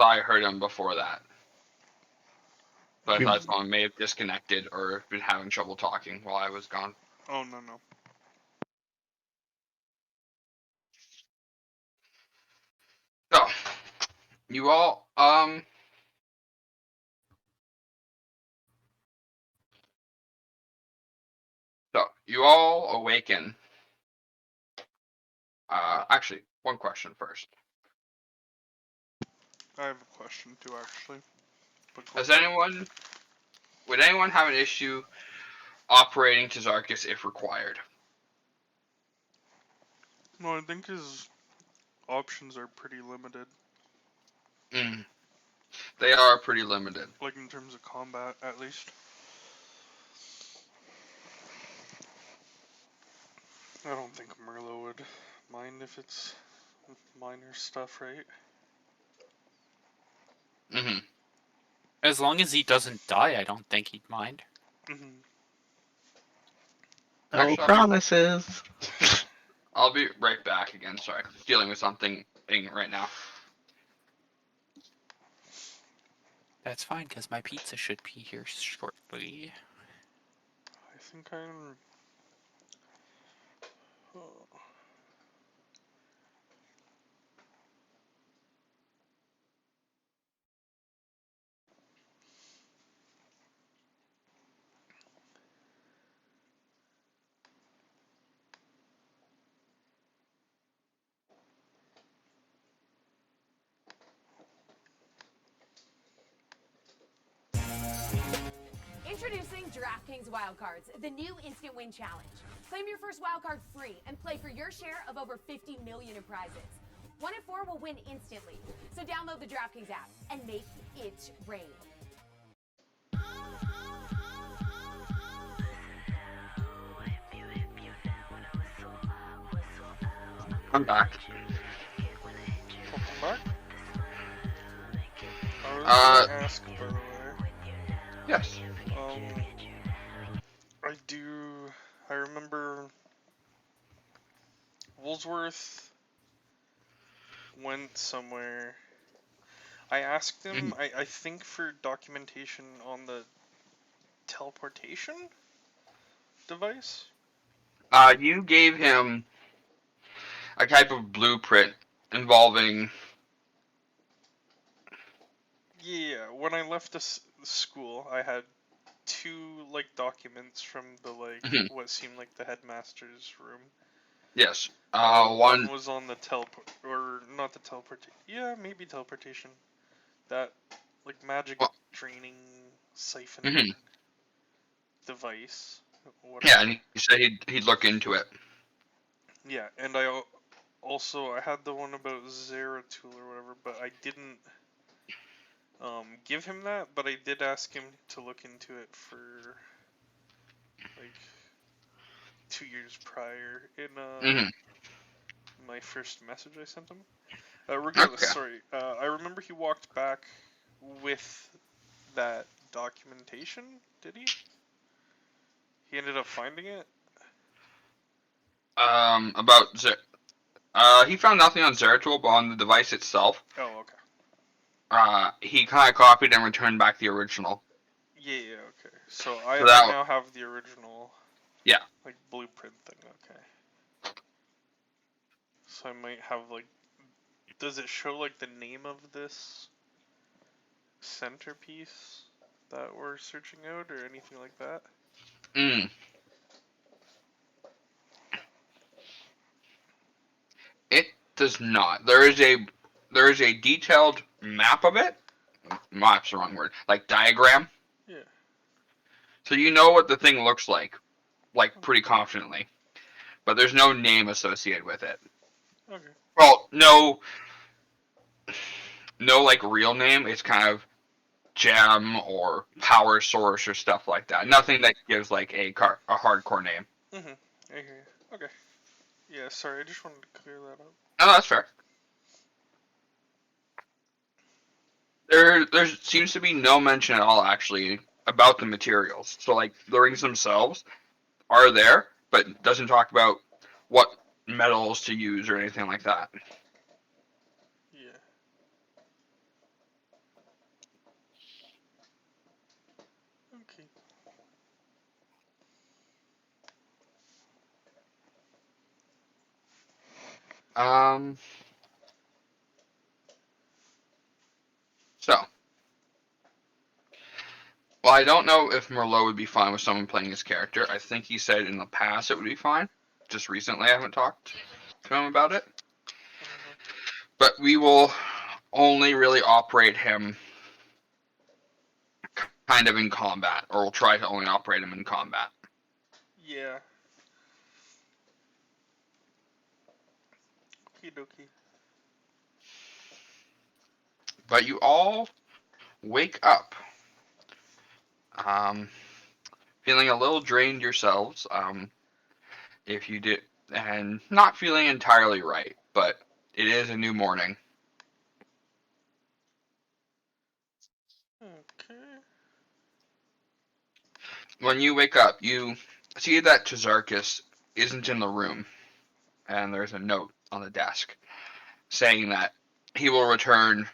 thought I heard him before that. But I You- thought someone may have disconnected or been having trouble talking while I was gone. Oh, no. So, you all, awaken. Actually, one question first. I have a question too, actually. But go Would anyone have an issue operating Tazarchus if required? No, I think his options are pretty limited. They are pretty limited. Like, in terms of combat, at least. I don't think Merlo would mind if it's minor stuff, right? Mm-hmm. As long as he doesn't die, I don't think he'd mind. Mm-hmm. No Actually, promises. I'll be right back again. Sorry, dealing with something right now. That's fine, because my pizza should be here shortly. I think I'm... Oh. Introducing DraftKings Wildcards, the new instant win challenge. Claim your first wildcard free and play for your share of over $50 million in prizes. 1 in 4 will win instantly. So download the DraftKings app and make it rain. I'm back. Welcome back. I was gonna ask, by the way. Yes. I remember Woolsworth went somewhere. I asked him, I think for documentation on the teleportation device? You gave him a type of blueprint involving. Yeah, when I left the school, I had 2 like documents from the what seemed like the headmaster's room. Yes. One was on the not the teleportation. Yeah, maybe teleportation. That like magic draining siphon device. Whatever. Yeah, and he said he'd look into it. Yeah, and I had the one about Zeratul or whatever, but I didn't give him that, but I did ask him to look into it for like 2 years prior in my first message I sent him. Regardless, sorry. I remember he walked back with that documentation. Did he? He ended up finding it. He found nothing on Zeratul, but on the device itself. Oh, okay. He kind of copied and returned back the original. Yeah, okay. So I now have the original. Yeah. Like blueprint thing. Okay. So I might have like. Does it show like the name of this centerpiece that we're searching out, or anything like that? It does not. There is a detailed map of it. Map's the wrong word. Like diagram. Yeah. So you know what the thing looks like pretty confidently. But there's no name associated with it. Okay. Well, no like real name. It's kind of gem or power source or stuff like that. Nothing that gives like a hardcore name. I hear you. Okay. Yeah, sorry, I just wanted to clear that up. No, that's fair. There seems to be no mention at all, actually, about the materials. So, like, the rings themselves are there, but doesn't talk about what metals to use or anything like that. Yeah. So, well, I don't know if Merlot would be fine with someone playing his character. I think he said in the past it would be fine. Just recently, I haven't talked to him about it. Uh-huh. But we will only really operate him kind of in combat, or we'll try to only operate him in combat. Yeah. Okie dokie. But you all wake up, feeling a little drained yourselves. If you did, and not feeling entirely right, but it is a new morning. Okay. When you wake up, you see that Tazarkus isn't in the room, and there's a note on the desk saying that he will return.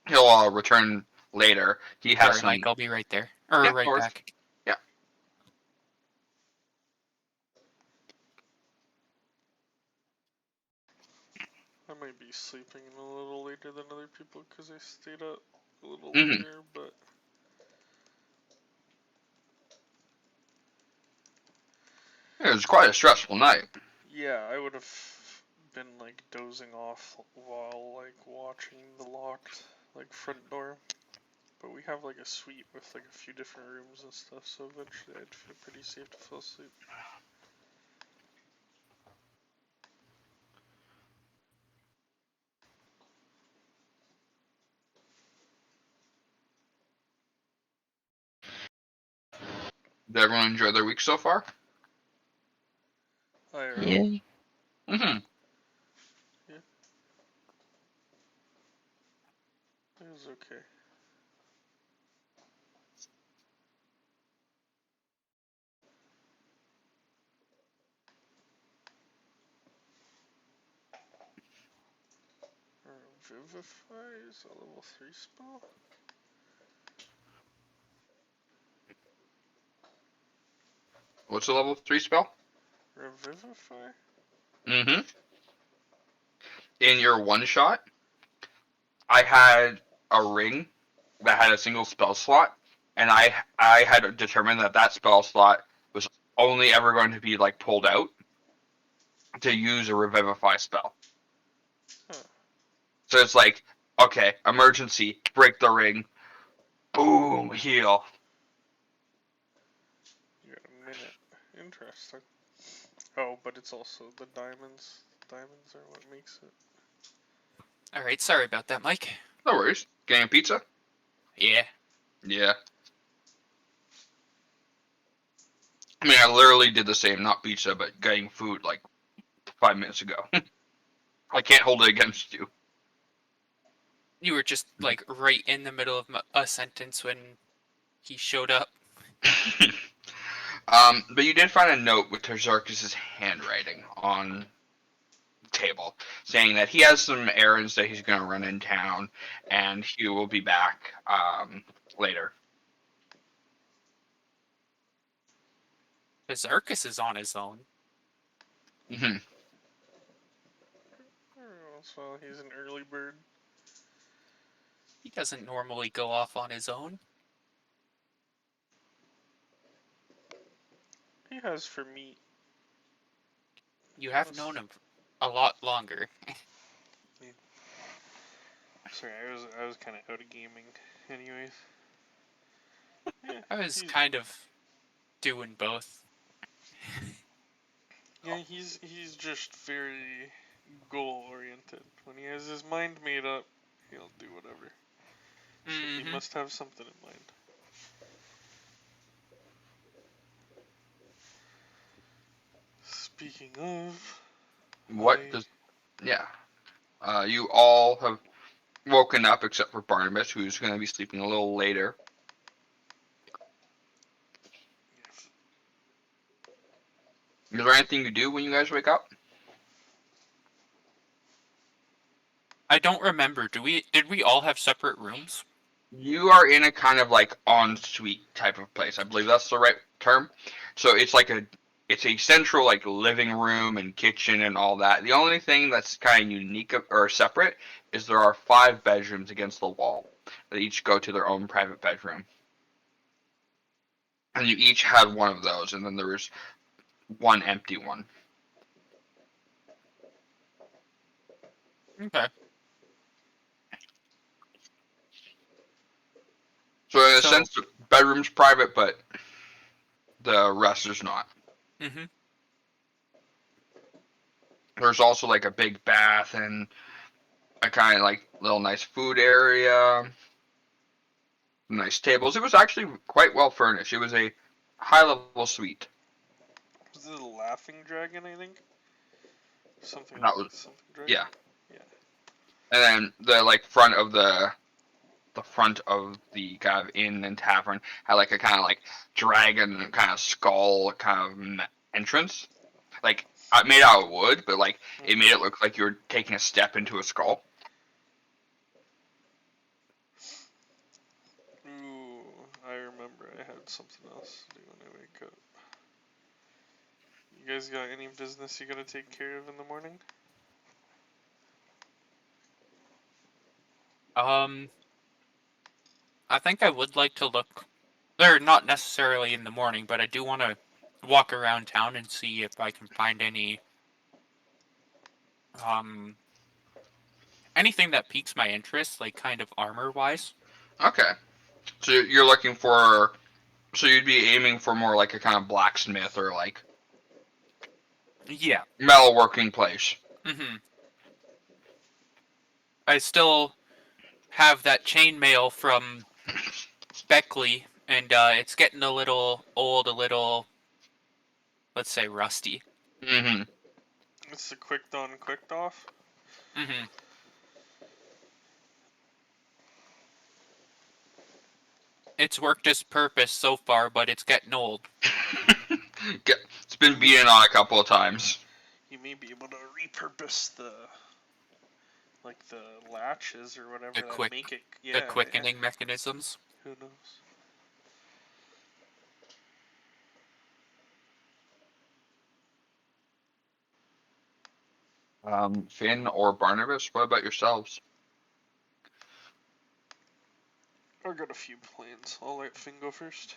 He'll return later. He has Sorry, some. Mike. I'll be right there. Or Yeah, right of course. back. I might be sleeping a little later than other people because I stayed up a little Mhm. later, but It was quite a stressful night. yeah, I would have been like dozing off while like watching the locked like front door. But we have like a suite with like a few different rooms and stuff, so eventually I'd feel pretty safe to fall asleep. Did everyone enjoy their week so far? IRL. Yeah. Mm-hmm. It was okay. Revivify is a level 3 spell? What's a level 3 spell? Revivify? Mm-hmm. In your one shot, I had a ring that had a single spell slot, and I had determined that that spell slot was only ever going to be like pulled out to use a revivify spell. Huh. So it's like, okay, emergency, break the ring, boom, heal. You got a minute. Interesting. Oh, but it's also the diamonds. Diamonds are what makes it. Alright, sorry about that, Mike. No worries. Getting a pizza? Yeah. Yeah. I mean, I literally did the same, not pizza, but getting food like 5 minutes ago. I can't hold it against you. You were just, like, right in the middle of a sentence when he showed up. But you did find a note with Tazarkus' handwriting on the table, saying that he has some errands that he's going to run in town, and he will be back later. Berserkus is on his own. Mm-hmm. Oh, so he's an early bird. He doesn't normally go off on his own. He has for meat. You have known him a lot longer. Sorry, I was kind of out of gaming, anyways. Yeah, I was he's, kind of doing both. yeah, he's just very goal oriented. When he has his mind made up, he'll do whatever. So he must have something in mind. Speaking of, What does... Yeah. You all have woken up except for Barnabas, who's going to be sleeping a little later. yes. Is there anything you do when you guys wake up? I don't remember. Did we all have separate rooms? You are in a kind of like ensuite type of place. I believe that's the right term. So it's like it's a central like living room and kitchen and all that. The only thing that's kind of unique or separate is there are 5 bedrooms against the wall. They each go to their own private bedroom, and you each had one of those, and then there was one empty one. Okay. So in a So- sense, the bedroom's private, but the rest is not. Mm-hmm. There's also like a big bath and a kind of like little nice food area, nice tables. It was actually quite well furnished. It was a high level suite. Was it a laughing dragon? I think. Something. That was something dragon. yeah. Yeah. And then the like front of the kind of inn and tavern had like a kind of like dragon kind of skull kind of entrance, like made out of wood, but like it made it look like you were taking a step into a skull. Ooh, I remember I had something else to do when I wake up. You guys got any business you gotta take care of in the morning? I think I would like to look. They're not necessarily in the morning, but I do want to walk around town and see if I can find any anything that piques my interest, like kind of armor wise. Okay, so you're looking for, so you'd be aiming for more like a kind of blacksmith or like Yeah. metalworking place. Mm-hmm. I still have that chainmail from Beckley, and it's getting a little old, a little, let's say, rusty. Mm-hmm. It's the quick on, quick off. Mm-hmm. It's worked its purpose so far, but it's getting old. It's been beaten on a couple of times. You may be able to repurpose the latches or whatever that make it. Yeah. The quickening mechanisms. Who knows? Finn or Barnabas, what about yourselves? I got a few plans. I'll let Finn go first.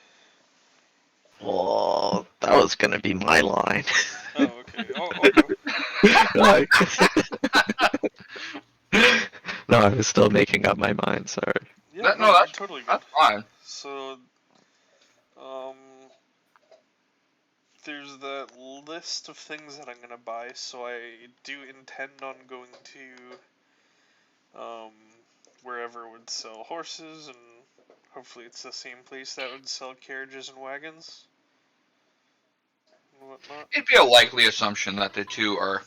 Oh, that was gonna be my line. Oh, okay. I'll go. No, I was still making up my mind, sorry. Yeah, No, that's totally good. That's fine. So, there's that list of things that I'm gonna buy. So I do intend on going to, wherever would sell horses, and hopefully it's the same place that would sell carriages and wagons and whatnot. It'd be a likely assumption that the two are,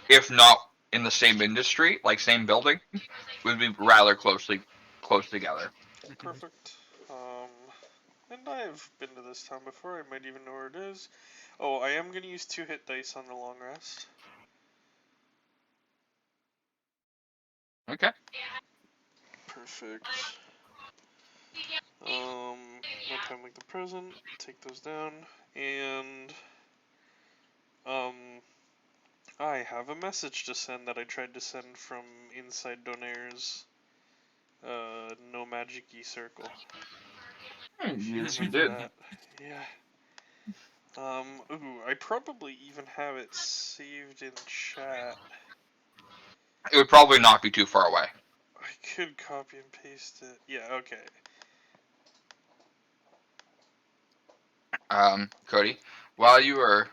if not in the same industry, like same building, would be rather close together. Perfect. And I've been to this town before. I might even know where it is. Oh, I am gonna use 2 hit dice on the long rest. Okay. Perfect. No time like the present. Take those down. And I have a message to send that I tried to send from inside Donaire's no magic circle. Yes, you Remember did. that? Yeah. Ooh, I probably even have it saved in chat. It would probably not be too far away. I could copy and paste it. Yeah, okay. Cody, while you're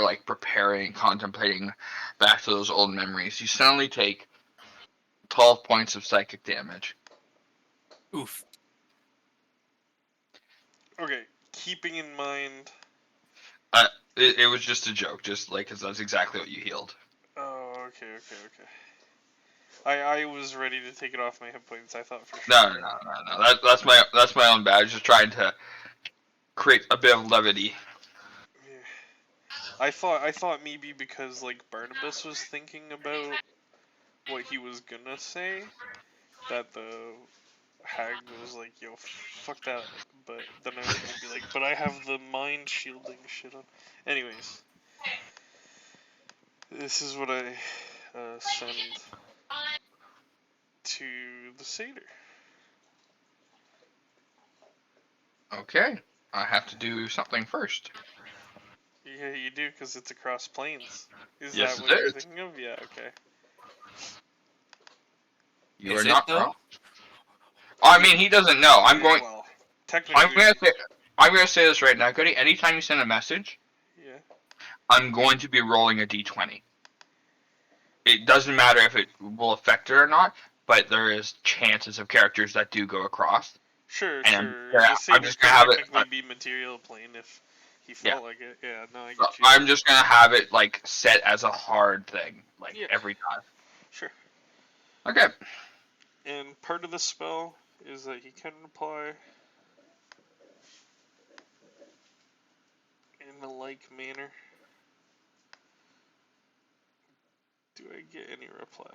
like preparing, contemplating back to those old memories, you suddenly take 12 points of psychic damage. Oof. Okay, keeping in mind. It was just a joke, just like, because that's exactly what you healed. Oh, okay. I was ready to take it off my hit points. I thought for sure. No. That's my own bad. Just trying to create a bit of levity. Yeah. I thought maybe because like Barnabas was thinking about what he was gonna say, that the hag was like, "Yo, fuck that but then I was gonna be like, but I have the mind shielding shit on. Anyways, this is what I send to the satyr. Okay, I have to do something first. Yeah, you do, because it's across planes. Is Yes, that it what you're is. thinking of? Yeah, okay. You Is are it, not though? wrong. I mean, he doesn't know. I'm going. Well, I'm technically. gonna say. I'm gonna say this right now, Goody. Anytime you send a message, Yeah. I'm going to be rolling a d20. It doesn't matter if it will affect it or not, but there is chances of characters that do go across. Sure, And sure. yeah, The I'm satyr just could gonna have it. technically be material plane if he Yeah. felt like it. Yeah, no, I So get you. I'm just gonna have it like set as a hard thing, like Yeah. every time. Sure. Okay. And part of the spell is that he can reply in a like manner. Do I get any reply?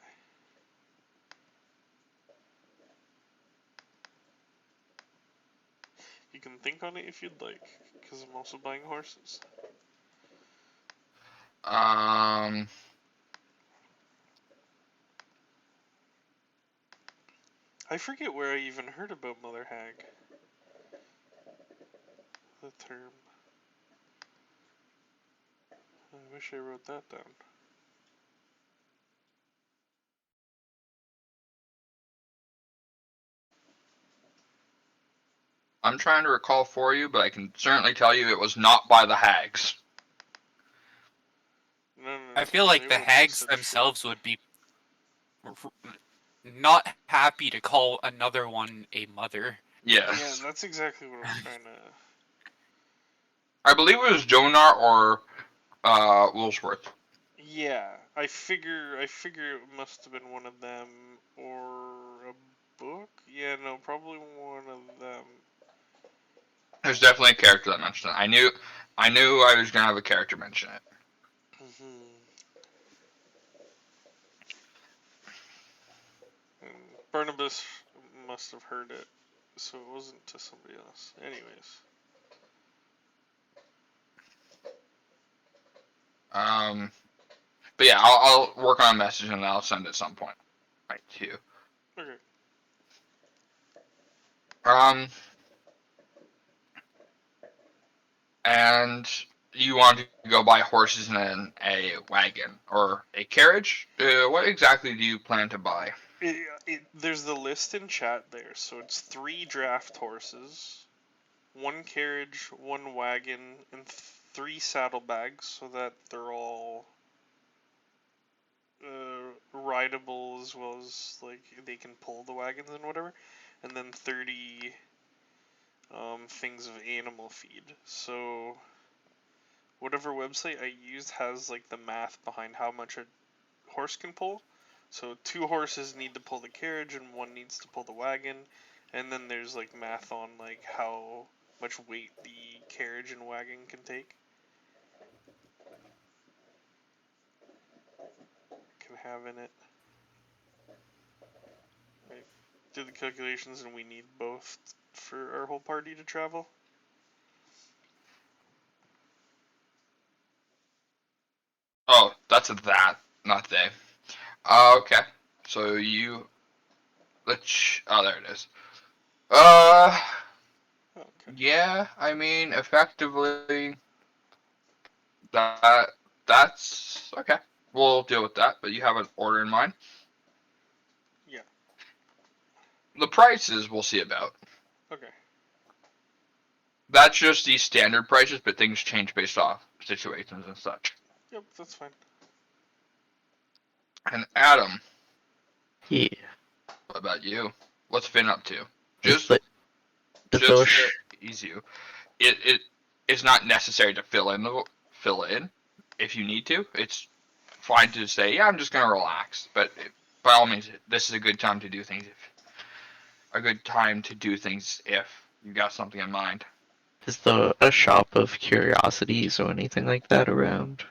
You can think on it if you'd like, because I'm also buying horses. Um. I forget where I even heard about Mother Hag. The term. I wish I wrote that down. I'm trying to recall for you, but I can certainly tell you it was not by the hags. No, I feel like they the wouldn't have hags said themselves would be not happy to call another one a mother. shit. Yes. Yeah, that's exactly what I'm trying to. I believe it was Jonar or Woolsworth. Yeah, I figure it must have been one of them or a book. Yeah, no, probably one of them. There's definitely a character that mentioned it. I knew I was gonna have a character mention it. And Barnabas must have heard it, so it wasn't to somebody else. Anyways. But yeah, I'll work on a message and I'll send it at some point. Right to you. Okay. And you want to go buy horses and then a wagon or a carriage? What exactly do you plan to buy? There's the list in chat there, so it's 3 draft horses, 1 carriage, 1 wagon, and 3 saddlebags, so that they're all rideable as well as like they can pull the wagons and whatever, and then 30 things of animal feed. So whatever website I used has like the math behind how much a horse can pull. So 2 horses need to pull the carriage and 1 needs to pull the wagon, and then there's like math on like how much weight the carriage and wagon can take. Can have in it. Right. Do the calculations and we need both for our whole party to travel. Oh, that's a that, not they. Okay. So you. Oh, there it is. Okay. Yeah. I mean, effectively, that's okay. We'll deal with that. But you have an order in mind. Yeah. The prices we'll see about. Okay. That's just the standard prices, but things change based off situations and such. Yep, that's fine. And Adam, Yeah. what about you? What's Finn up to? Just Just the fish. to ease you. It's not necessary to fill in if you need to. It's fine to say, yeah, I'm just gonna relax. But by all means, this is a good time to do things. If you got something in mind. Is there a shop of curiosities or anything like that around?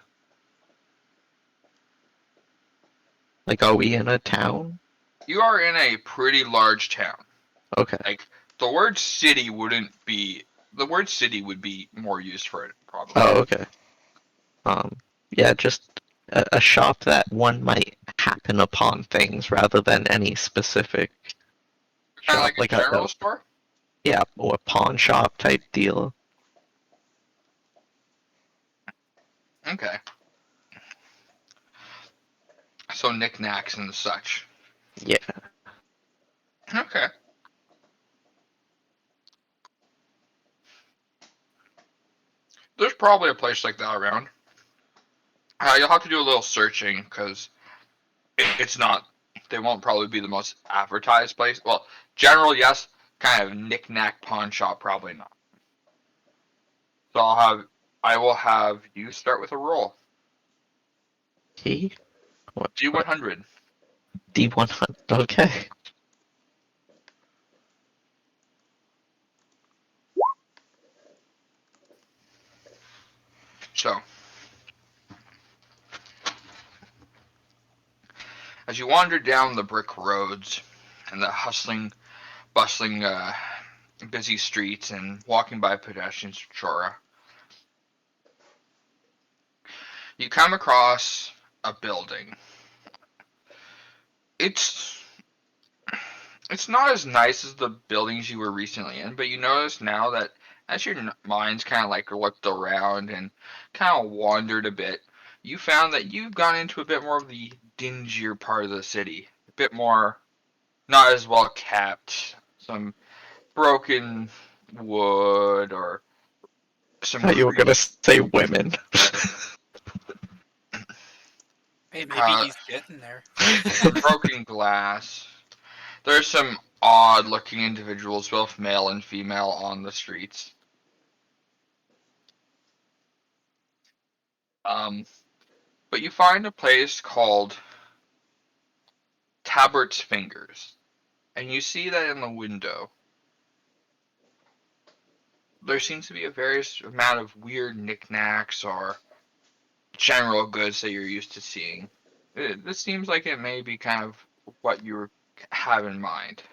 Like, are we in a town? You are in a pretty large town. Okay. Like The word city wouldn't be. The word city would be more used for it, probably. Oh, okay. Yeah, just a shop that one might happen upon things rather than any specific Kind of shop, like a general store. yeah, or pawn shop type deal. Okay. So knickknacks and such. Yeah. Okay. There's probably a place like that around. You'll have to do a little searching because it's not. They won't probably be the most advertised place. Well, general yes, kind of knickknack pawn shop probably not. So I will have you start with a roll. T? What? D100. D100. Okay. So, as you wander down the brick roads and the hustling, bustling, busy streets and walking by pedestrians, Chora, you come across a building. It's not as nice as the buildings you were recently in, but you notice now that as your mind's kind of like looked around and kind of wandered a bit, you found that you've gone into a bit more of the dingier part of the city, a bit more not as well kept, some broken wood or some Thought you were gonna say women. Hey, maybe uh, he's getting there. some broken glass. There's some odd-looking individuals, both male and female, on the streets. But you find a place called Tabert's Fingers, and you see that in the window there seems to be a various amount of weird knickknacks or general goods that you're used to seeing. This seems like it may be kind of what you have in mind.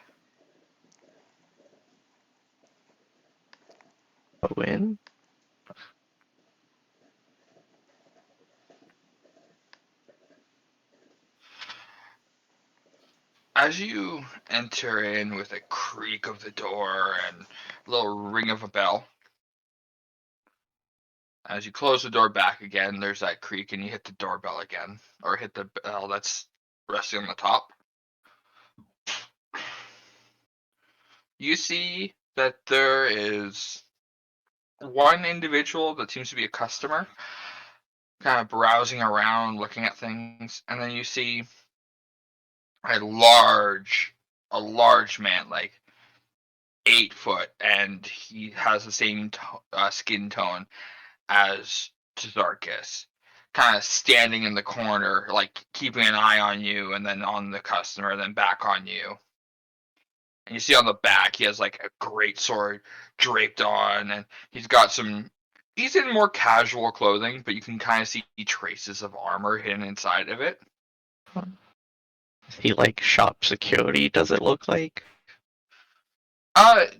A win? As you enter in with a creak of the door and a little ring of a bell, as you close the door back again, there's that creak and you hit the doorbell again, or hit the bell that's resting on the top. You see that there is one individual that seems to be a customer, kind of browsing around, looking at things, and then you see a large man, like 8 foot, and he has the same skin tone as Tazarkis, kind of standing in the corner, like keeping an eye on you, and then on the customer, then back on you. And you see on the back, he has like a great sword draped on, and he's got some. He's in more casual clothing, but you can kind of see traces of armor hidden inside of it. Is he like shop security, does it look like? That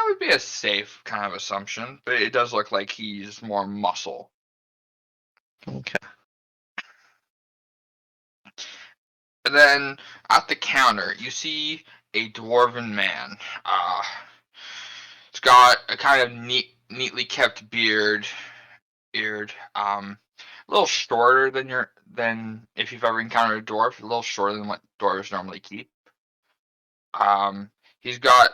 would be a safe kind of assumption, but it does look like he's more muscle. Okay. And then at the counter, you see a dwarven man. He's got a kind of neatly kept beard, a little shorter than if you've ever encountered a dwarf, a little shorter than what dwarves normally keep. He's got,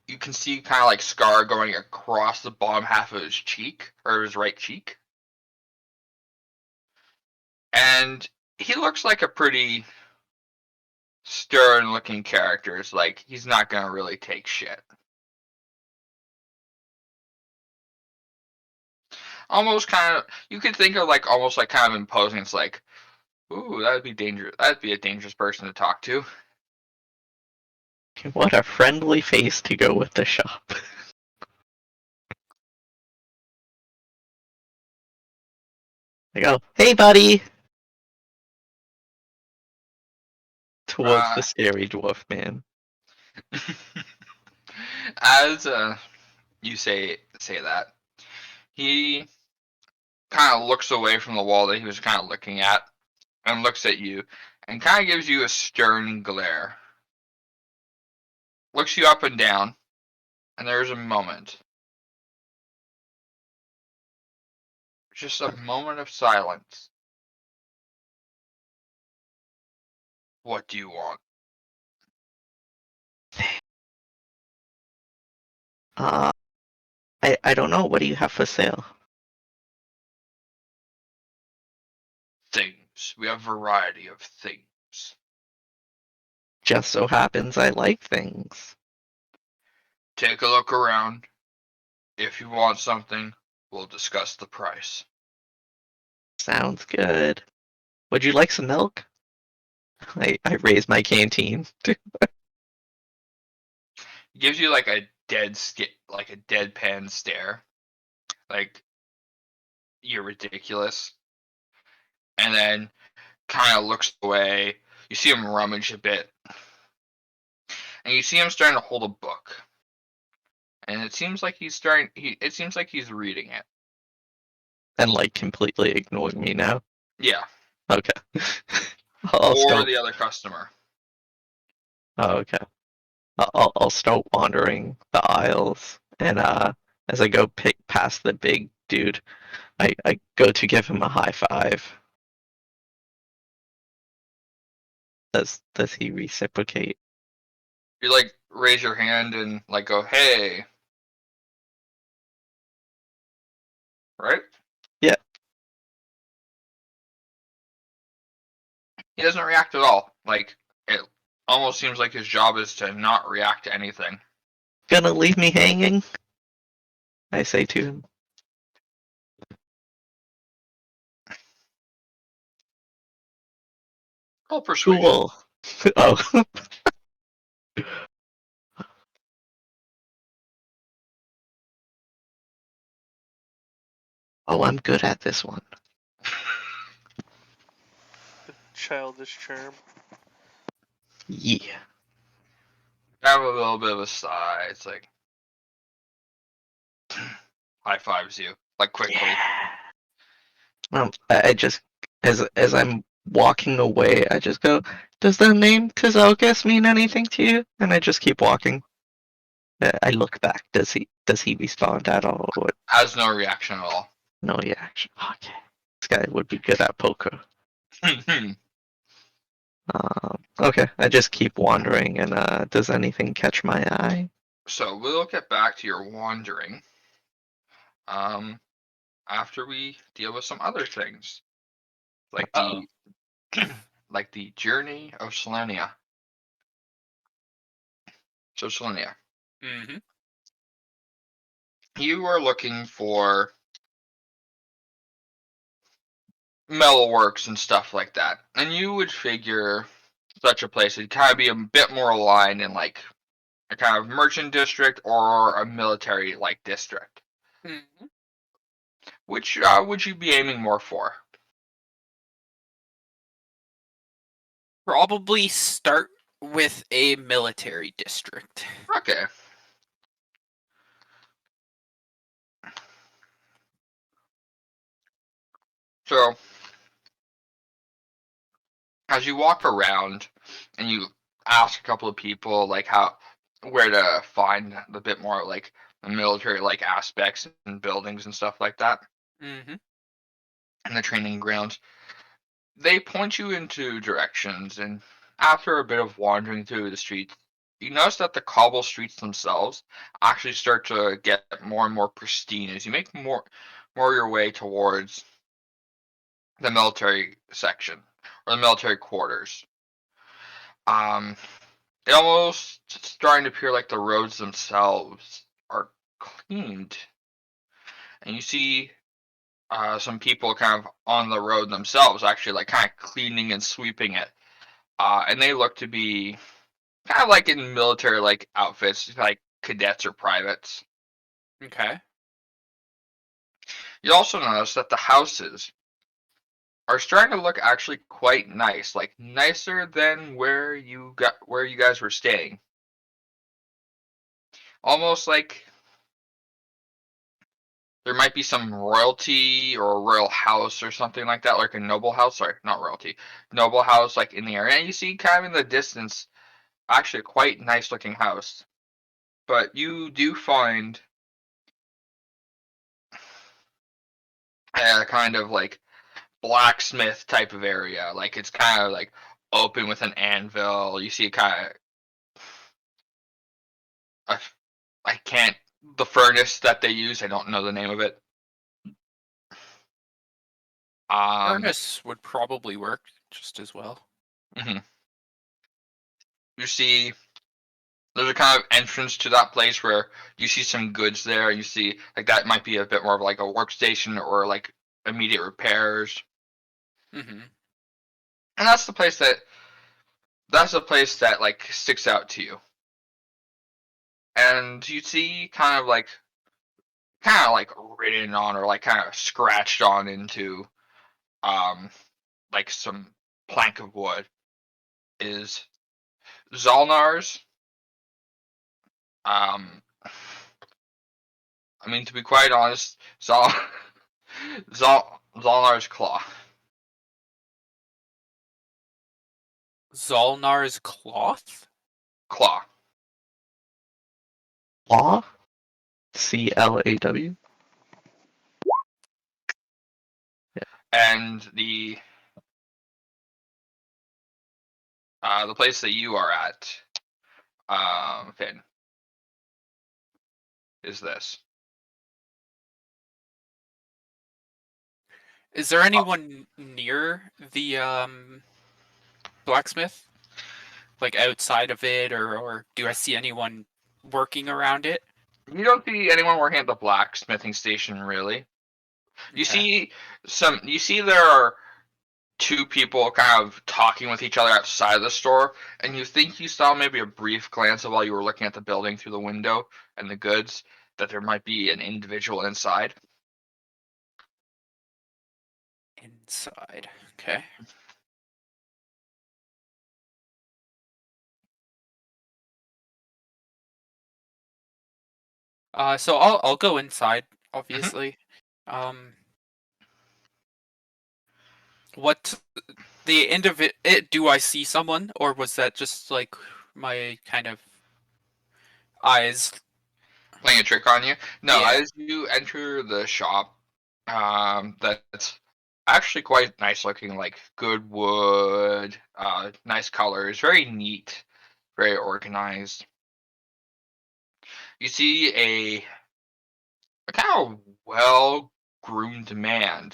you can see kind of like scar going across the bottom half of his cheek, or his right cheek. And he looks like a pretty stern looking character. It's like he's not gonna really take shit. Almost kind of, you could think of like almost like kind of imposing. It's like, ooh, that'd be dangerous. That'd be a dangerous person to talk to. What a friendly face to go with the shop. I go, hey buddy! Towards the scary dwarf man. As you say that, he kind of looks away from the wall that he was kind of looking at and looks at you and kind of gives you a stern glare. Looks you up and down, and there's a moment. Just a moment of silence. What do you want? Uh, I don't know. What do you have for sale? Things. We have variety of things. Just so happens I like things. Take a look around. If you want something, we'll discuss the price. Sounds good. Would you like some milk? I raise my canteen. He gives you like a deadpan stare. Like, you're ridiculous. And then kind of looks away. You see him rummage a bit. And you see him starting to hold a book. And it seems like it seems like he's reading it. And like completely ignoring me now. Yeah. Okay. I'll Or start. the other customer. Oh, okay. I'll start wandering the aisles, and as I go past the big dude, I go to give him a high five. Does he reciprocate? You like raise your hand and like go, hey. Right? Yeah. He doesn't react at all. Like, it almost seems like his job is to not react to anything. Gonna leave me hanging? I say to him. Roll persuasion. Cool. Oh. Oh, I'm good at this one. Childish charm. Yeah. I have a little bit of a sigh. It's like high fives you like quickly. Yeah. I just as I'm walking away, I just go, "Does the name Tizalgas mean anything to you?" And I just keep walking. I look back. Does he respond at all? Or Has no reaction at all. no reaction? Okay. This guy would be good at poker. Okay, I just keep wandering, and does anything catch my eye? So we'll get back to your wandering. After we deal with some other things, like the like the journey of Selenia. So Selenia, Mm-hmm. you are looking for metalworks and stuff like that, and you would figure such a place would kind of be a bit more aligned in like a kind of merchant district or a military like district. Mm-hmm. Which would you be aiming more for? Probably start with a military district. Okay. So, as you walk around and you ask a couple of people like where to find the bit more like the military like aspects and buildings and stuff like that Mm-hmm. and the training grounds, they point you into directions, and after a bit of wandering through the streets, you notice that the cobble streets themselves actually start to get more and more pristine as you make more your way towards the military section or the military quarters. It almost starting to appear like the roads themselves are cleaned, and you see some people kind of on the road themselves, actually like kind of cleaning and sweeping it, and they look to be kind of like in military like outfits, like cadets or privates. Okay. You also notice that the houses are starting to look actually quite nice, like nicer than where you guys were staying. almost like there might be some royalty or a royal house or something like that, like a noble house. Sorry, not royalty, noble house, like in the area. And you see, kind of in the distance, actually a quite nice looking house. But you do find a kind of like blacksmith type of area. Like it's kind of like open with an anvil. You see kind of I can't the furnace that they use. I don't know the name of it. Furnace would probably work just as well. You see there's a kind of entrance to that place where you see some goods there. You see like that might be a bit more of like a workstation or like immediate repairs. Mm-hmm. And that's the place that like sticks out to you. And you see kind of like written on or like kind of scratched on into like some plank of wood is Zolnar's I mean, to be quite honest, Zolnar's claw. Zolnar's cloth? Claw. Claw? CLAW? And the place that you are at, Finn, is this. Is there anyone near the blacksmith? Like outside of it, or do I see anyone working around it? You don't see anyone working at the blacksmithing station, really. You Okay. see there are two people kind of talking with each other outside of the store, and you think you saw maybe a brief glance of while you were looking at the building through the window and the goods that there might be an individual inside. Inside. Okay. So I'll go inside, obviously. What the end of it? Do I see someone, or was that just like my kind of eyes? Playing a trick on you. No, Yeah. as you enter the shop, that's actually quite nice looking, like good wood, nice colors, very neat, very organized. You see a kind of well groomed man,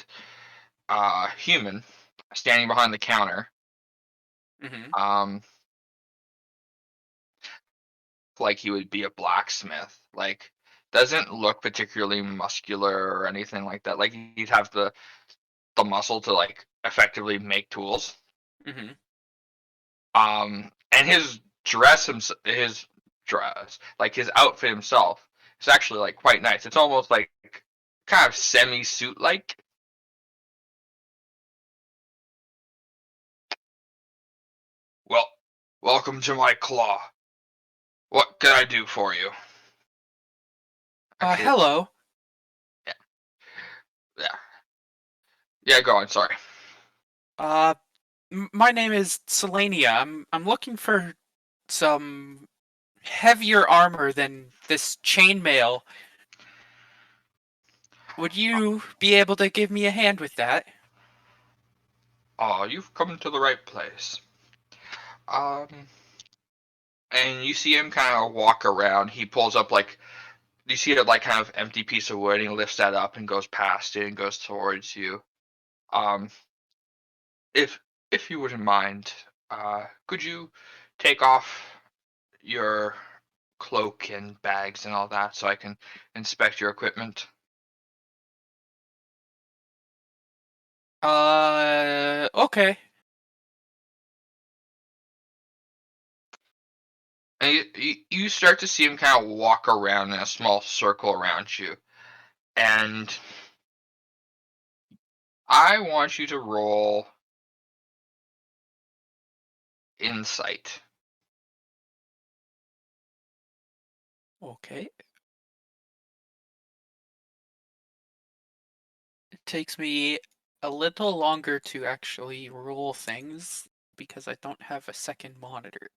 human, standing behind the counter. Mm-hmm. Um, like he would be a blacksmith. Like doesn't look particularly muscular or anything like that. Like he'd have the muscle to like effectively make tools. Mm-hmm. And his dress, like his outfit himself, is actually like quite nice. It's almost like kind of semi suit like. Well, welcome to my claw. What can I do for you? Actually, Hello. yeah, yeah, yeah. Go on. Sorry. Uh, my name is Selenia. I'm looking for some heavier armor than this chainmail. Would you be able to give me a hand with that? Oh, you've come to the right place. Um, and you see him kind of walk around. He pulls up like you see a like kind of empty piece of wood. And he lifts that up and goes past it and goes towards you. Um, if if you wouldn't mind, could you take off your cloak and bags and all that so I can inspect your equipment? Okay. And you start to see him kind of walk around in a small circle around you. And I want you to roll insight. Okay. It takes me a little longer to actually roll things because I don't have a second monitor.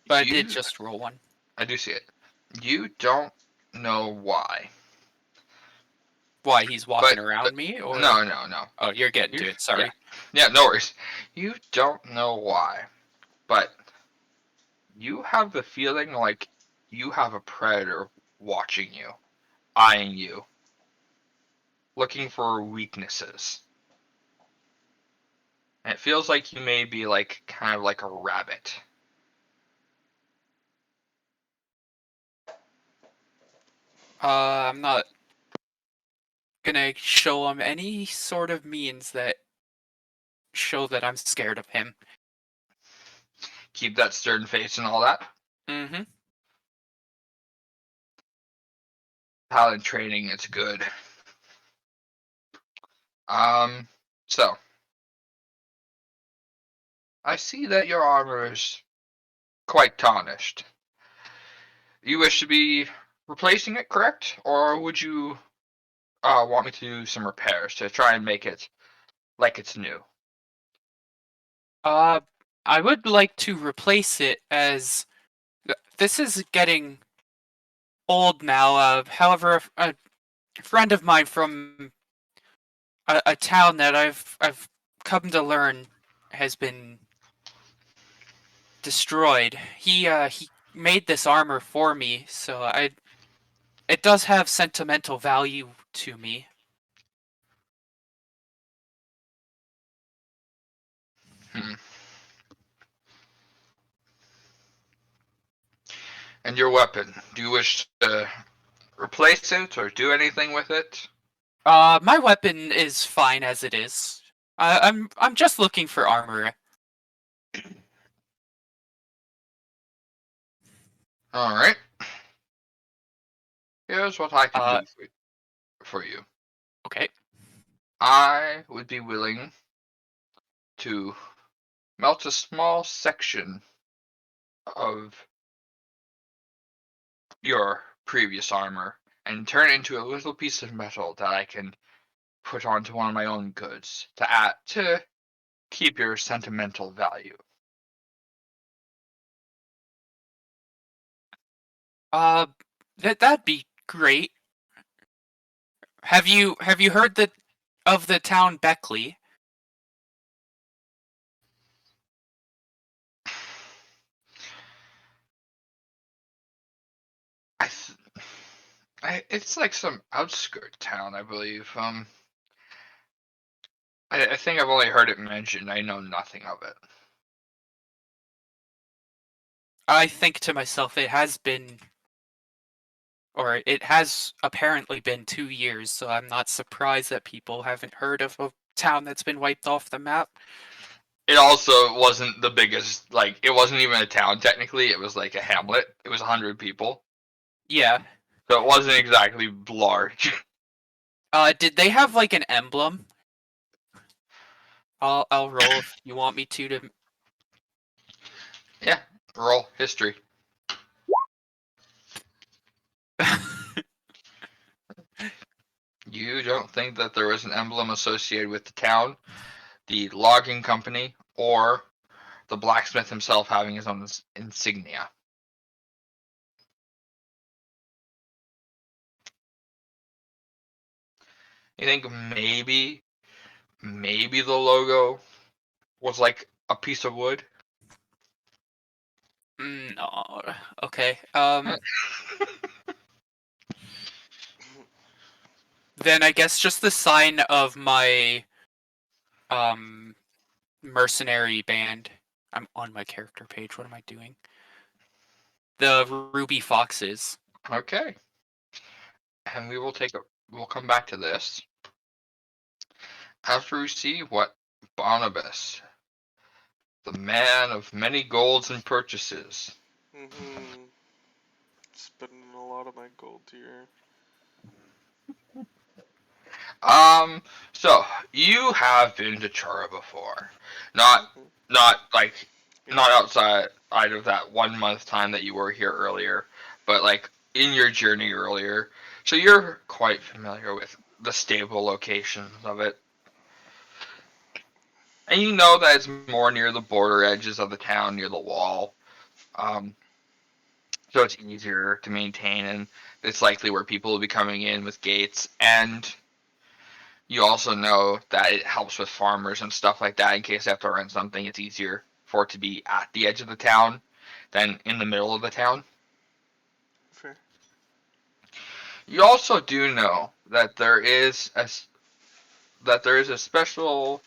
But I did just roll one. I do see it. You don't know why. Why, he's walking But around me, or? no, no, no. Oh, you're getting to it, sorry. Yeah, no worries. You don't know why, but you have the feeling like you have a predator watching you, eyeing you, looking for weaknesses. And it feels like you may be like kind of like a rabbit. I'm not gonna show him any sort of means that show that I'm scared of him. Keep that stern face and all that. Mm-hmm. Talent training, it's good. So I see that your armor is quite tarnished. You wish to be replacing it, correct? Or would you want me to do some repairs to try and make it like it's new? I would like to replace it as this is getting old now. However, a friend of mine from a town that I've come to learn has been destroyed. He made this armor for me, so it does have sentimental value to me. Hmm. And your weapon, do you wish to replace it or do anything with it? My weapon is fine as it is. I'm just looking for armor. Alright. Here's what I can do for you. Okay. I would be willing to melt a small section of your previous armor and turn it into a little piece of metal that I can put onto one of my own goods to keep your sentimental value. That'd be great. Have you heard of the town Beckley? It's like some outskirt town, I believe. I think I've only heard it mentioned. I know nothing of it. I think to myself, it has apparently been 2 years, so I'm not surprised that people haven't heard of a town that's been wiped off the map. It also wasn't the biggest, like, it wasn't even a town technically. It was like a hamlet. It was 100 people. Yeah. So it wasn't exactly large. Did they have like an emblem? I'll roll if you want me to. Yeah, roll history. You don't think that there was an emblem associated with the town, the logging company, or the blacksmith himself having his own insignia? You think maybe the logo was like a piece of wood? No. Okay. Then I guess just the sign of my mercenary band. I'm on my character page. What am I doing? The Ruby Foxes. Okay. And we'll come back to this after we see what Barnabas, the man of many golds and purchases. Spending a lot of my gold here. So you have been to Chara before. Not Mhm. not Yeah. not outside of that 1 month time that you were here earlier, but like in your journey earlier. So you're quite familiar with the stable locations of it. And you know that it's more near the border edges of the town, near the wall. Um, so it's easier to maintain, and it's likely where people will be coming in with gates. And you also know that it helps with farmers and stuff like that. In case they have to run something, it's easier for it to be at the edge of the town than in the middle of the town. Fair. You also do know that there is a special.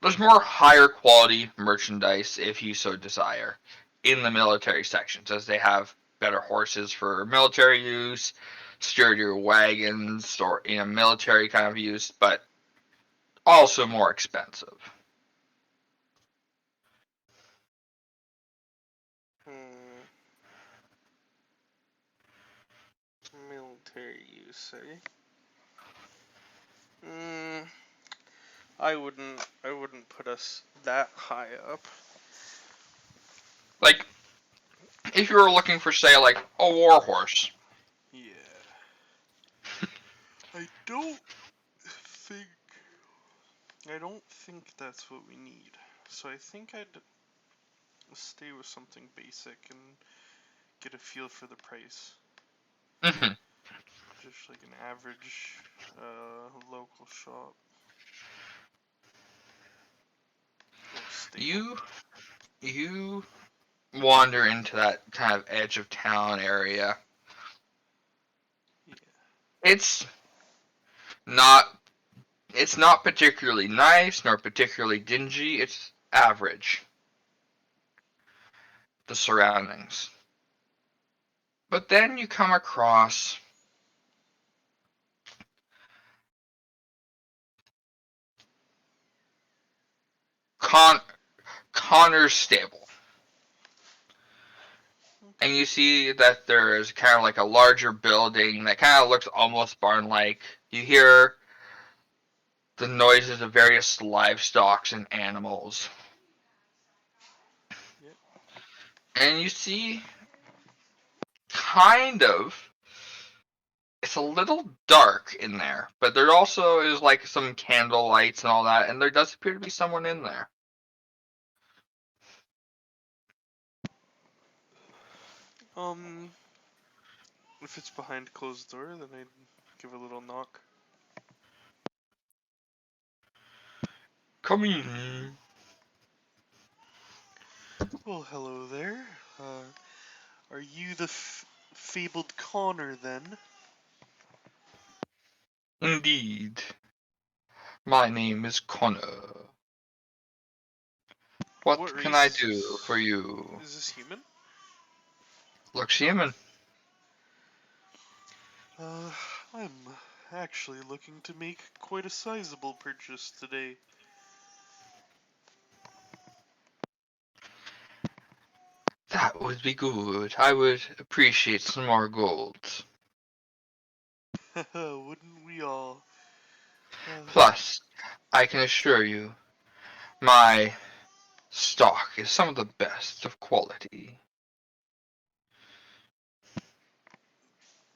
There's more higher quality merchandise if you so desire in the military sections, as they have better horses for military use, sturdier wagons or in a military kind of use, but also more expensive. Hmm. Military use, eh? I wouldn't put us that high up. Like, if you were looking for, say, like a war horse. Yeah. I don't think that's what we need. So I think I'd stay with something basic and get a feel for the price. Hmm. Just like an average local shop. Or stable. You wander into that kind of edge of town area. Yeah. It's not it's not particularly nice nor particularly dingy. It's average. The surroundings. But then you come across Con- Connor's stable. And you see that there is kind of like a larger building that kind of looks almost barn-like. You hear the noises of various livestock and animals. Yep. And you see kind of it's a little dark in there, but there also is like some candle lights and all that, and there does appear to be someone in there. If it's behind closed door, then I'd give a little knock. Come in. Well, hello there. Are you the fabled Connor then? Indeed. My name is Connor. What What can I race do for you? is this human? Looks human. Uh, I'm actually looking to make quite a sizable purchase today. That would be good. I would appreciate some more gold. Wouldn't we all? Uh, Plus, I can assure you, my stock is some of the best of quality.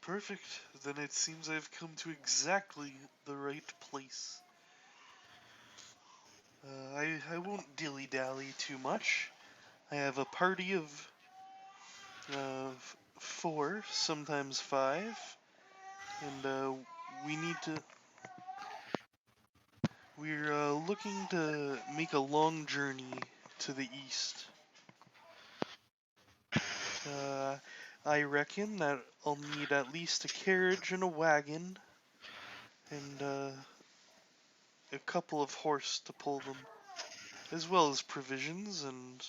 Perfect. Then it seems I've come to exactly the right place. I won't dilly-dally too much. I have a party of 4, sometimes 5, and we need to. We're looking to make a long journey to the east. I reckon that I'll need at least a carriage and a wagon, and a couple of horse to pull them, as well as provisions and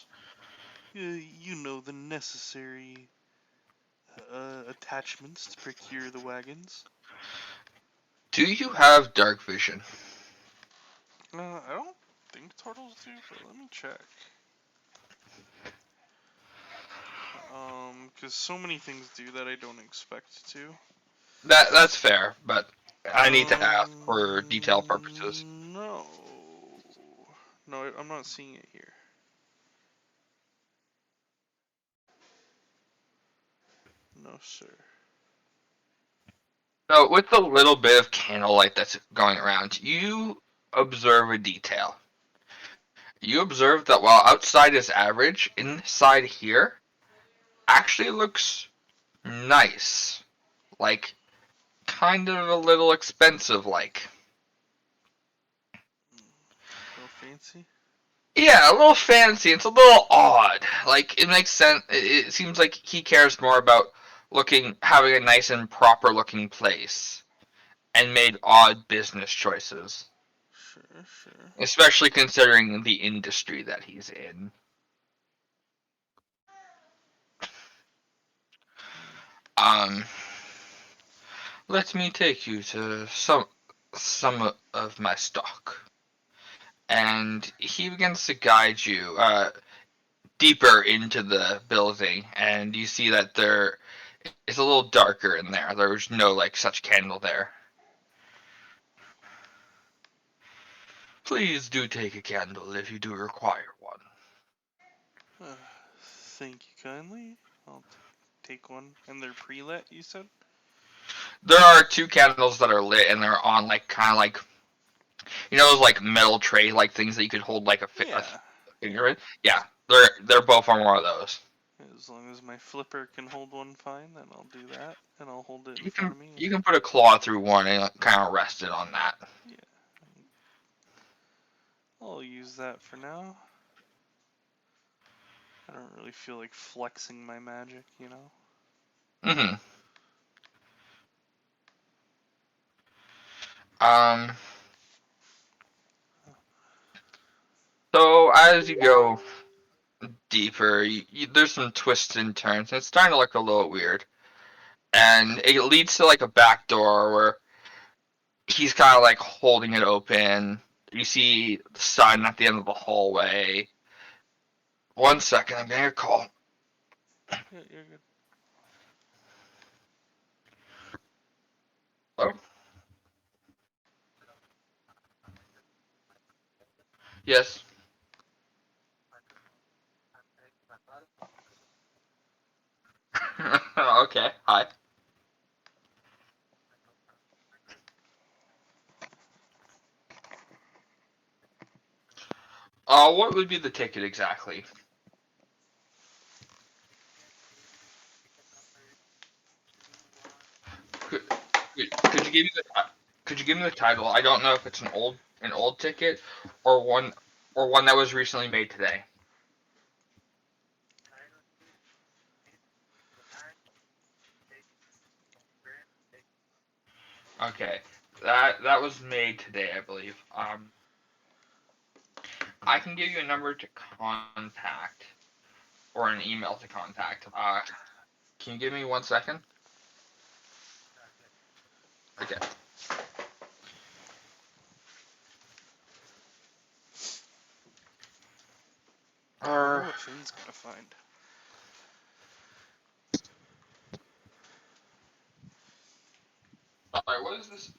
you know the necessary attachments to procure the wagons. Do you have dark vision? I don't think turtles do, but let me check. Because so many things do that I don't expect to. That's fair, but I need to ask for detail purposes. No. No, I'm not seeing it here. No, sir. So, with the little bit of candlelight that's going around, you observe a detail. You observe that while outside is average, inside here actually looks nice. Like, kind of a little expensive, like. No fancy? Yeah, a little fancy. It's a little odd. Like, it makes sense. It seems like he cares more about having a nice and proper looking place, and made odd business choices, Sure, sure. especially considering the industry that he's in. Um, let me take you to some of my stock, and he begins to guide you deeper into the building, and you see that there is a little darker in there. There's no like such candle there. Please do take a candle if you do require one. Thank you kindly. I'll take one. And they're pre-lit, you said? There are 2 candles that are lit, and they're on like kind of like, you know, those like metal tray like things that you could hold like a Yeah. finger in. Yeah, they're both on one of those. As long as my flipper can hold one fine, then I'll do that. And I'll hold it in You front can of me. you can put a claw through one and kind of rest it on that. Yeah. I'll use that for now. I don't really feel like flexing my magic, you know? Mm-hmm. Um. So as you go deeper, there's some twists and turns, and it's starting to look a little weird. And it leads to like a back door where he's kind of like holding it open. You see the sign at the end of the hallway. 1 second, I'm getting a call. Yeah, you're good. Hello? Yes. Okay. Hi. What would be the ticket exactly? Could you give me the title? I don't know if it's an old ticket or one that was recently made today. Okay. That was made today, I believe. I can give you a number to contact or an email to contact. Can you give me 1 second? Okay. I wonder what Finn's gonna find. Sorry, what is this?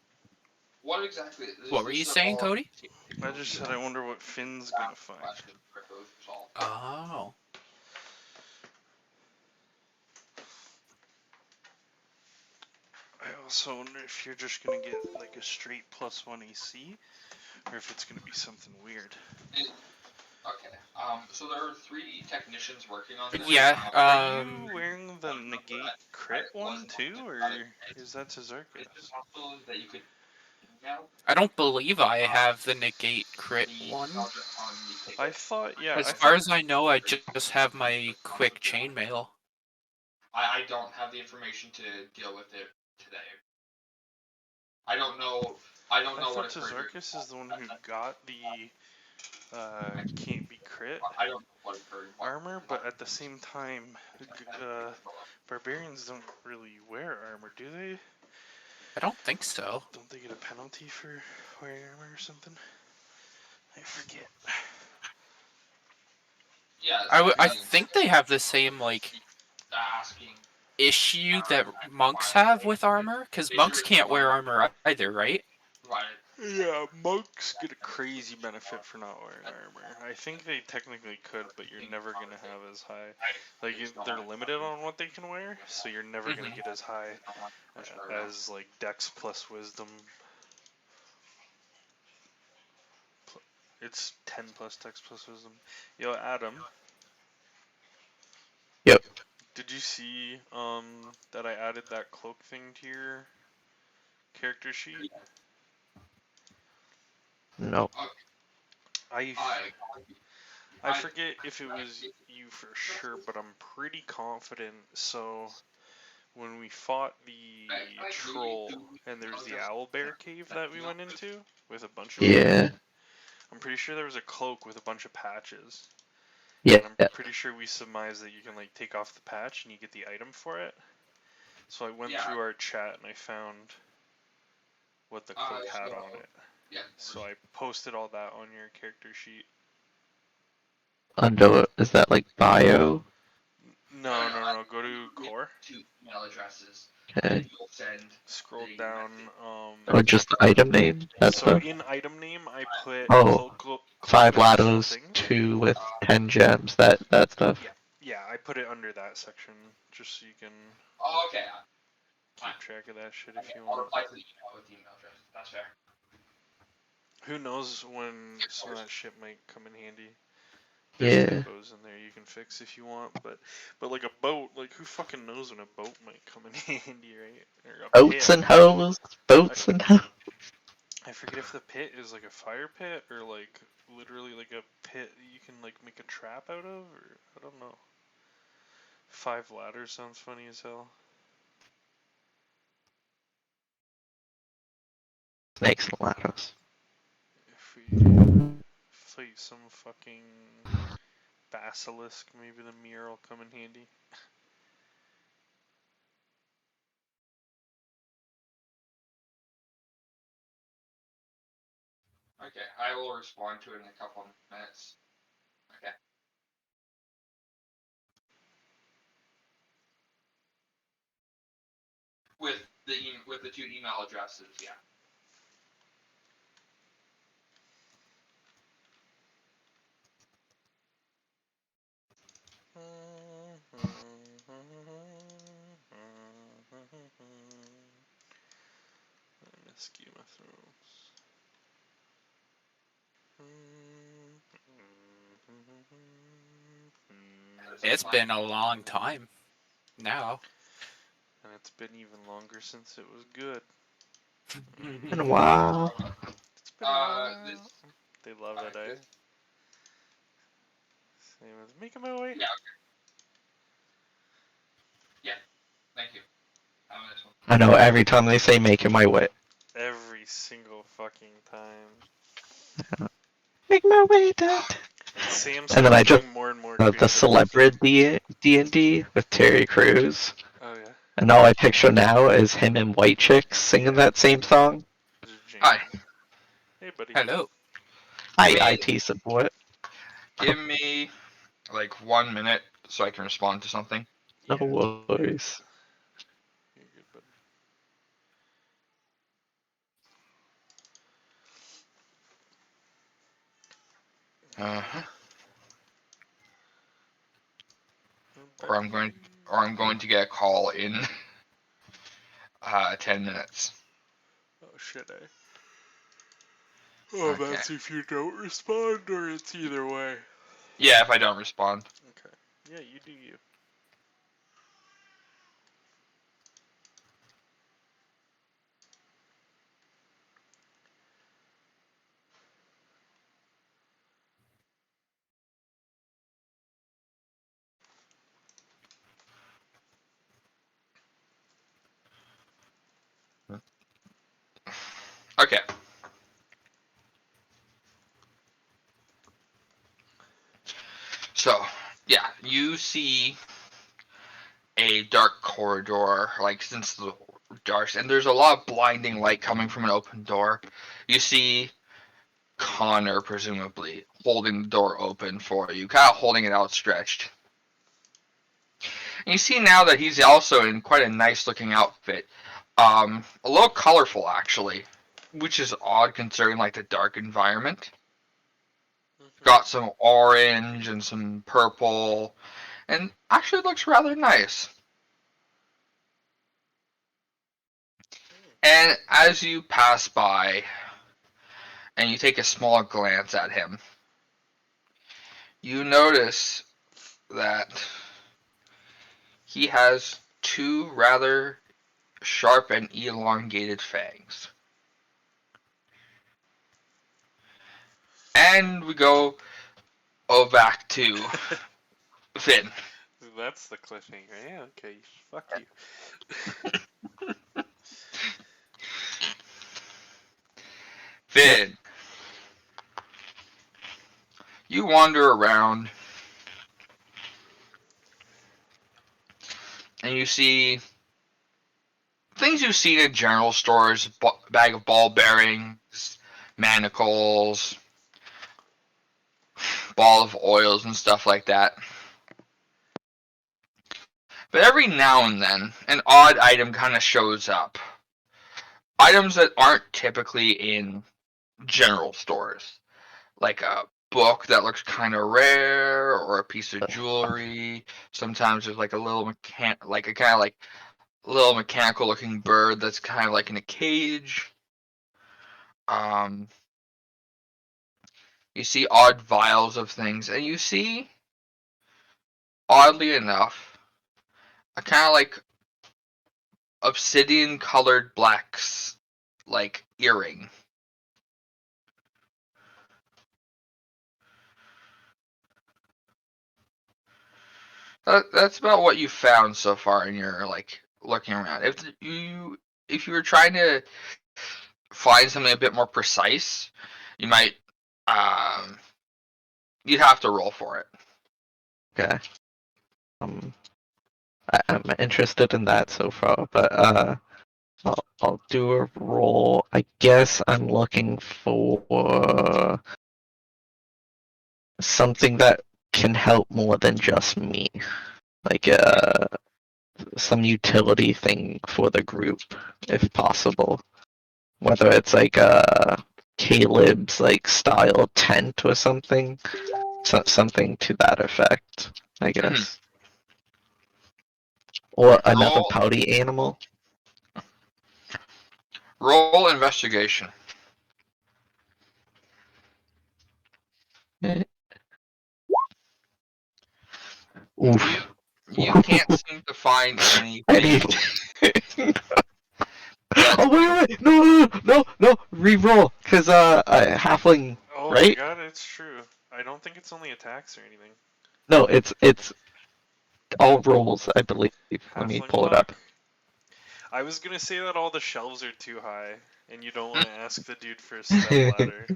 What exactly is this? What were you saying, Cody? I just said I wonder what Finn's gonna find. Oh. I also wonder if you're just gonna get like a straight +1 AC, or if it's gonna be something weird. Okay. So there are 3 technicians working on this. Yeah, Are you wearing the negate crit one too, or is that to Zerkus? Is it possible that you could email I don't believe I have the negate crit the one. subject on the ticket? I thought, yeah. As I far thought, as I know, I just have my quick chainmail. I don't have the information to deal with it today. I don't know I what thought occurred. Tazarkus is the one who got the can't be crit I don't know what occurred. armor, but at the same time, barbarians don't really wear armor, do they? I don't think so. Don't they get a penalty for wearing armor or something? I forget. Yeah. I think they have the same, like... Asking issue that monks have with armor? Because monks can't wear armor either, right? Right. Yeah, monks get a crazy benefit for not wearing armor. I think they technically could, but you're never gonna have as high. Like they're limited on what they can wear, so you're never gonna get as high as like Dex plus Wisdom. It's 10 plus Dex plus Wisdom. Yo, Adam. Yep. Did you see that I added that cloak thing to your character sheet? No. I forget if it was you for sure, but I'm pretty confident. So when we fought the troll and there's the owl bear cave that we went into with a bunch of Yeah. people, I'm pretty sure there was a cloak with a bunch of patches. Yeah. And I'm pretty sure we surmised that you can like take off the patch and you get the item for it. So I went through our chat and I found what the cloak had on it. Yeah. So I posted all that on your character sheet. Under is that like bio? No. Go to core. 2 email addresses. Okay. And you'll send. Scroll down. Or just the item name? That's So the in item name, I put Oh, cloak 5 additional lados, things. 2 with 10 gems. That stuff. Yeah, I put it under that section just so you can Oh, okay. keep track of that shit if you I'll want. reply to the email with the email address. That's fair. Who knows when some of that shit might come in handy. Yeah. There's typos in there you can fix if you want, but like a boat, like who fucking knows when a boat might come in handy, right? Or a Boats pit. and hoes. Boats and hoes. I forget if the pit is like a fire pit or like literally like a pit you can like make a trap out of, or I don't know. 5 ladders sounds funny as hell. Snakes and ladders. If we fight some fucking basilisk, maybe the mirror will come in handy. Okay, I will respond to it in a couple of minutes. Okay. With the 2 email addresses, yeah. Game of Thrones. It's been a long time now. And it's been even longer since it was good. Been a while. It's been a while. They love it, eh? Same as making my way. Yeah. Yeah. Thank you. Have a nice one. I know every time they say making my way. Every single fucking time. Make my way down. Sam's And then I just more and more the creative. celebrity D&D with Terry Crews. Oh yeah. And all I picture now is him and White Chicks singing that same song. Hi. Hey buddy. Hello. Hi, IT support. Give me like 1 minute so I can respond to something. No worries. You're good, buddy. Uh-huh. Or I'm going to get a call in 10 minutes. Oh shit, eh? Oh, Okay. that's if you don't respond, or it's either way. Yeah, if I don't respond. Okay. Yeah, you do you. Okay. So, yeah, you see a dark corridor, like since the dark, and there's a lot of blinding light coming from an open door. You see Connor, presumably, holding the door open for you, kind of holding it outstretched. And you see now that he's also in quite a nice looking outfit. A little colorful actually, which is odd considering like the dark environment. Mhm. Got some orange and some purple, and actually looks rather nice. And as you pass by and you take a small glance at him, you notice that he has two rather sharp and elongated fangs. And we go back to Finn. That's the cliffhanger. Yeah, okay. Fuck you. Finn, you wander around and you see things you've seen in general stores: bag of ball bearings, manacles, ball of oils, and stuff like that. But every now and then, an odd item kind of shows up. Items that aren't typically in general stores, like a book that looks kind of rare, or a piece of jewelry. Sometimes there's like a little like a kind of like little mechanical looking bird that's kind of like in a cage. Um, you see odd vials of things, and you see, oddly enough, a kind of like obsidian colored blacks like earring. That's about what you found so far in your like looking around. If you were trying to find something a bit more precise, you might um you'd have to roll for it. Okay. I'm interested in that so far, but I'll do a roll. I guess I'm looking for something that can help more than just me, like some utility thing for the group, if possible. Whether it's like a Caleb's like style tent or something, something to that effect, I guess. Or another Roll pouty animal. roll investigation. Oof. You can't seem to find I anything. need. That Oh wait, no! Reroll, cause halfling, Oh my right? god, it's true. I don't think it's only attacks or anything. No, it's all rolls, I believe. Let me Halfling pull it luck. up. I was gonna say that all the shelves are too high, and you don't want to ask the dude for a step ladder.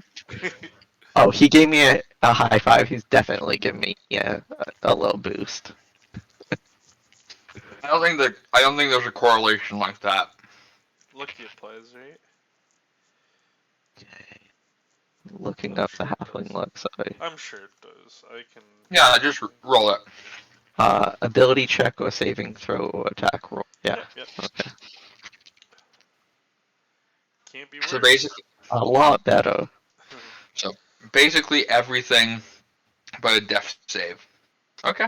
Oh, he gave me a high five. He's definitely giving me a little boost. I don't think there's a correlation like that. Lucky applies, right? Okay. Looking I'm up the sure it halfling does. look. Sorry. I'm sure it does. I can. Yeah, just roll it. Ability check or saving throw or attack roll. Yeah. Yep. Okay. Can't be So worse. basically, A lot better. everything but a death save. Okay.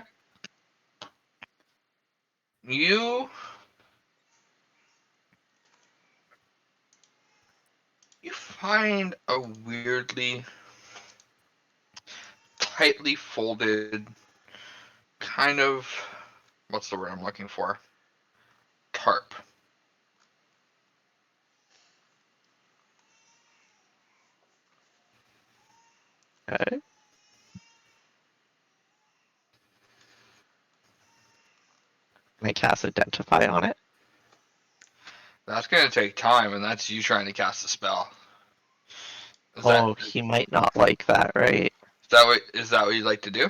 You find a weirdly tightly folded kind of, what's the word I'm looking for? Tarp. Okay. Can I cast Identify on it? That's gonna take time, and that's you trying to cast a spell. Oh, he might not like that, right? Is that what you'd like to do?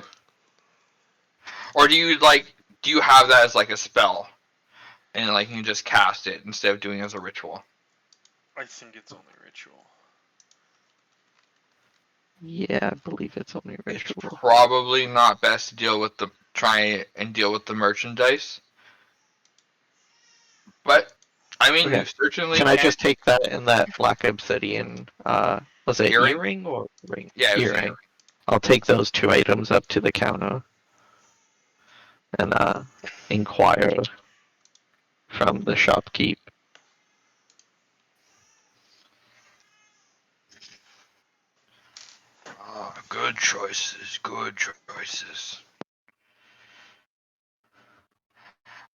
Or do you have that as like a spell? And like you can just cast it instead of doing it as a ritual? I think it's only ritual. Yeah, I believe it's only It's ritual. probably not best to deal with the try and deal with the merchandise. But I mean, Okay. you certainly Can I just take that in that black obsidian? Was it Earring? earring or ring? Yeah, it was an Earring. I'll take those 2 items up to the counter and inquire from the shopkeep. Good choices, good choices.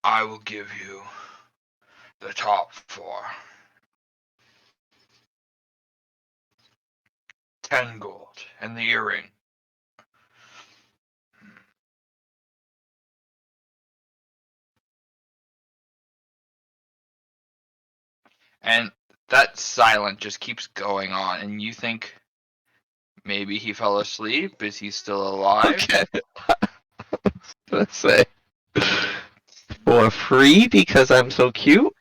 I will give you the top 4. 10 gold and the earring. And that silence just keeps going on, and you think maybe he fell asleep? Is he still alive? Okay. Let's say for free because I'm so cute.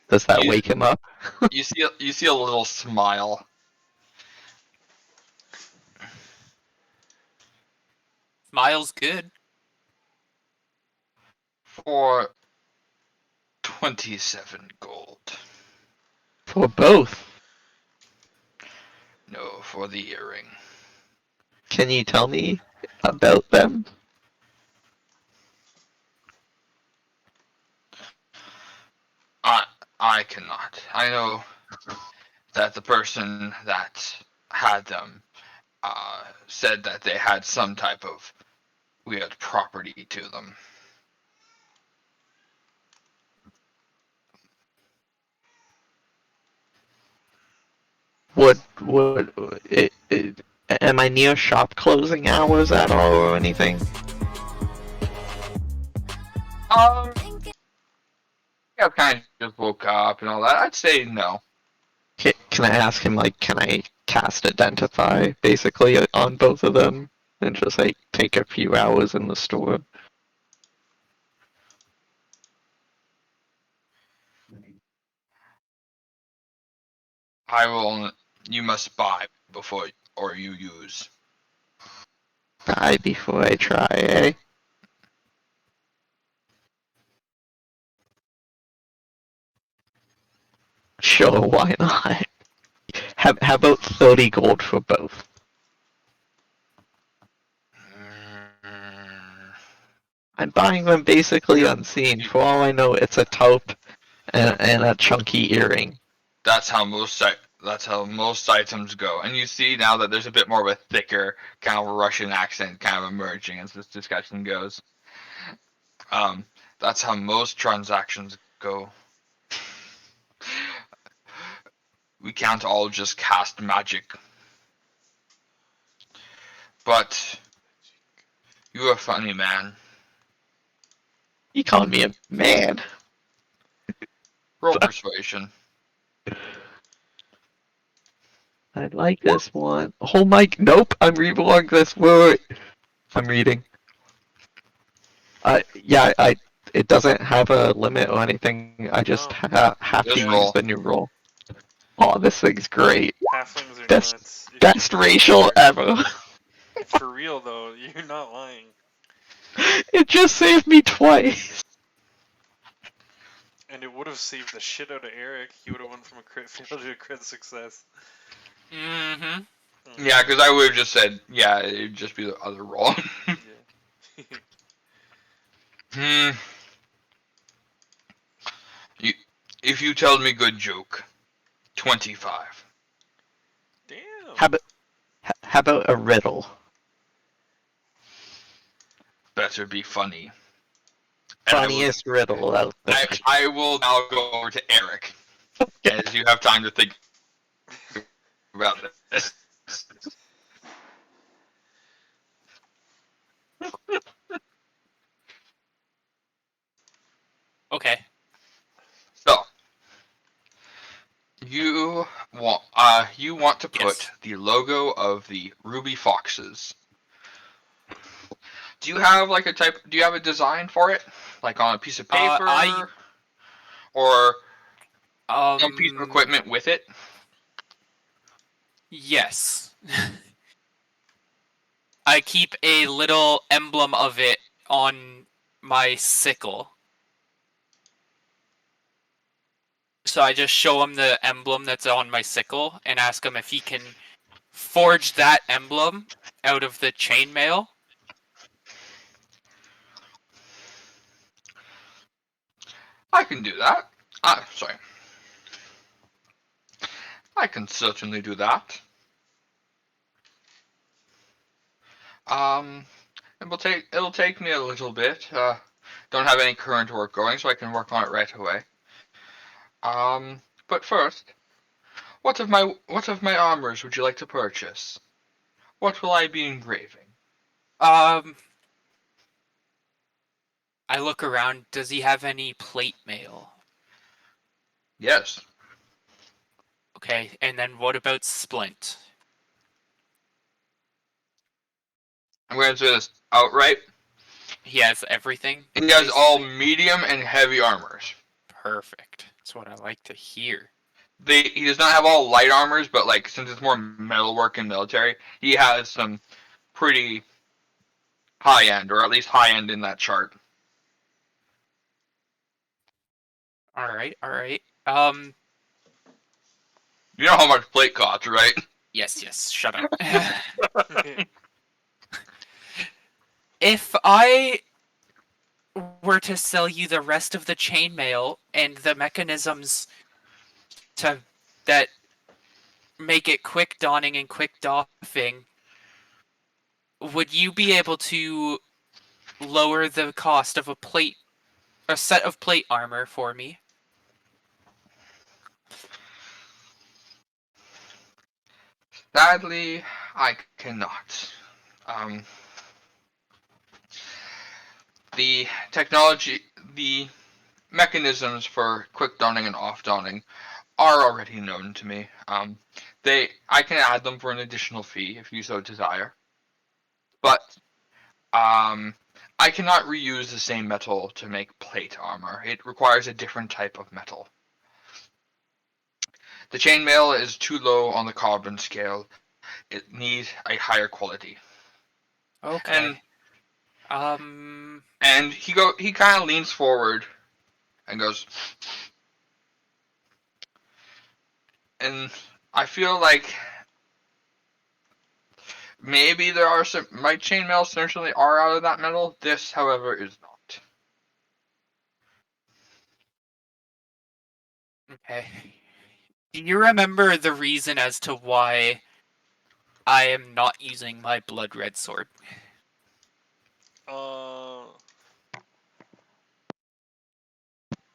Does that You- wake him up? you see a little smile. Smile's good. For 27 gold. For both. No, for the earring. Can you tell me about them? I cannot. I know that the person that had them said that they had some type of weird property to them. Am I near shop closing hours at all or anything? Yeah, kind of just woke up and all that. I'd say no. Can I ask him, like, can I cast Identify, basically, on both of them? And just, like, take a few hours in the store? I will. You must buy before or you use. Die before I try, eh? Sure, why not? How about 30 gold for both? Mm, I'm buying them basically unseen. For all I know, it's a taupe and a chunky earring. That's how most items go. And you see now that there's a bit more of a thicker kind of Russian accent kind of emerging as this discussion goes. That's how most transactions go. We can't all just cast magic. But you're a funny man. He called me a man. Roll persuasion. I like this one. Oh my, nope, I'm reading this word. I'm reading. Yeah, it doesn't have a limit or anything. I just have Just to roll. use the new roll. Oh, this thing's great. Halflings are Best- nuts. If Best you- racial ever. For real though, you're not lying. It just saved me twice. And it would have saved the shit out of Eric. He would have went from a crit fail to a crit success. Mm-hmm. Yeah, because I would have just said, yeah, it'd just be the other roll. Yeah. If you tell me good joke, 25. Damn. How about a riddle? Better be funny. And Funniest riddle out there. I will now go over to Eric, as you have time to think about this. Okay. So, you want to put Yes. the logo of the Ruby Foxes. Do you have like a type? Do you have a design for it, like on a piece of paper, or some piece of equipment with it? Yes. I keep a little emblem of it on my sickle. So I just show him the emblem that's on my sickle and ask him if he can forge that emblem out of the chainmail. I can do that. Sorry. I can certainly do that. It'll take me a little bit. Don't have any current work going, so I can work on it right away. But first, what of my armors would you like to purchase? What will I be engraving? I look around. Does he have any plate mail? Yes. Okay, and then what about Splint? I'm going to say this outright. He has everything? He has all basically? medium and heavy armors. Perfect. That's what I like to hear. He does not have all light armors, but like since it's more metalwork and military, he has some pretty high end, or at least high end in that chart. Alright, alright. You know how much plate costs, right? Yes, shut up. If I were to sell you the rest of the chainmail and the mechanisms that make it quick donning and quick doffing, would you be able to lower the cost of a set of plate armor for me? Sadly, I cannot. The technology, the mechanisms for quick donning and off donning are already known to me. I can add them for an additional fee if you so desire. But I cannot reuse the same metal to make plate armor. It requires a different type of metal. The chainmail is too low on the carbon scale. It needs a higher quality. Okay. And he kind of leans forward and goes, and I feel like maybe there are my chainmail certainly are out of that metal. This, however, is not. Okay. Do you remember the reason as to why I am not using my blood red sword?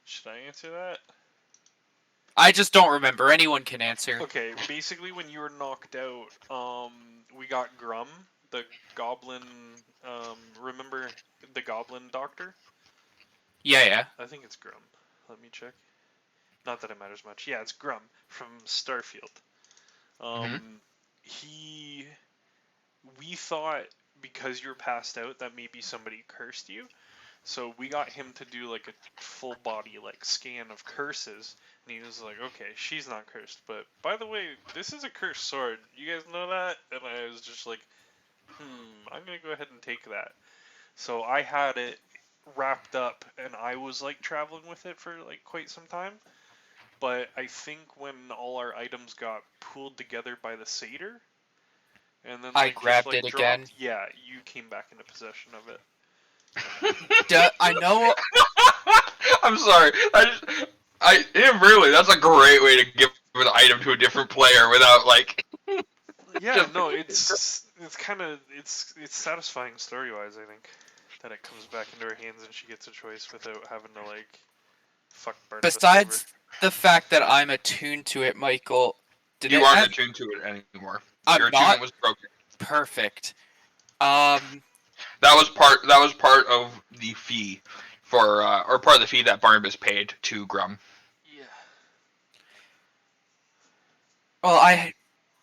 Should I answer that? I just don't remember. Anyone can answer. Okay, basically when you were knocked out, we got Grum, the goblin, remember the goblin doctor? Yeah. I think it's Grum. Let me check. Not that it matters much. Yeah, it's Grum from Starfield. We thought because you were passed out that maybe somebody cursed you. So we got him to do like a full body like scan of curses, and he was like, "Okay, she's not cursed, but by the way, this is a cursed sword. You guys know that?" And I was just like, I'm gonna go ahead and take that." So I had it wrapped up, and I was like traveling with it for like quite some time. But I think when all our items got pooled together by the satyr, and then I like, grabbed just, like, it dropped, again. yeah, you came back into possession of it. I know. I'm sorry. Really, that's a great way to give an item to a different player without like. Yeah, no, it's kind of it's satisfying story wise. I think that it comes back into her hands and she gets a choice without having to like fuck Barnabas Besides the fact that I'm attuned to it, Michael, did You it aren't have... attuned to it anymore. I'm Your not? attunement was broken. Perfect. That was part of the fee for or part of the fee that Barnabas paid to Grum. Yeah. Well,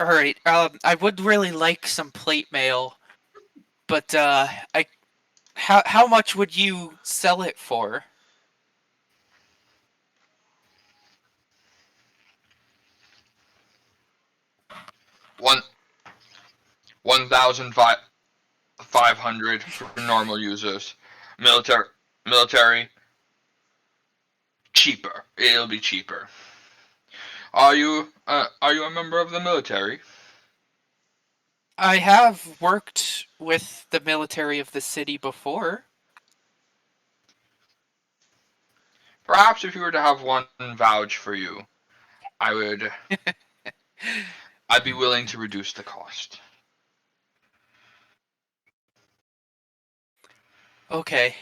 alright. I would really like some plate mail, but how much would you sell it for? $1,500. 500 for normal users. Military, cheaper. It'll be cheaper. Are you a member of the military? I have worked with the military of the city before. Perhaps if you were to have one vouch for you, I'd be willing to reduce the cost. Okay.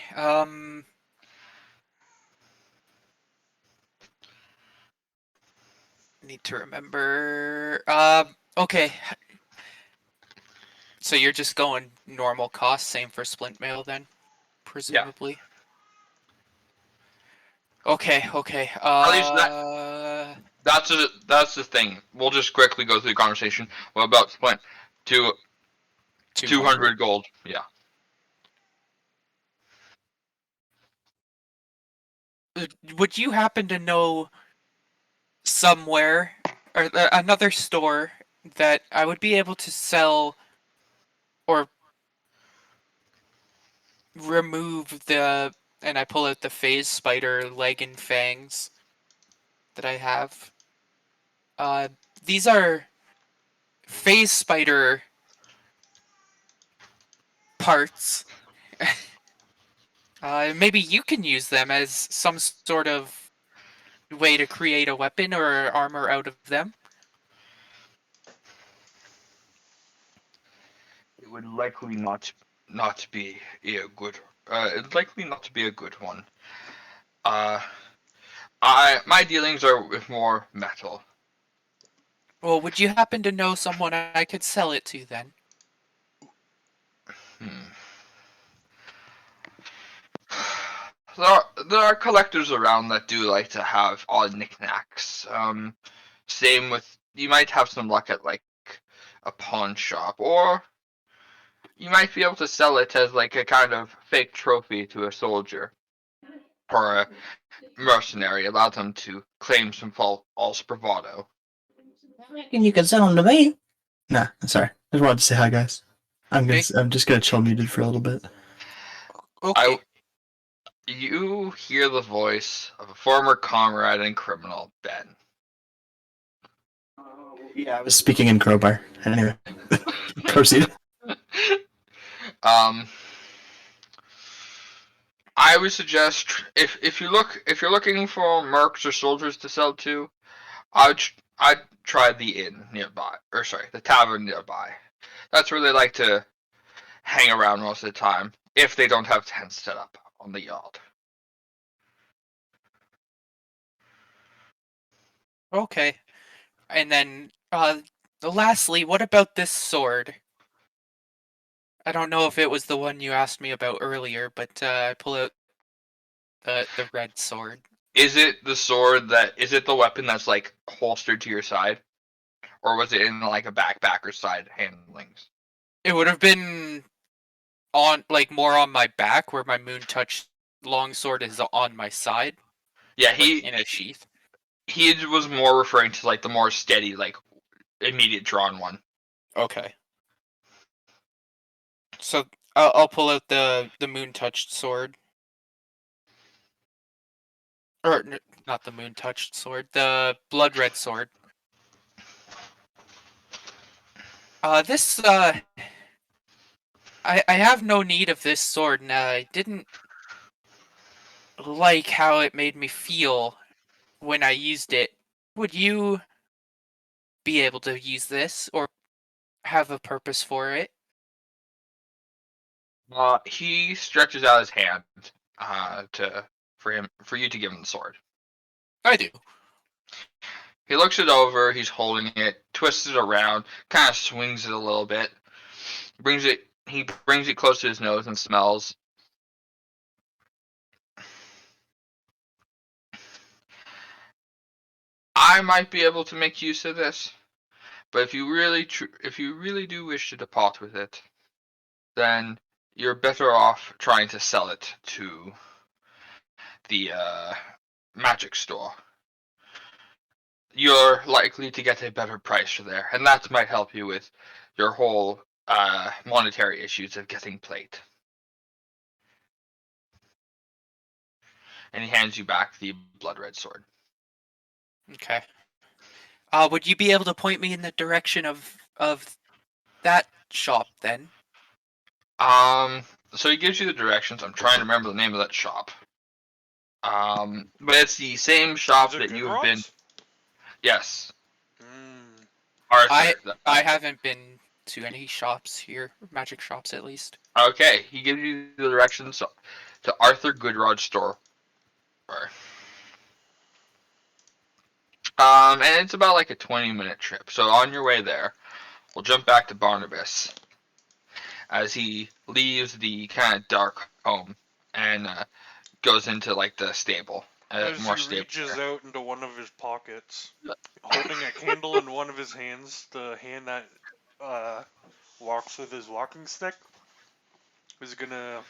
Need to remember. Okay. So you're just going normal cost, same for splint mail then, presumably. Okay. Okay. At least that's the thing. We'll just quickly go through the conversation. What about Splint? 200 gold. Yeah. Would you happen to know somewhere or another store that I would be able to sell or remove the, and I pull out the phase spider leg and fangs that I have. These are phase spider parts. Maybe you can use them as some sort of way to create a weapon or armor out of them. It would likely not be a good. It's likely not to be a good one. My dealings are with more metal. Well, would you happen to know someone I could sell it to then? There are collectors around that do like to have odd knickknacks. Same with, you might have some luck at like a pawn shop, or you might be able to sell it as like a kind of fake trophy to a soldier or a mercenary, allow them to claim some false bravado. And you can sell them to me. Nah, sorry. I just wanted to say hi, guys. I'm just gonna chill muted for a little bit. Okay. You hear the voice of a former comrade and criminal, Ben. Yeah, I was speaking in Crowbar. Anyway, proceed. I would suggest if you're looking for mercs or soldiers to sell to, I'd try the inn nearby, or sorry, the tavern nearby. That's where they like to hang around most of the time, if they don't have tents set up on the yard. Okay. And then, lastly, what about this sword? I don't know if it was the one you asked me about earlier, but I pull out the red sword. Is it the weapon that's like holstered to your side? Or was it in like a backpack or side handlings? It would have been on, like, more on my back, where my moon touch longsword is on my side. Yeah, like, in a sheath. He was more referring to like the more steady, like immediate drawn one. Okay. So I'll pull out the moon touched sword. Or not the moon touched sword, the blood red sword. I have no need of this sword, and I didn't like how it made me feel when I used it. Would you be able to use this, or have a purpose for it? He stretches out his hand for you to give him the sword. I do. He looks it over, he's holding it, twists it around, kind of swings it a little bit, he brings it close to his nose and smells. I might be able to make use of this, but if you really do wish to depart with it, then you're better off trying to sell it to the magic store. You're likely to get a better price for there, and that might help you with your whole monetary issues of getting plate. And he hands you back the blood red sword. Okay. Would you be able to point me in the direction of that shop then? So he gives you the directions. I'm trying to remember the name of that shop. But it's the same shop Is it that Good you have been. Rods? Yes, Mm. Arthur. I haven't been to any shops here, magic shops at least. Okay, he gives you the directions to Arthur Goodrod's store. And it's about like a 20-minute trip. So on your way there, we'll jump back to Barnabas as he leaves the kind of dark home and goes into like the stable. As More he stable. reaches out into one of his pockets, holding a candle in one of his hands, the hand that walks with his walking stick, is gonna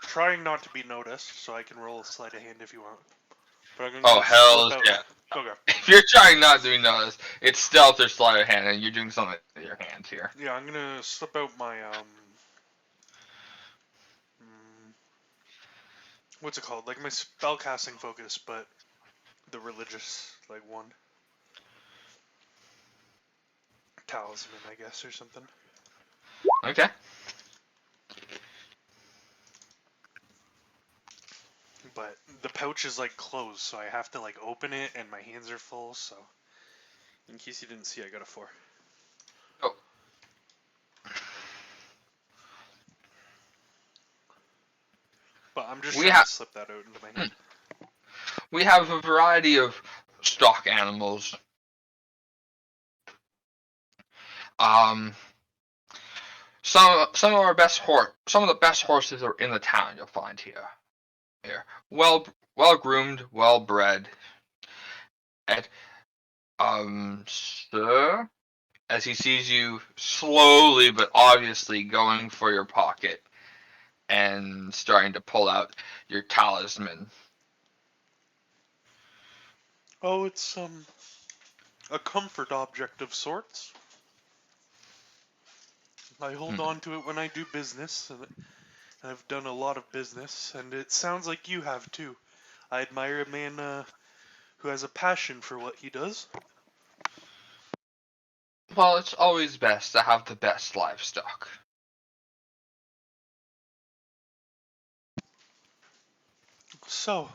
trying not to be noticed. So I can roll a sleight of hand if you want. But I'm gonna Oh hell slip out. yeah! Okay. If you're trying not to notice, it's stealth or sleight of hand, and you're doing something with your hands here. Yeah, I'm gonna slip out my what's it called? Like my spellcasting focus, but the religious like one. Talisman, I guess, or something. Okay. But the pouch is like closed, so I have to like open it, and my hands are full. So, in case you didn't see, I got a 4. Oh. But I'm just We trying have- to slip that out into my hand. We have a variety of stock animals. Some of our some of the best horses are in the town. You'll find here. Well groomed, well bred. And sir, as he sees you slowly but obviously going for your pocket and starting to pull out your talisman. Oh, it's a comfort object of sorts. I hold on to it when I do business, and I've done a lot of business, and it sounds like you have too. I admire a man who has a passion for what he does. Well, it's always best to have the best livestock. So,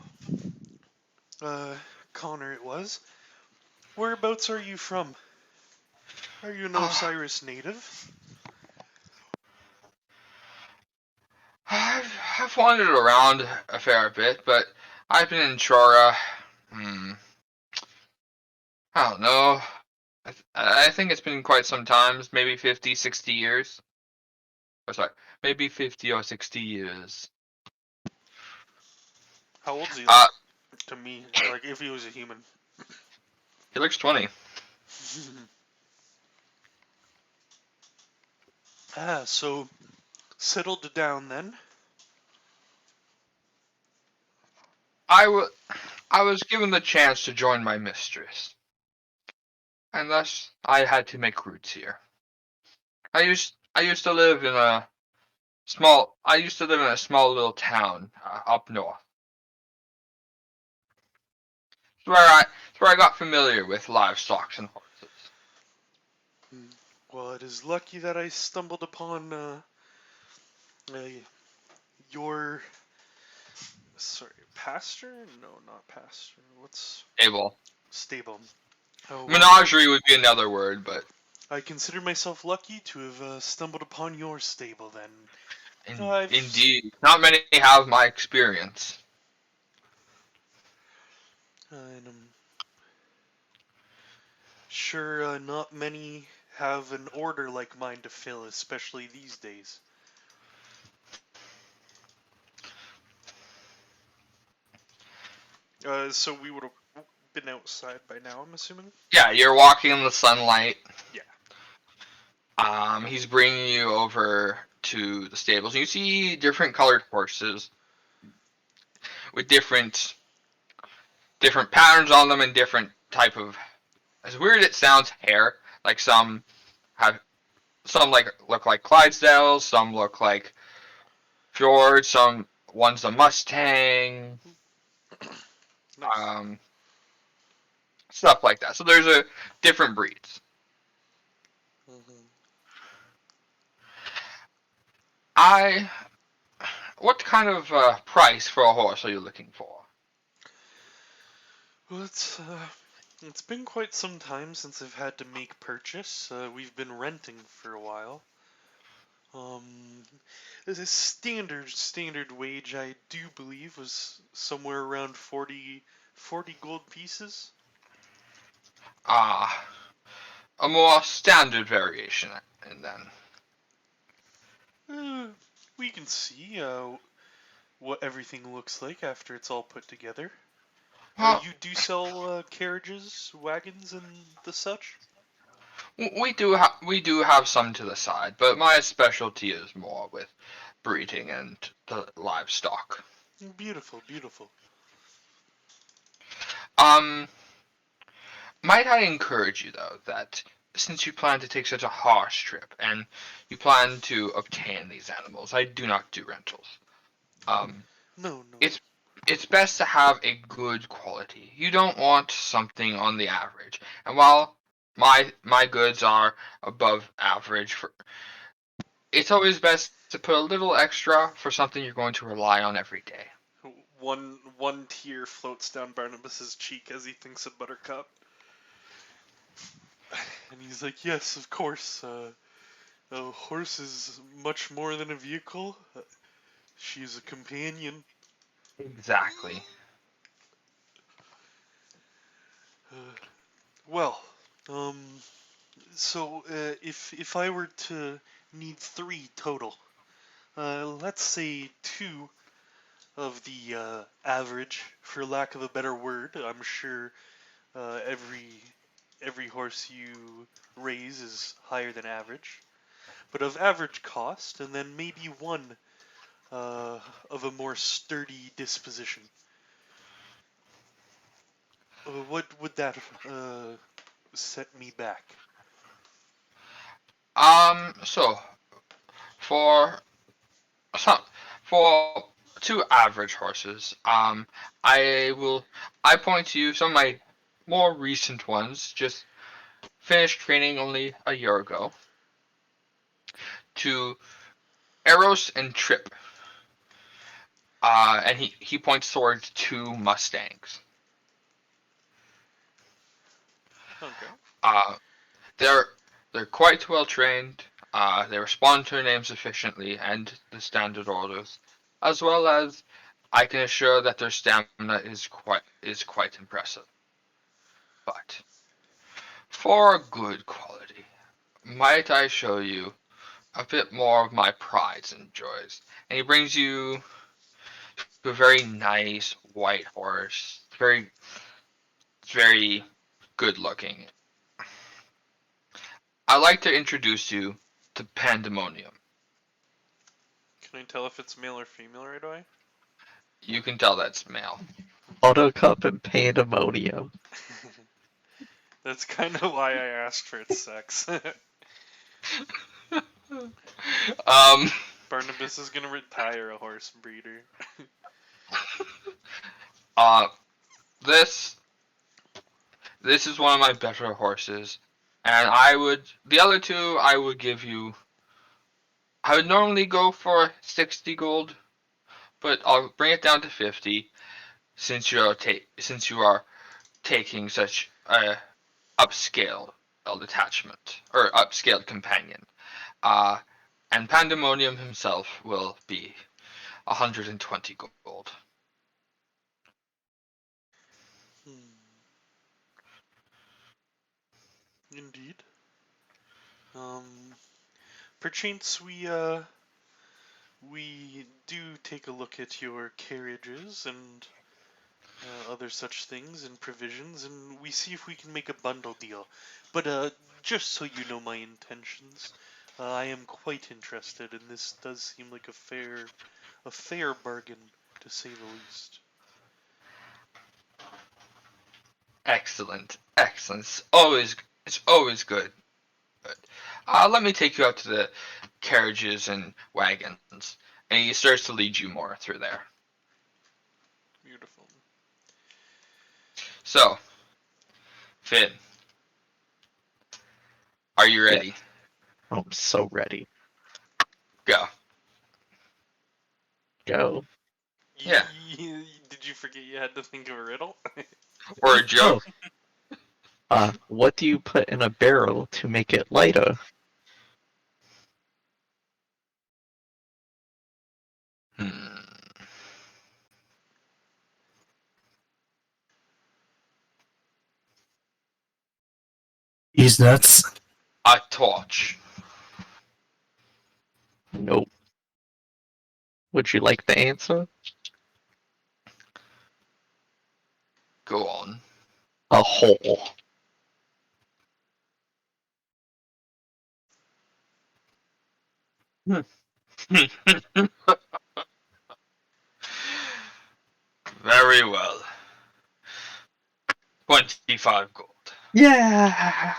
Connor it was. Whereabouts are you from? Are you an Osiris native? I've wandered around a fair bit, but I've been in Chora. I don't know. I think it's been quite some time, maybe 50, 60 years. Oh, sorry, maybe 50 or 60 years. How old is he? To me, like if he was a human. He looks 20. So settled down then. I was given the chance to join my mistress, and thus I had to make roots here. I used to live in a small little town up north. It's where I got familiar with livestock and horses. Well, it is lucky that I stumbled upon your pastor? No, not pastor. What's Able. stable? Oh, well, Menagerie would be another word, but I consider myself lucky to have stumbled upon your stable then. indeed, not many have my experience. And I'm sure not many have an order like mine to fill, especially these days. So we would have been outside by now, I'm assuming? Yeah, you're walking in the sunlight. Yeah. He's bringing you over to the stables. You see different colored horses with different patterns on them and different type of, as weird as it sounds, hair. Like some have some look like Clydesdales, some look like Fjord, some one's a Mustang, Nice. stuff like that. So there's a different breeds. Mhm. What kind of price for a horse are you looking for? Well, it's been quite some time since I've had to make purchase. We've been renting for a while. As a standard wage, I do believe was somewhere around 40 gold pieces. Ah, a more standard variation, and then. Uh, we can see what everything looks like after it's all put together. Well, You do sell carriages, wagons, and the such? we do have some to the side, but my specialty is more with breeding and the livestock. Beautiful, beautiful. Um, might I encourage you though that since you plan to take such a harsh trip and you plan to obtain these animals, I do not do rentals. Um, No, no. it's it's best to have a good quality. You don't want something on the average. And while my goods are above average for, it's always best to put a little extra for something you're going to rely on every day. One tear floats down Barnabas's cheek as he thinks of Buttercup. And he's like, yes, of course. A horse is much more than a vehicle. She's a companion. Exactly. Uh, well, um, so if I were to need 3 total, let's say 2 of the average, for lack of a better word. I'm sure every horse you raise is higher than average, but of average cost, and then maybe 1 of a more sturdy disposition. What would that set me back? So for some for 2 average horses, I point to you some of my more recent ones. Just finished training only a year ago. To Eros and Trip. And he points towards 2 Mustangs. Okay. Uh, they're they're quite well trained. They respond to their names efficiently and the standard orders, as well as I can assure that their stamina is quite impressive. But for a good quality, might I show you a bit more of my prides and joys? And he brings you to a very nice white horse, very good looking. I'd like to introduce you to Pandemonium. Can I tell if it's male or female right away? You can tell that's male. Autocup and Pandemonium. That's kind of why I asked for its sex. um, Barnabas is gonna retire a horse breeder. uh, this this is one of my better horses, and the other 2 I would give you. I would normally go for 60 gold, but I'll bring it down to 50 since you are taking such a upscale attachment or upscaled companion. Uh, and Pandemonium himself will be 120 gold. Hmm. Indeed. Um, Perchance we do take a look at your carriages and other such things and provisions, and we see if we can make a bundle deal. But just so you know my intentions, I am quite interested, and this does seem like a fair bargain to say the least. Excellent, excellent. It's always good. Let me take you out to the carriages and wagons. And he starts to lead you more through there. Beautiful. So, Finn, are you ready? I'm so ready. Go. Go. Yeah. Did you forget you had to think of a riddle? Or a joke. What do you put in a barrel to make it lighter? Hmm. He's nuts. A torch. Nope. Would you like the answer? Go on. A hole. Very well. 25 gold. Yeah.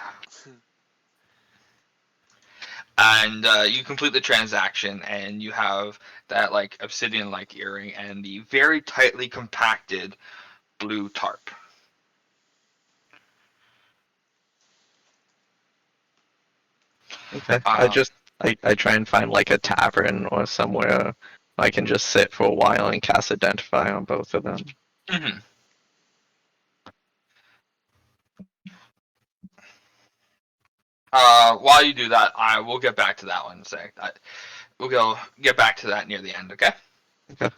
And you complete the transaction, and you have that like obsidian-like earring and the very tightly compacted blue tarp. Okay. Um, I try and find like a tavern or somewhere I can just sit for a while and cast Identify on both of them. mhm. While you do that, I will get back to that one in a sec. We'll get back to that near the end, okay? Okay.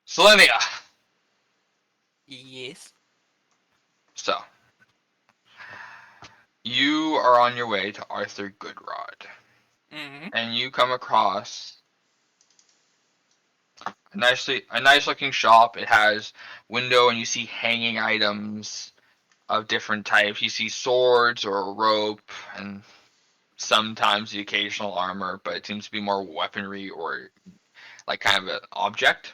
Selenia. Yes. So, you are on your way to Arthur Goodrod, Mm-hmm. and you come across a nice looking shop. It has window, and you see hanging items of different types. You see swords or a rope, and sometimes the occasional armor, but it seems to be more weaponry or like kind of an object.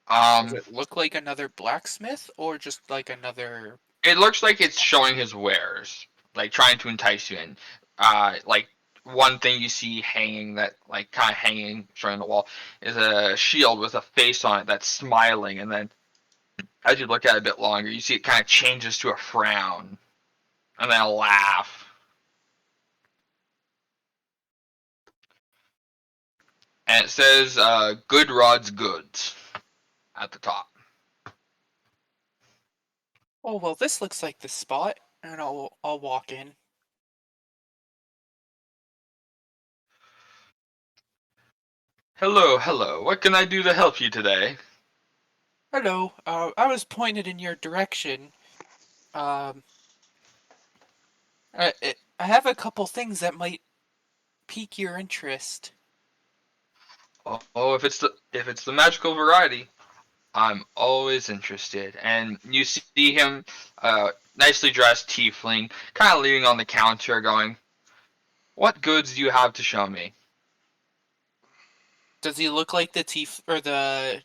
Does it look like another blacksmith or just like another? It looks like it's showing his wares, like trying to entice you in. Like one thing you see hanging that, like kind of hanging, showing on the wall, is a shield with a face on it that's smiling, and then as you look at it a bit longer, you see it kind of changes to a frown, and then a laugh. And it says Good Rod's Goods at the top. Oh well, this looks like the spot, and I'll walk in. Hello, hello. What can I do to help you today? Hello. I was pointed in your direction. Um, I have a couple things that might pique your interest. Oh, if it's the magical variety, I'm always interested. And you see him, nicely dressed tiefling, kind of leaning on the counter, going, "What goods do you have to show me?" Does he look like the or the?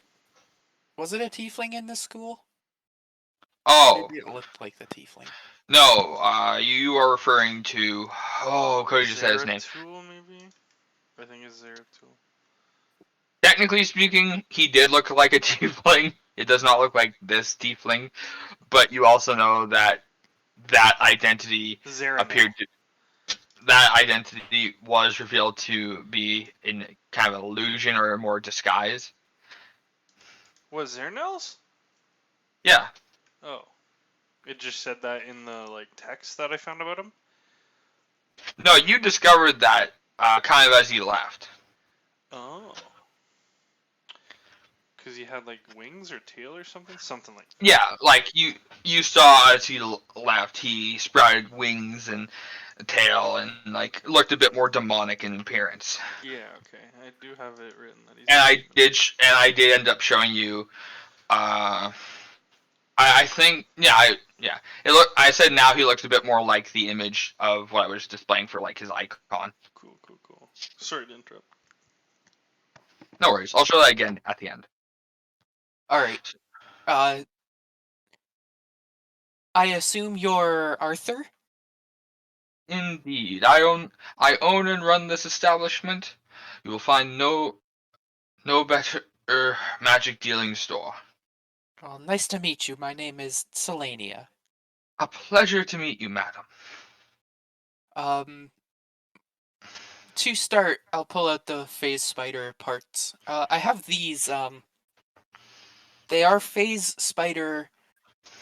Was it a tiefling in this school? Oh, Maybe it looked like the tiefling. no, you are referring to. Oh, Cody just said his name. Zeratul, maybe? I think it's Zeratul. Technically speaking, he did look like a tiefling. It does not look like this tiefling, but you also know that that identity appeared to. That identity was revealed to be in kind of an illusion or more disguise. Was Zernels? Yeah. Oh. It just said that in the like text that I found about him? No, you discovered that kind of as he left. Oh. Because he had like wings or tail or something? Something like that. Yeah, like you saw as he left, he sprouted wings and a tail and like looked a bit more demonic in appearance. Yeah, okay. I do have it written that he's. And I did end up showing you. I think yeah. It look. I said now he looks a bit more like the image of what I was displaying for like his icon. Cool. Sorry to interrupt. No worries. I'll show that again at the end. All right. I assume you're Arthur? Indeed, I own and run this establishment. You will find no better magic dealing store. Well, nice to meet you. My name is Selenia. A pleasure to meet you, madam. Um, to start, I'll pull out the phase spider parts. I have these, they are phase spider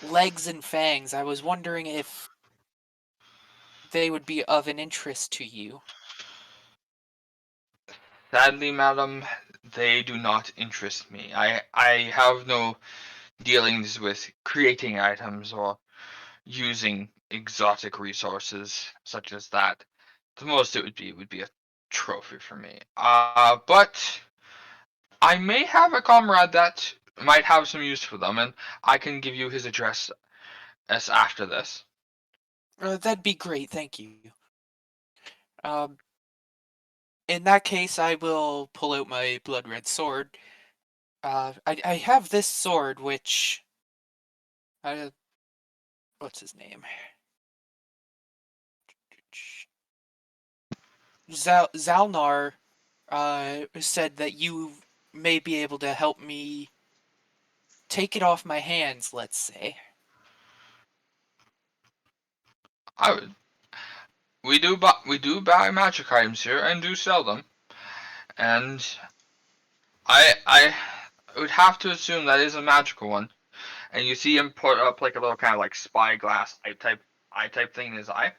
legs and fangs. I was wondering if they would be of an interest to you. Sadly, madam, they do not interest me. I have no dealings with creating items or using exotic resources such as that. The most it would be a trophy for me. But I may have a comrade that might have some use for them, and I can give you his address as after this. That'd be great, thank you. Um, in that case, I will pull out my blood red sword. I have this sword, which, what's his name? Zalnar, said that you may be able to help me take it off my hands, let's say. I would. We do buy magic items here and do sell them, and I would have to assume that is a magical one. And you see him put up like a little kind of like spyglass eye type thing in his eye.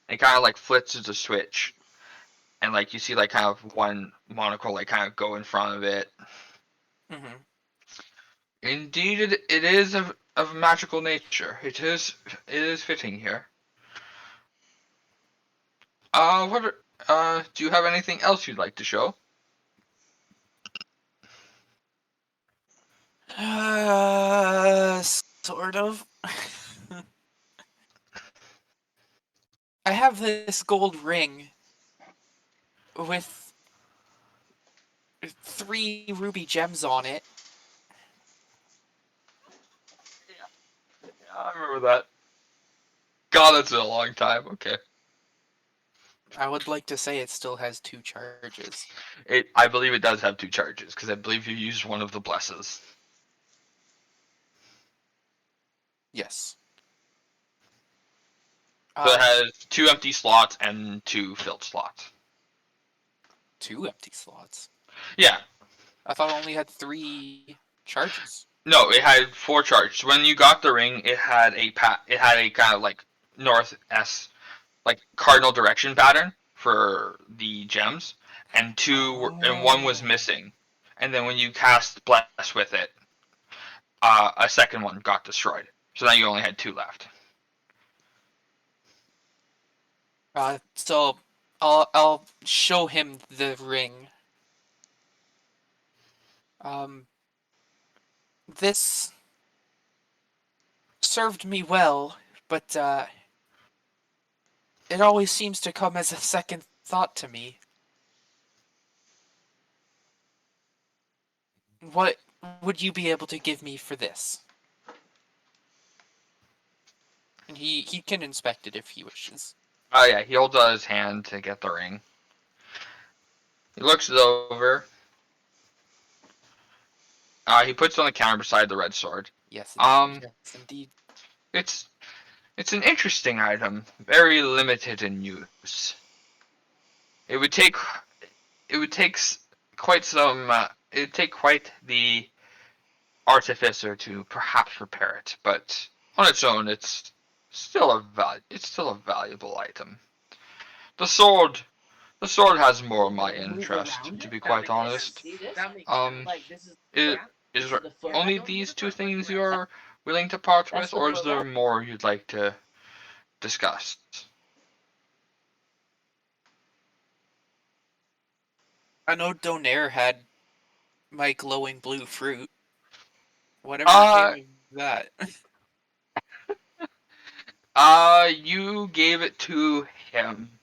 It kind of like flips as a switch, and like you see like kind of one monocle like kind of go in front of it. Mm-hmm. Indeed, it is of magical nature. It is fitting here. Do you have anything else you'd like to show? Sort of. I have this gold ring with 3 ruby gems on it. Yeah, I remember that. God, that's been a long time. Okay. I would like to say it still has 2 charges. I believe it does have 2 charges because I believe you used one of the blesses. Yes. So it has 2 empty slots and 2 filled slots. 2 empty slots. Yeah. I thought it only had 3 charges. No, it had 4 charges. When you got the ring, it had a kind of like north s like cardinal direction pattern for the gems, and one was missing. And then when you cast bless with it, a second one got destroyed. So now you only had 2 left. So I'll show him the ring. This served me well, but it always seems to come as a second thought to me. What would you be able to give me for this? And he can inspect it if he wishes. Oh yeah, he holds out his hand to get the ring. He looks it over. He puts it on the counter beside the red sword. Yes, yes, indeed. It's an interesting item, very limited in use. It would take quite some. It'd take quite the artificer to perhaps repair it, but on its own, it's still a valuable item. The sword has more of my interest, to be quite honest. Is there only these 2 things you're willing to part with, or is there more you'd like to discuss? I know Donaire had my glowing blue fruit. Whatever became of that? You gave it to him.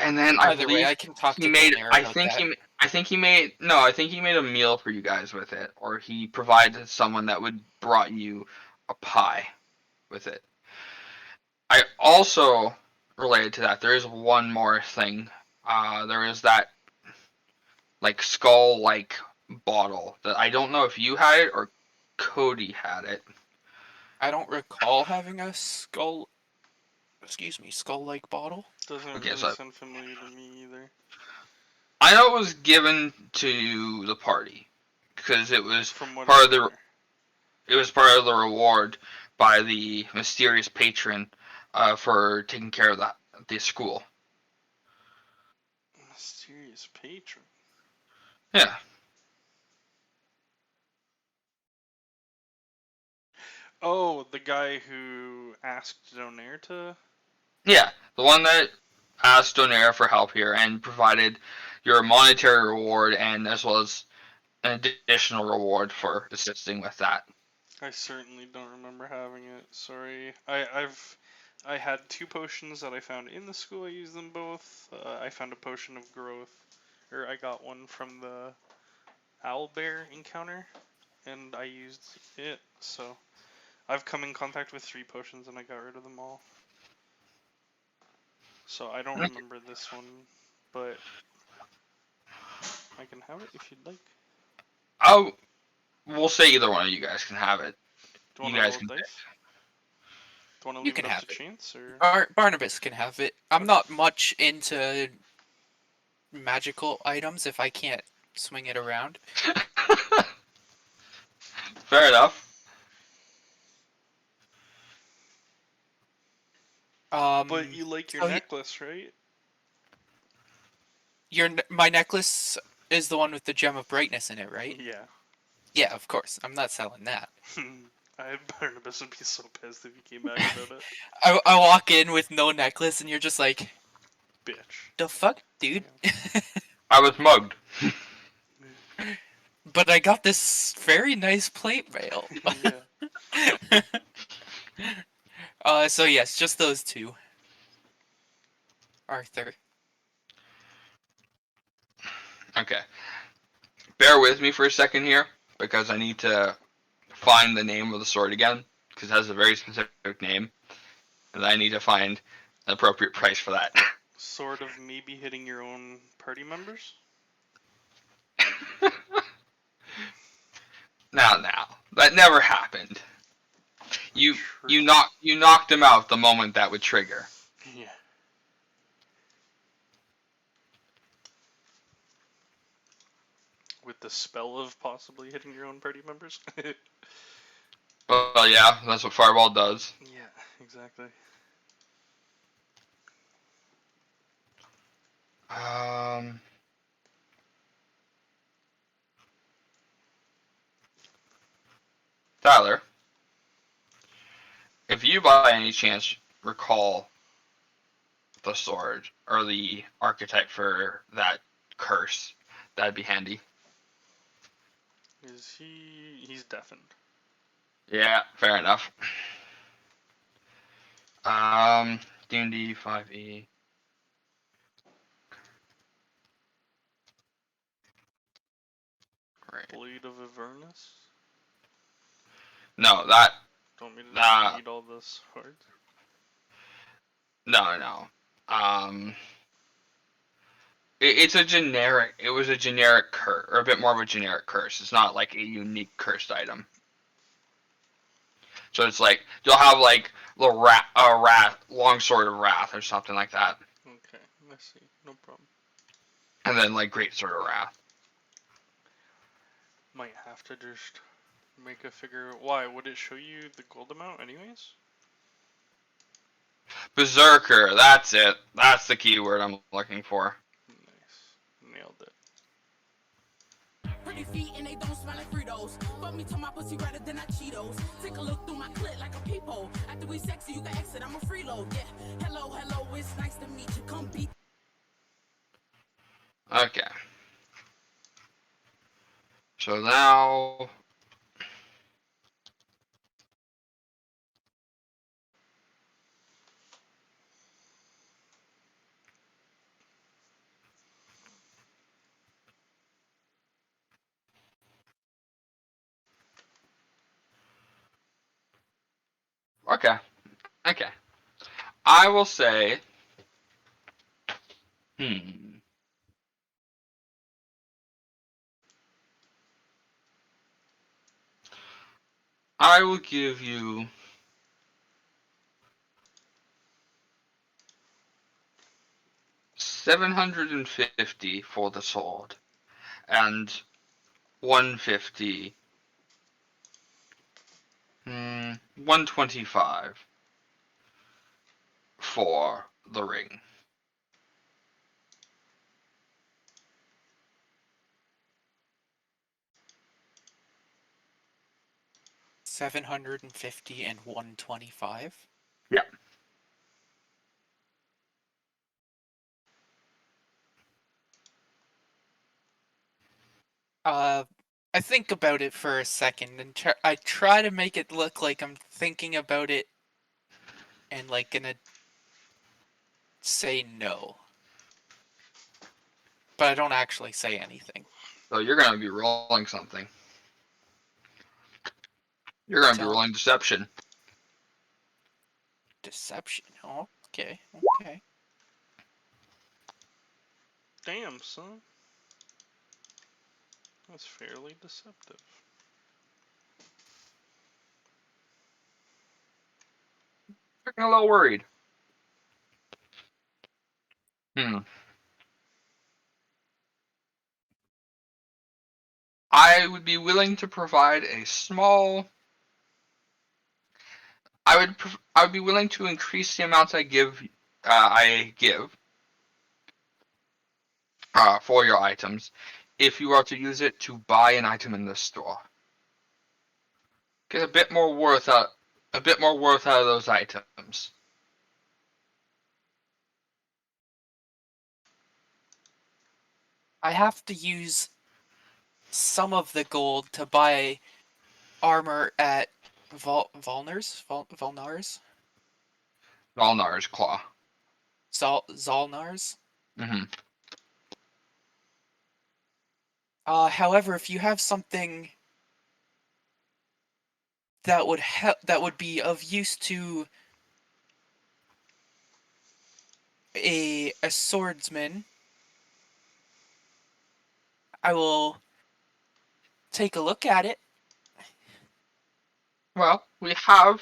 And then I Either way, believe I can talk he to made. Donaire I about think that. he made. No, I think he made a meal for you guys with it, or he provided someone that would brought you a pie with it. I also related to that. There is one more thing. There is that like skull like bottle that I don't know if you had it or Cody had it. I don't recall having a skull-like bottle. Doesn't Okay, really so sound familiar to me either. I know it was given to the party because it was From what part I of the remember. it was part of the reward by the mysterious patron for taking care of the school. Mysterious patron. Yeah, Oh, the guy who asked Donaire to. yeah, the one that asked Donaire for help here and provided your monetary reward and as well as an additional reward for assisting with that. I certainly don't remember having it. Sorry. I had 2 potions that I found in the school. I used them both. I found a potion of growth, or I got one from the owlbear encounter, and I used it. So I've come in contact with 3 potions, and I got rid of them all. So I don't remember this one, but I can have it if you'd like. We'll say either one of you guys can have it. Do you You want to guys roll can pick. dice? Do you want to You leave can it up have to it. chance, or? Barnabas can have it. I'm not much into magical items if I can't swing it around. Fair enough. But you like your so necklace, right? my necklace is the one with the gem of brightness in it, right? Yeah. Yeah, of course. I'm not selling that. Barnabas would be so pissed if you came back without it. I walk in with no necklace, and you're just like, Bitch. the fuck, dude? I was mugged. But I got this very nice plate mail. Yeah. So yes, just those two. Arthur. Okay. Bear with me for a second here because I need to find the name of the sword again because it has a very specific name, and I need to find an appropriate price for that. Sort of maybe hitting your own party members? Now, that never happened. You True. knocked him out the moment that would trigger. Yeah. With the spell of possibly hitting your own party members? Well, yeah, that's what Fireball does. Yeah, exactly. Tyler, if you by any chance recall the sword or the archetype for that curse, that'd be handy. Is he... He's deafened. Yeah, fair enough. D&D 5e. Right. Blade of Avernus? No, that Don't mean to read all this hard. no. It's a generic. It was a generic curse, or a bit more of a generic curse. It's not like a unique cursed item. So it's like you'll have like the wrath, long sword of wrath, or something like that, Okay, I see. No problem. and then like great sword of wrath. Might have to just make a figure. Why? Would it show you the gold amount anyways? Berserker. That's it. That's the keyword I'm looking for. Nice. Nailed it. Pretty feet and they don't smell like Fritos. Fuck me to my pussy redder than I Cheetos. Take a look through my clit like a peephole. After we sexy, you can exit. I'm a freeload. Yeah. Hello, it's nice to meet you. Come beat. Okay. So now. Okay. Okay. I will say. I will give you 750 for the sword and 150, 125 for the ring. $750 and $125. Yeah. I think about it for a second and I try to make it look like I'm thinking about it and like gonna say no. But I don't actually say anything. So you're gonna be rolling something. You're gonna be Tell rolling deception. deception. Oh, okay. Okay. Damn, son. That's fairly deceptive. Freaking a little worried. I would be willing to provide a small. I would be willing to increase the amount I give. For your items, if you are to use it to buy an item in the store. Get a bit more worth out. A bit more worth out of those items. I have to use some of the gold to buy armor at Volnar's? Valnar's claw. Zolnar's? Mm-hmm. However, if you have something that would be of use to a swordsman, I will take a look at it. Well, we have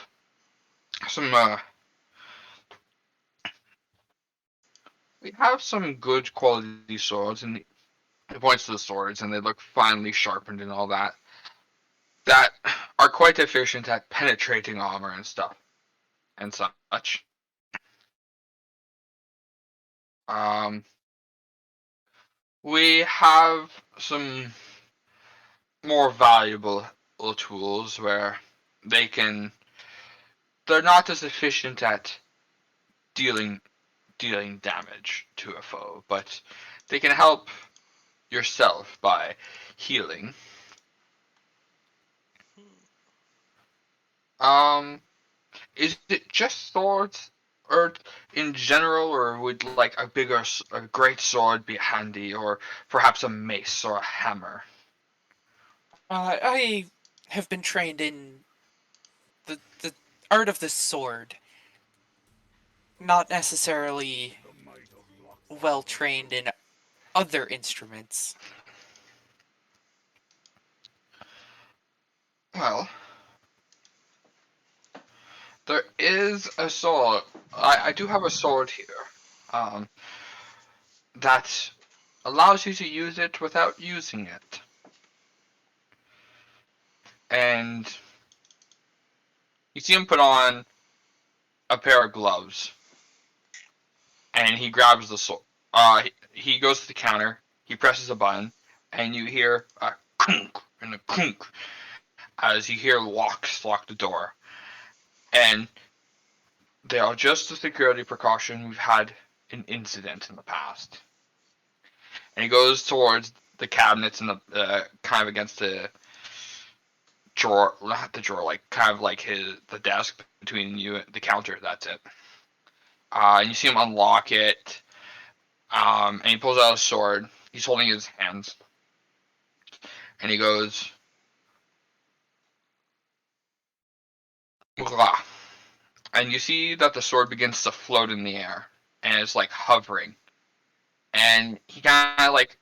some. We have some good quality swords, and it points to the swords, and they look finely sharpened and all that. That are quite efficient at penetrating armor and stuff, and such. Um, we have some more valuable tools where they're not as efficient at dealing damage to a foe, but they can help yourself by healing. Is it just swords, or in general, or would like a great sword be handy, or perhaps a mace or a hammer? I have been trained in the art of the sword. Not necessarily well trained in other instruments. Well, there is a sword. I do have a sword here. That allows you to use it without using it. And you see him put on a pair of gloves, and he grabs the sword. He goes to the counter. He presses a button, and you hear a clunk and a clunk as you hear locks lock the door. And they are just a security precaution. We've had an incident in the past. And he goes towards the cabinets and the kind of against the drawer, not the drawer, like kind of like the desk between you and the counter. That's it. And you see him unlock it. And he pulls out a sword. He's holding his hands, and he goes, "Blah." and you see that the sword begins to float in the air, and it's like hovering. And he kind of like,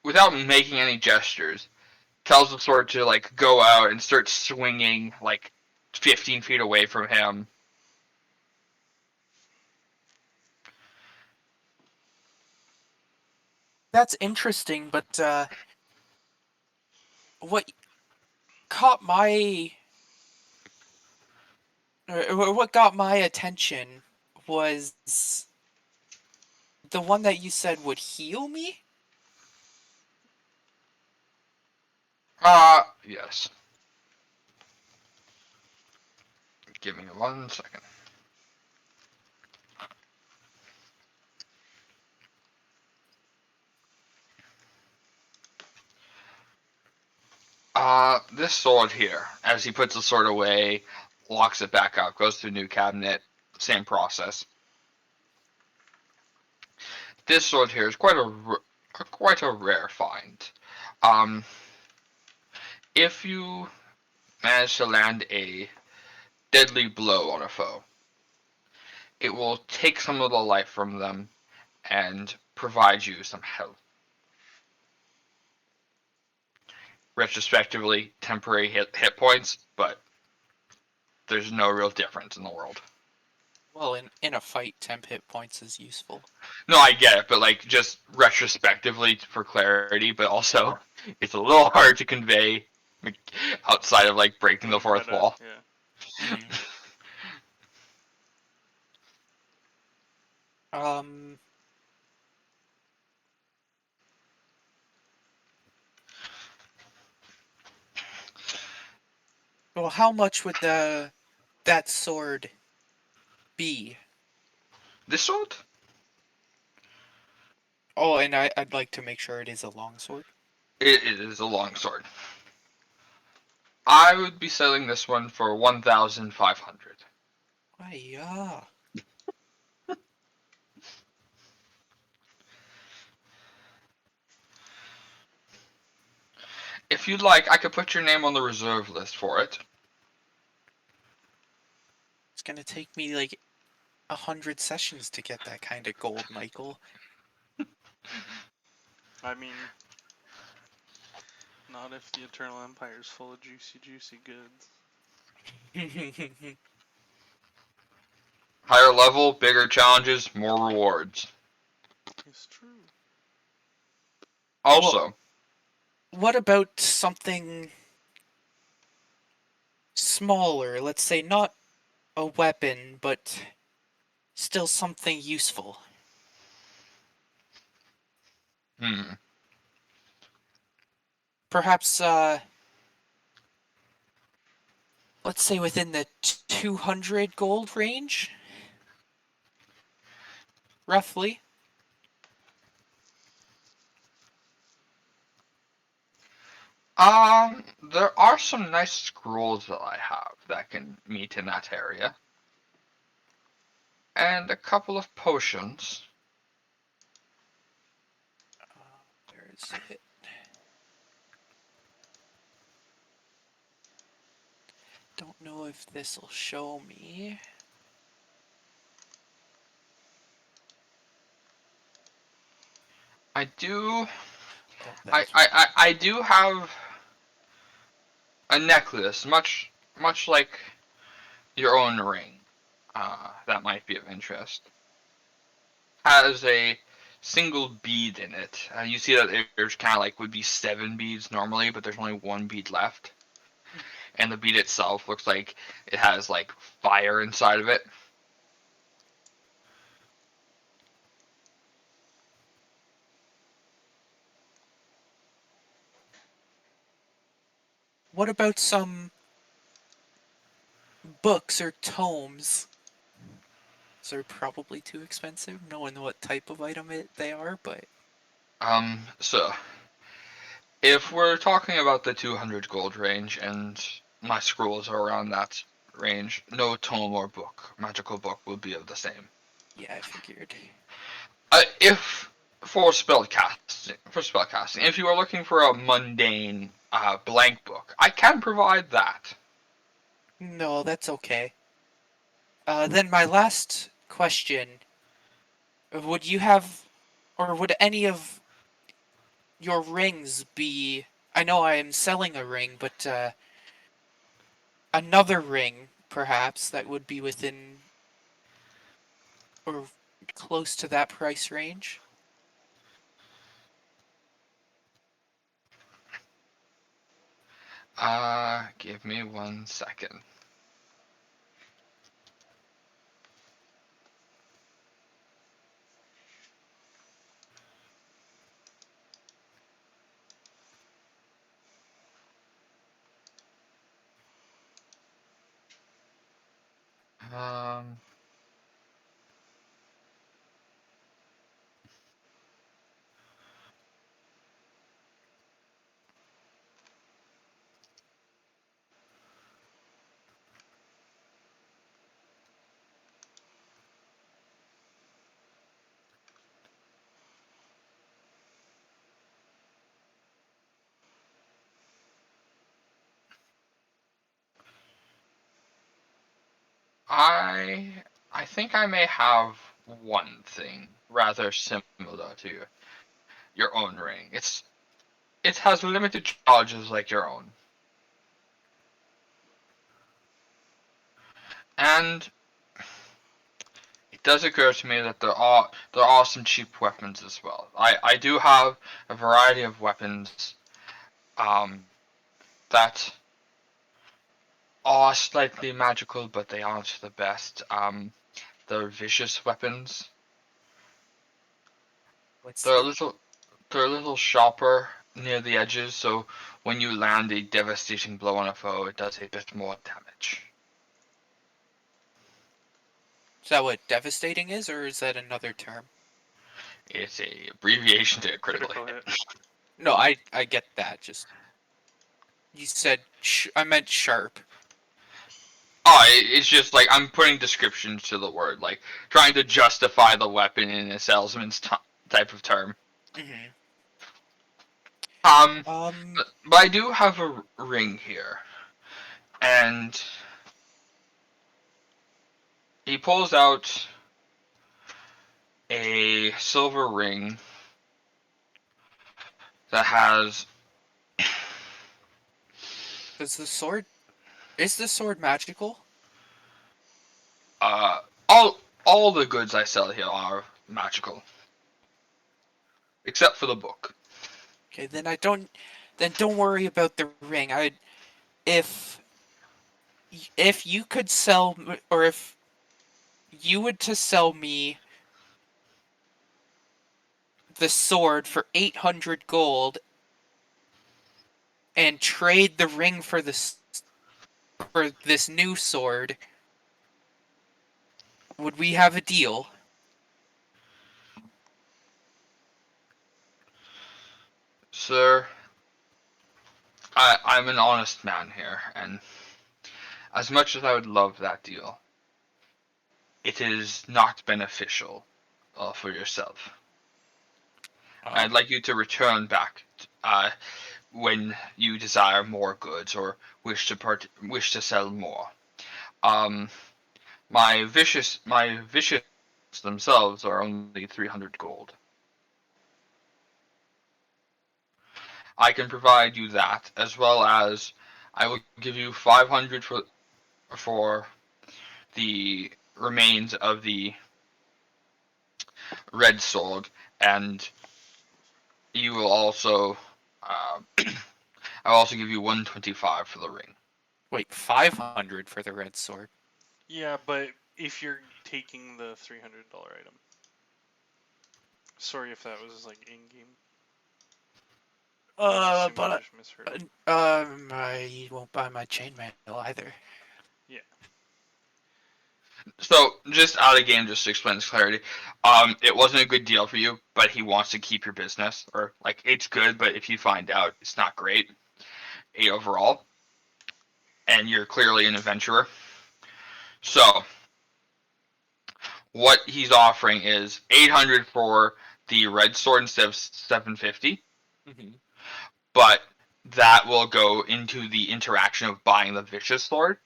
without making any gestures, tells the sword to like go out and start swinging like 15 feet away from him. That's interesting, but what caught my what got my attention was the one that you said would heal me. Yes. Give me 1 second. This sword here, as he puts the sword away, locks it back up, goes to a new cabinet, same process. This sword here is quite a rare find. Um, if you manage to land a deadly blow on a foe, it will take some of the life from them and provide you some health. Retrospectively, temporary hit points, but there's no real difference in the world. Well, in a fight, temp hit points is useful. No, I get it, but like just retrospectively for clarity, but also it's a little hard to convey outside of like breaking the fourth wall. Yeah. Um. Well, how much would that sword be? This sword? Oh, and I'd like to make sure it is a longsword. It is a long sword. I would be selling this one for 1,500. Yeah. If you'd like, I could put your name on the reserve list for it. It's gonna take me like 100 sessions to get that kind of gold, Michael. I mean, not if the Eternal Empire is full of juicy goods. Higher level, bigger challenges, more rewards. It's true. Also, What about something smaller? Let's say not a weapon, but still something useful. Perhaps, let's say within the 200 gold range? Roughly. there are some nice scrolls that I have that can meet in that area. And a couple of potions. Where is it? Don't know if this will show me. I do. Oh, I do have a necklace, much like your own ring. That might be of interest. Has a single bead in it. You see that there's kind of like would be 7 beads normally, but there's only 1 bead left. And the bead itself looks like it has like fire inside of it. What about some books or tomes? They're probably too expensive, knowing what type of item they are, but... So if we're talking about the 200 gold range and my scrolls are around that range, no tome or book, magical book, will be of the same. Yeah, I figured. If for spellcasting, if you are looking for a mundane blank book, I can provide that. No, that's okay. Then my last question: would you have, or would any of your rings be? I know I am selling a ring, but another ring, perhaps, that would be within or close to that price range. Give me 1 second. Um, I think I may have one thing rather similar to your own ring. It has limited charges like your own. And it does occur to me that there are some cheap weapons as well. I do have a variety of weapons that are slightly magical, but they aren't the best. They're vicious weapons. What's They're a the, little they're a little sharper near the edges, so when you land a devastating blow on a foe, it does a bit more damage. is that what devastating is, or is that another term? It's a abbreviation to critical Critical hit. hit. No, I get that. Just you said I meant sharp. Oh, it's just like I'm putting descriptions to the word, like trying to justify the weapon in a salesman's type of term. Mm-hmm. Um, Um, but I do have a ring here, and he pulls out a silver ring that has is the sword magical? uh all the goods I sell here are magical, except for the book. Okay, then don't worry about the ring. If if you could sell or if you would to sell me the sword for 800 gold and trade the ring for this new sword, would we have a deal? Sir, I'm an honest man here, and as much as I would love that deal, it is not beneficial for yourself. I'd like you to return back when you desire more goods or wish to sell more. Um, my vicious themselves are only 300 gold. I can provide you that, as well as I will give you 500 for the remains of the red sword, and you will also I'll also give you 125 for the ring. Wait, 500 for the red sword. Yeah, but if you're taking the $300 item. Sorry if that was like in game. But I just misheard. I won't buy my chainmail either. Yeah. So, just out of game, just to explain this clarity, it wasn't a good deal for you, but he wants to keep your business, or like it's good, but if you find out, it's not great. 8 overall, and you're clearly an adventurer. So, what he's offering is 800 for the red sword instead of 750, Mm-hmm. but that will go into the interaction of buying the vicious sword,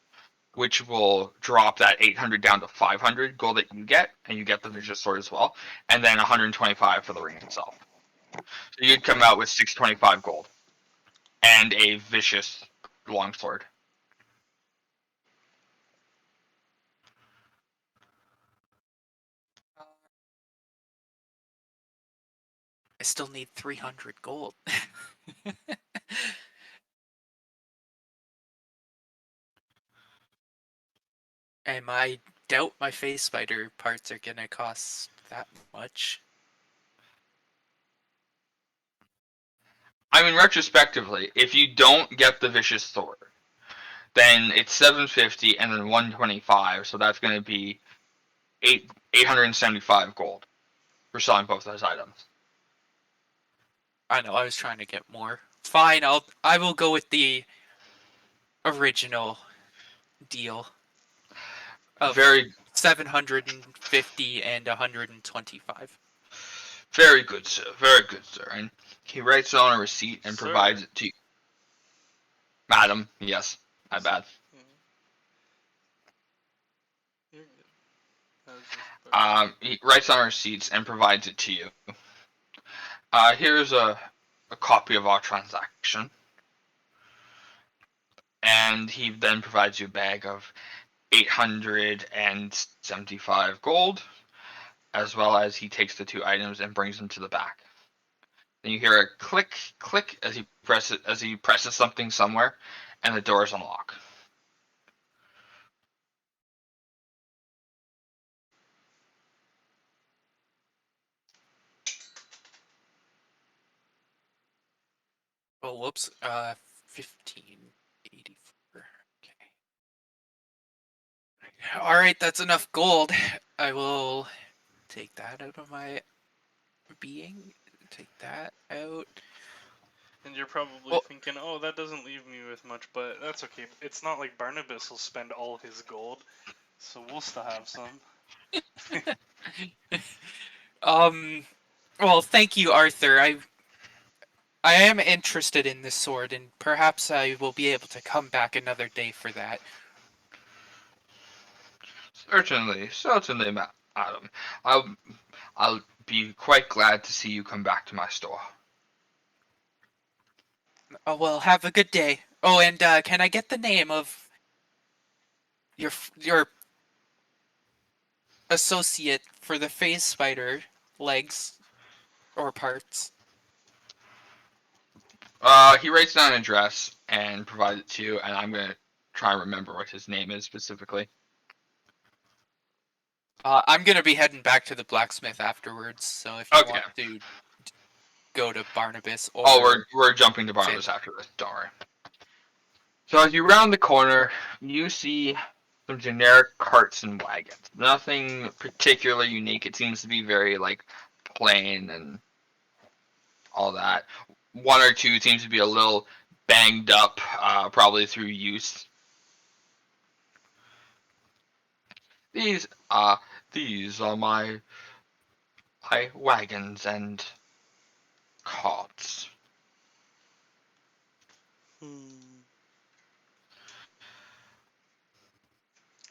which will drop that 800 down to 500 gold that you get, and you get the vicious sword as well, and then 125 for the ring itself. So you'd come out with 625 gold and a vicious longsword. I still need 300 gold. And I doubt my face spider parts are gonna cost that much. I mean, retrospectively, if you don't get the vicious sword, then it's 750 and then 125, so that's going to be 875 gold for selling both those items. I know, I was trying to get more. Fine, I will go with the original deal of Very, 750 and 125. very good, sir. Very good, sir. And he writes it on a receipt and Sir. provides it to you. Madam, yes, my bad. You're good. I was just He writes on receipts and provides it to you. Here's a copy of our transaction. And he then provides you a bag of 875 gold, as well as he takes the two items and brings them to the back. Then you hear a click, click as he presses something somewhere, and the doors unlock. Oh, whoops. 1584. Okay. All right, that's enough gold. I will take that out of my being. Take that out. And you're probably Well- thinking, oh, that doesn't leave me with much, but that's okay. It's not like Barnabas will spend all his gold, so we'll still have some. Well, thank you, Arthur. I am interested in this sword, and perhaps I will be able to come back another day for that. Certainly, certainly, madam. I'll be quite glad to see you come back to my store. Oh, well, have a good day. Oh, and can I get the name of your associate for the phase spider legs or parts? He writes down an address and provides it to you, and I'm gonna try and remember what his name is specifically. I'm gonna be heading back to the blacksmith afterwards, so if you Okay. want to go to Barnabas or Oh, we're jumping to Barnabas after this. Don't worry. So as you round the corner, you see some generic carts and wagons. Nothing particularly unique. It seems to be very like plain and all that. One or two seems to be a little banged up, probably through use. These are my wagons and carts.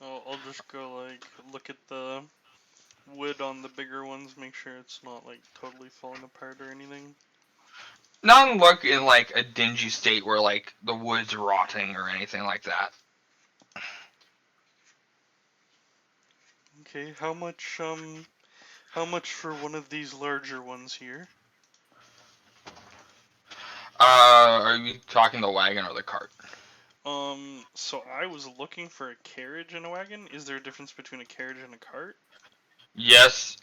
I'll just go look at the wood on the bigger ones, make sure it's not totally falling apart or anything. None look in like a dingy state where like the wood's rotting or anything like that. Okay, how much for one of these larger ones here? Are you talking the wagon or the cart? So I was looking for a carriage and a wagon. Is there a difference between a carriage and a cart? Yes.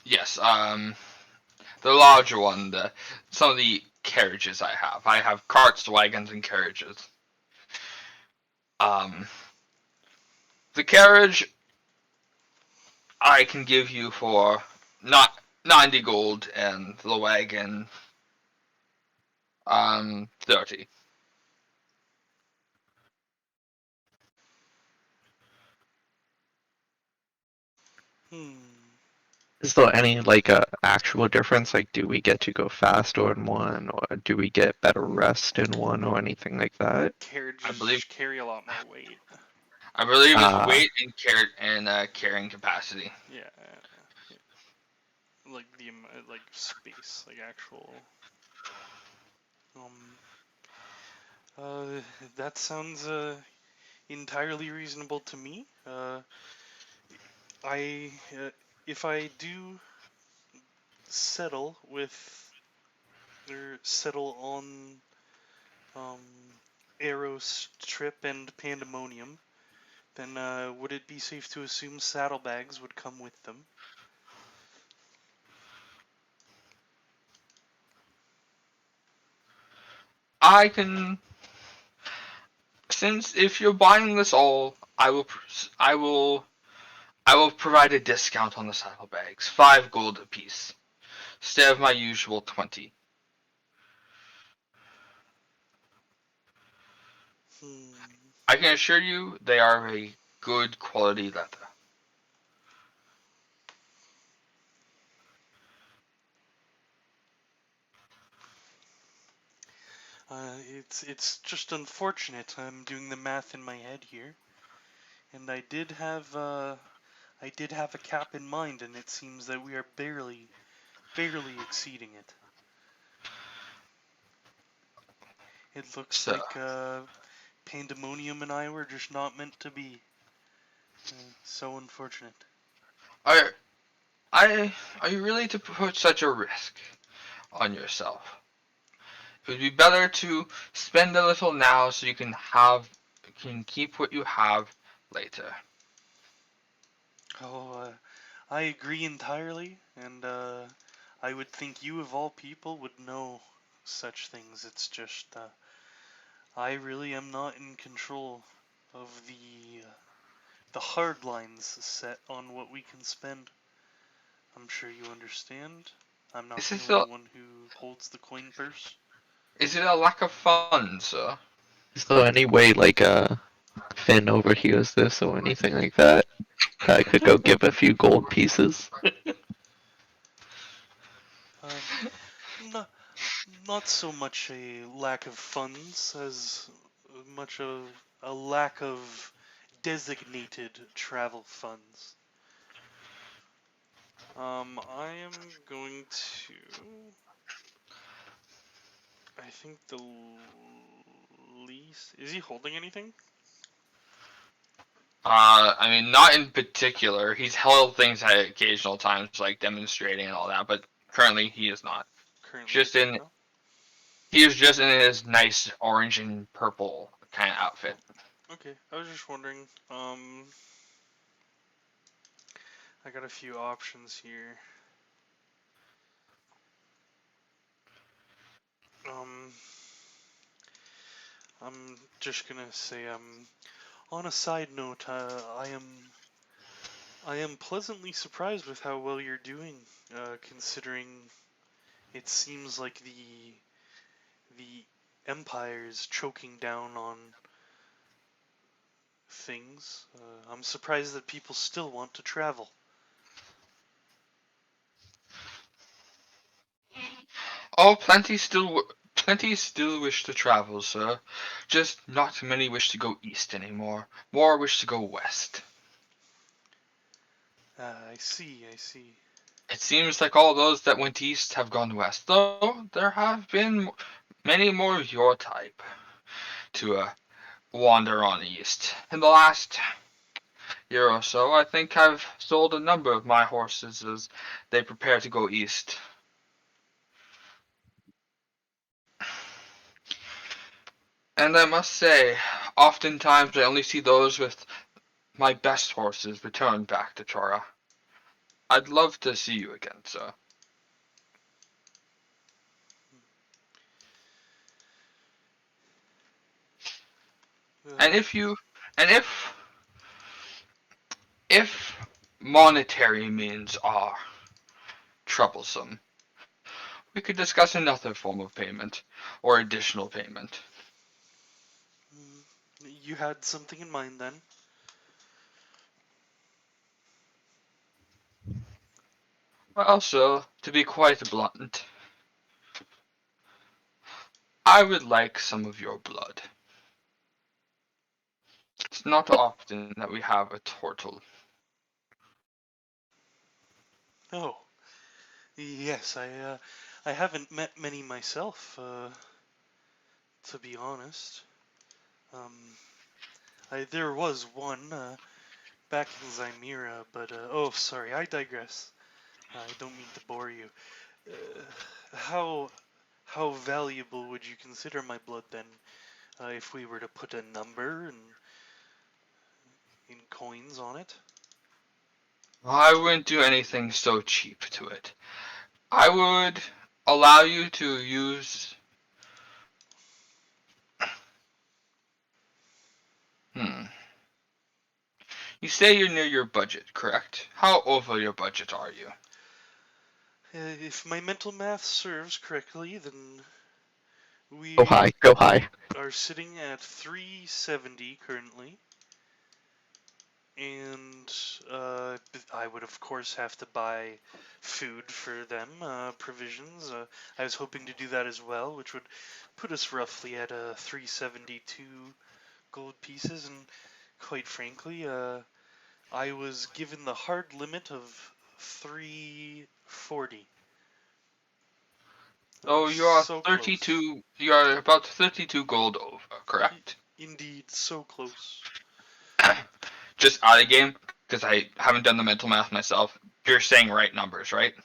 Yes. The larger one. Some of the carriages I have. I have carts, wagons, and carriages. The carriage I can give you for not 90 gold, and the wagon 30. Is there any like actual difference? Like, do we get to go faster in one, or do we get better rest in one, or anything like that? I believe Carriages carry a lot more weight. it's Ah, weight and carrying capacity. Yeah, like like space, like actual. Um, uh, that sounds entirely reasonable to me. I if I do settle with or settle on um, Eros Trip and Pandemonium, then would it be safe to assume saddlebags would come with them? I can, since if you're buying this all, I will provide a discount on the saddlebags, 5 gold apiece, instead of my usual 20. Hmm. I can assure you they are a good quality leather. It's just unfortunate. I'm doing the math in my head here, and I did have a cap in mind, and it seems that we are barely exceeding it. It looks So, like Pandemonium and I were just not meant to be. So unfortunate. are are you really to put such a risk on yourself? It would be better to spend a little now so you can keep what you have later. Oh, I agree entirely, and I would think you of all people would know such things. It's just I really am not in control of the hard lines set on what we can spend. I'm sure you understand. I'm not Is the this only a one who holds the coin purse. is it a lack of funds, sir? is there any way like Finn overhears this or anything like that? I could go give a few gold pieces. Um, not not so much a lack of funds as much of a lack of designated travel funds. I am going to. I think the least. Is he holding anything? I mean, not in particular. He's held things at occasional times, like demonstrating and all that, but currently he is not. Currently, Just okay, in no. he is just in his nice orange and purple kind of outfit. Okay, I was just wondering. I got a few options here. Um, I'm just gonna say, on a side note, I am pleasantly surprised with how well you're doing, considering it seems like the Empire's choking down on things. I'm surprised that people still want to travel. Oh, plenty still wish to travel, sir. Just not many wish to go east anymore. More wish to go west. I see, I see. It seems like all those that went east have gone west, though there have been many more of your type to wander on east. In the last year or so, I think I've sold a number of my horses as they prepare to go east. And I must say, oftentimes I only see those with my best horses return back to Chora. I'd love to see you again, sir. And Uh, if you, and if monetary means are troublesome, we could discuss another form of payment or additional payment. you had something in mind then? Well, so, to be quite blunt, I would like some of your blood. It's not often that we have a turtle. Oh, yes, I haven't met many myself, to be honest. There was one, back in Zymera, but, oh, sorry, I digress. I don't mean to bore you. Uh, how valuable would you consider my blood then, if we were to put a number and in coins on it? I wouldn't do anything so cheap to it. I would allow you to use. Hmm. You say you're near your budget, correct? How over your budget are you? If my mental math serves correctly, then Go we high, go high. are sitting at 370 currently. And I would, of course, have to buy food for them, provisions. I was hoping to do that as well, which would put us roughly at 372 gold pieces. And quite frankly, I was given the hard limit of 340. Oh, you are So close. 32. You are about 32 gold over, correct? Indeed, so close. Just out of game, because I haven't done the mental math myself. You're saying right numbers, right?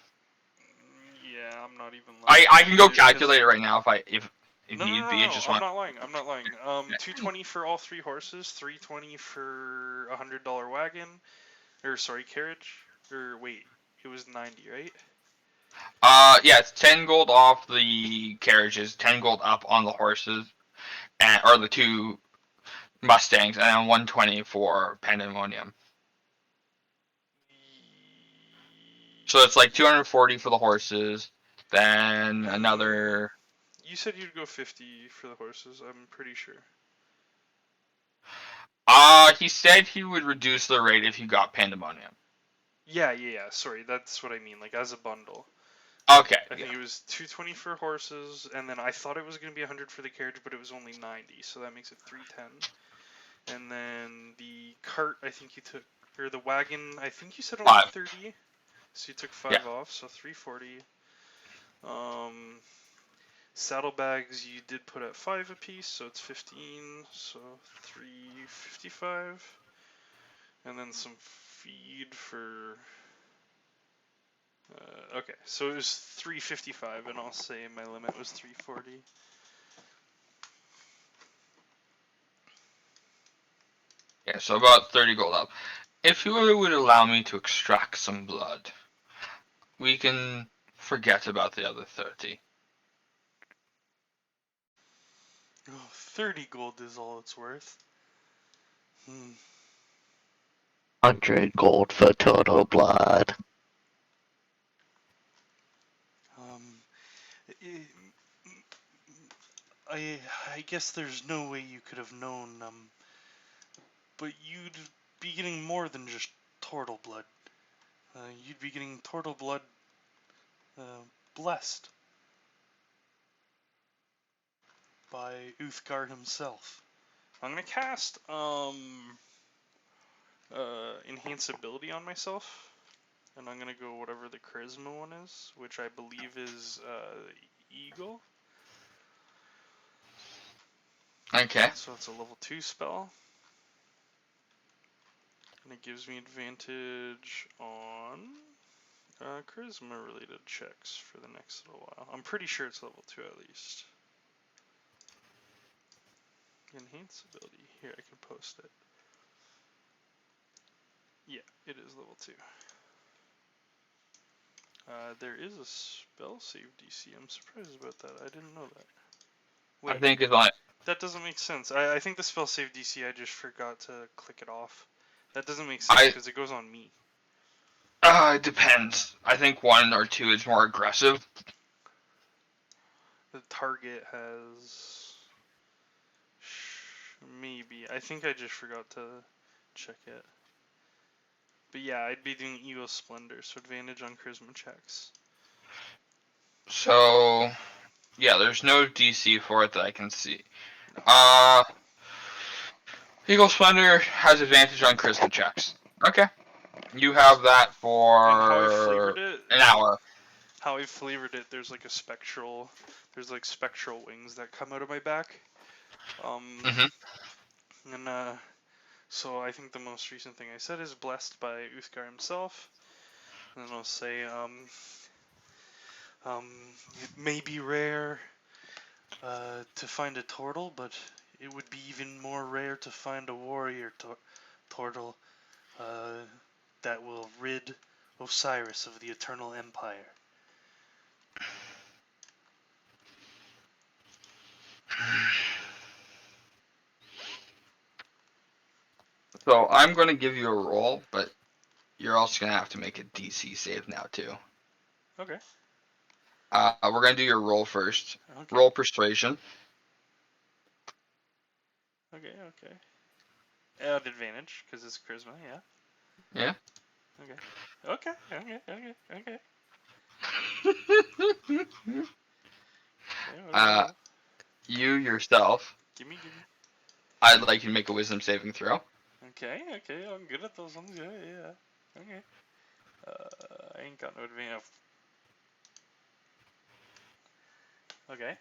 Yeah, I'm not even lying. I can go Because calculate it right now if No, need no, be. no, I no, just I'm want. not lying. I'm not lying. 220 for all three horses, 320 for $100 wagon, or sorry, carriage. Or wait, it was 90, right? Yeah, it's 10 gold off the carriages, 10 gold up on the horses, and or the two Mustangs, and then 120 for Pandemonium. So it's like 240 for the horses, then another. You said you'd go 50 for the horses. I'm pretty sure. He said he would reduce the rate if you got Pandemonium. Yeah. Sorry, that's what I mean. Like as a bundle. Okay. I think it was 220 for horses, and then I thought it was going to be 100 for the carriage, but it was only 90, so that makes it 310. And then the cart, I think you took, or the wagon, I think you said only 5. 30. So you took 5 Yeah. off, so 340. Saddlebags you did put at 5 apiece, so it's 15, so 355. And then some feed for. Okay, so it was 355, and I'll say my limit was 340. Yeah, so about 30 gold up. If you would allow me to extract some blood, we can forget about the other 30. Oh, 30 gold is all it's worth. 100 gold for total blood. I guess there's no way you could have known, but you'd be getting more than just turtle blood. You'd be getting turtle blood blessed by Uthgar himself. I'm gonna cast enhance ability on myself, and I'm gonna go whatever the charisma one is, which I believe is Eagle. Okay. So it's a level 2 spell. And it gives me advantage on charisma related checks for the next little while. I'm pretty sure it's level 2 at least. Enhance ability. Here, I can post it. Yeah, it is level 2. There is a spell save DC. I'm surprised about that. I didn't know that. Wait, I think it's on. that doesn't make sense. I think the spell save DC, I just forgot to click it off. That doesn't make sense because it goes on me. It depends. I think 1 or 2 is more aggressive. The target has. Maybe. I think I just forgot to check it. But yeah, I'd be doing Ego Splendor, so advantage on charisma checks. So, yeah, there's no DC for it that I can see. No. Eagle Splendor has advantage on charisma checks. Okay. You have that for And how I flavored it, an hour. how I flavored it, there's like spectral wings that come out of my back. Mhm. And so I think the most recent thing I said is blessed by Uthgar himself. And then I'll say, it may be rare to find a turtle, but it would be even more rare to find a warrior turtle that will rid Osiris of the Eternal Empire. So I'm going to give you a roll, but you're also going to have to make a DC save now too. Okay. We're going to do your roll first. Okay. Roll Persuasion. Okay. At advantage, because it's charisma, yeah. Yeah. Okay. Okay. You yourself, Gimme. I'd like you to make a Wisdom saving throw. Okay, I'm good at those ones, yeah. Okay. I ain't got no advantage. Okay.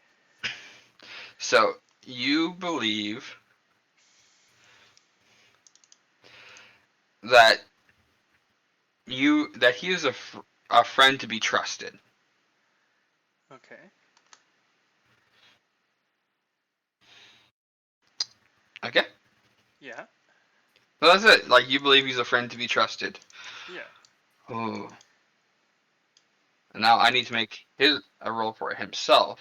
So you believe that he is a friend to be trusted. Okay. Okay. Yeah. So that's it. Like, you believe he's a friend to be trusted. Yeah. Ooh. And now I need to make a roll for himself.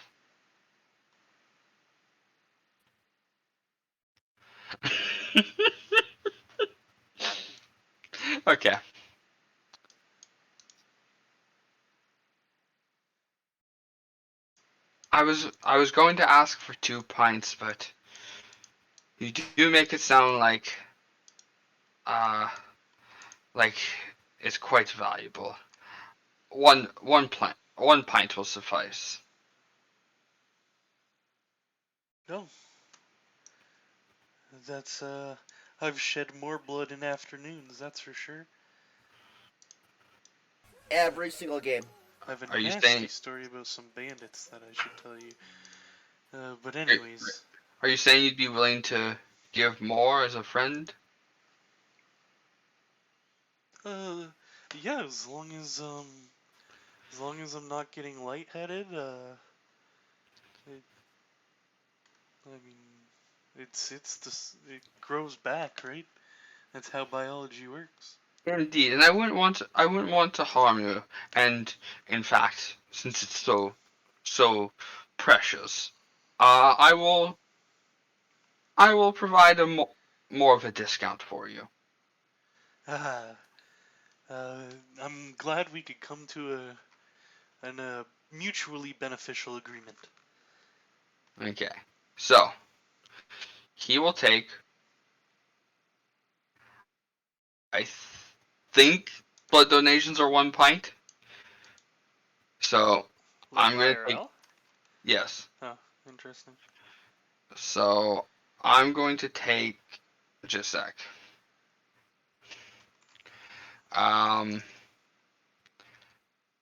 Okay. I was going to ask for 2 pints, but you do make it sound like like it's quite valuable. One pint will suffice. No. That's I've shed more blood in afternoons, that's for sure. Every single game. I have a Are you nasty saying- story about some bandits that I should tell you. But anyways, Are you saying you'd be willing to give more as a friend? yeah, as long as I'm not getting lightheaded, I mean, it grows back, right? That's how biology works. Indeed, and I wouldn't want to harm you. And in fact, since it's so precious, I will provide more of a discount for you. Ah, I'm glad we could come to a mutually beneficial agreement. Okay, so he will take. I think blood donations are 1 pint. So Like I'm gonna take. IRL? Yes. Oh, interesting. So I'm going to take just a sec.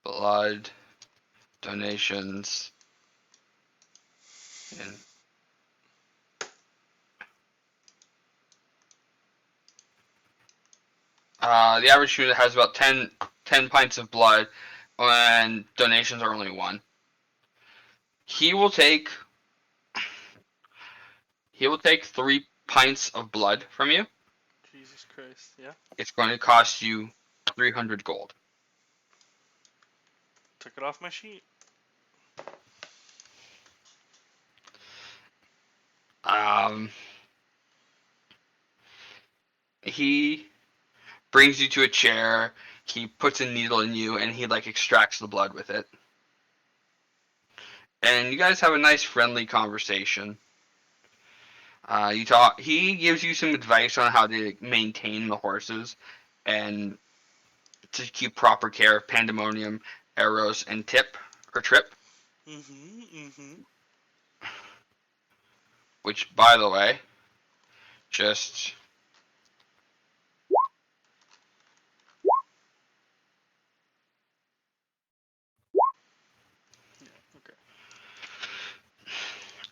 Blood donations in the average unit has about 10 pints of blood, and donations are only 1. He will take 3 pints of blood from you. Jesus Christ, yeah. It's going to cost you 300 gold. Took it off my sheet. He brings you to a chair. He puts a needle in you, and he like extracts the blood with it. And you guys have a nice, friendly conversation. You talk. He gives you some advice on how to maintain the horses, and to keep proper care of Pandemonium, Eros, and Trip. Which, by the way, just Okay.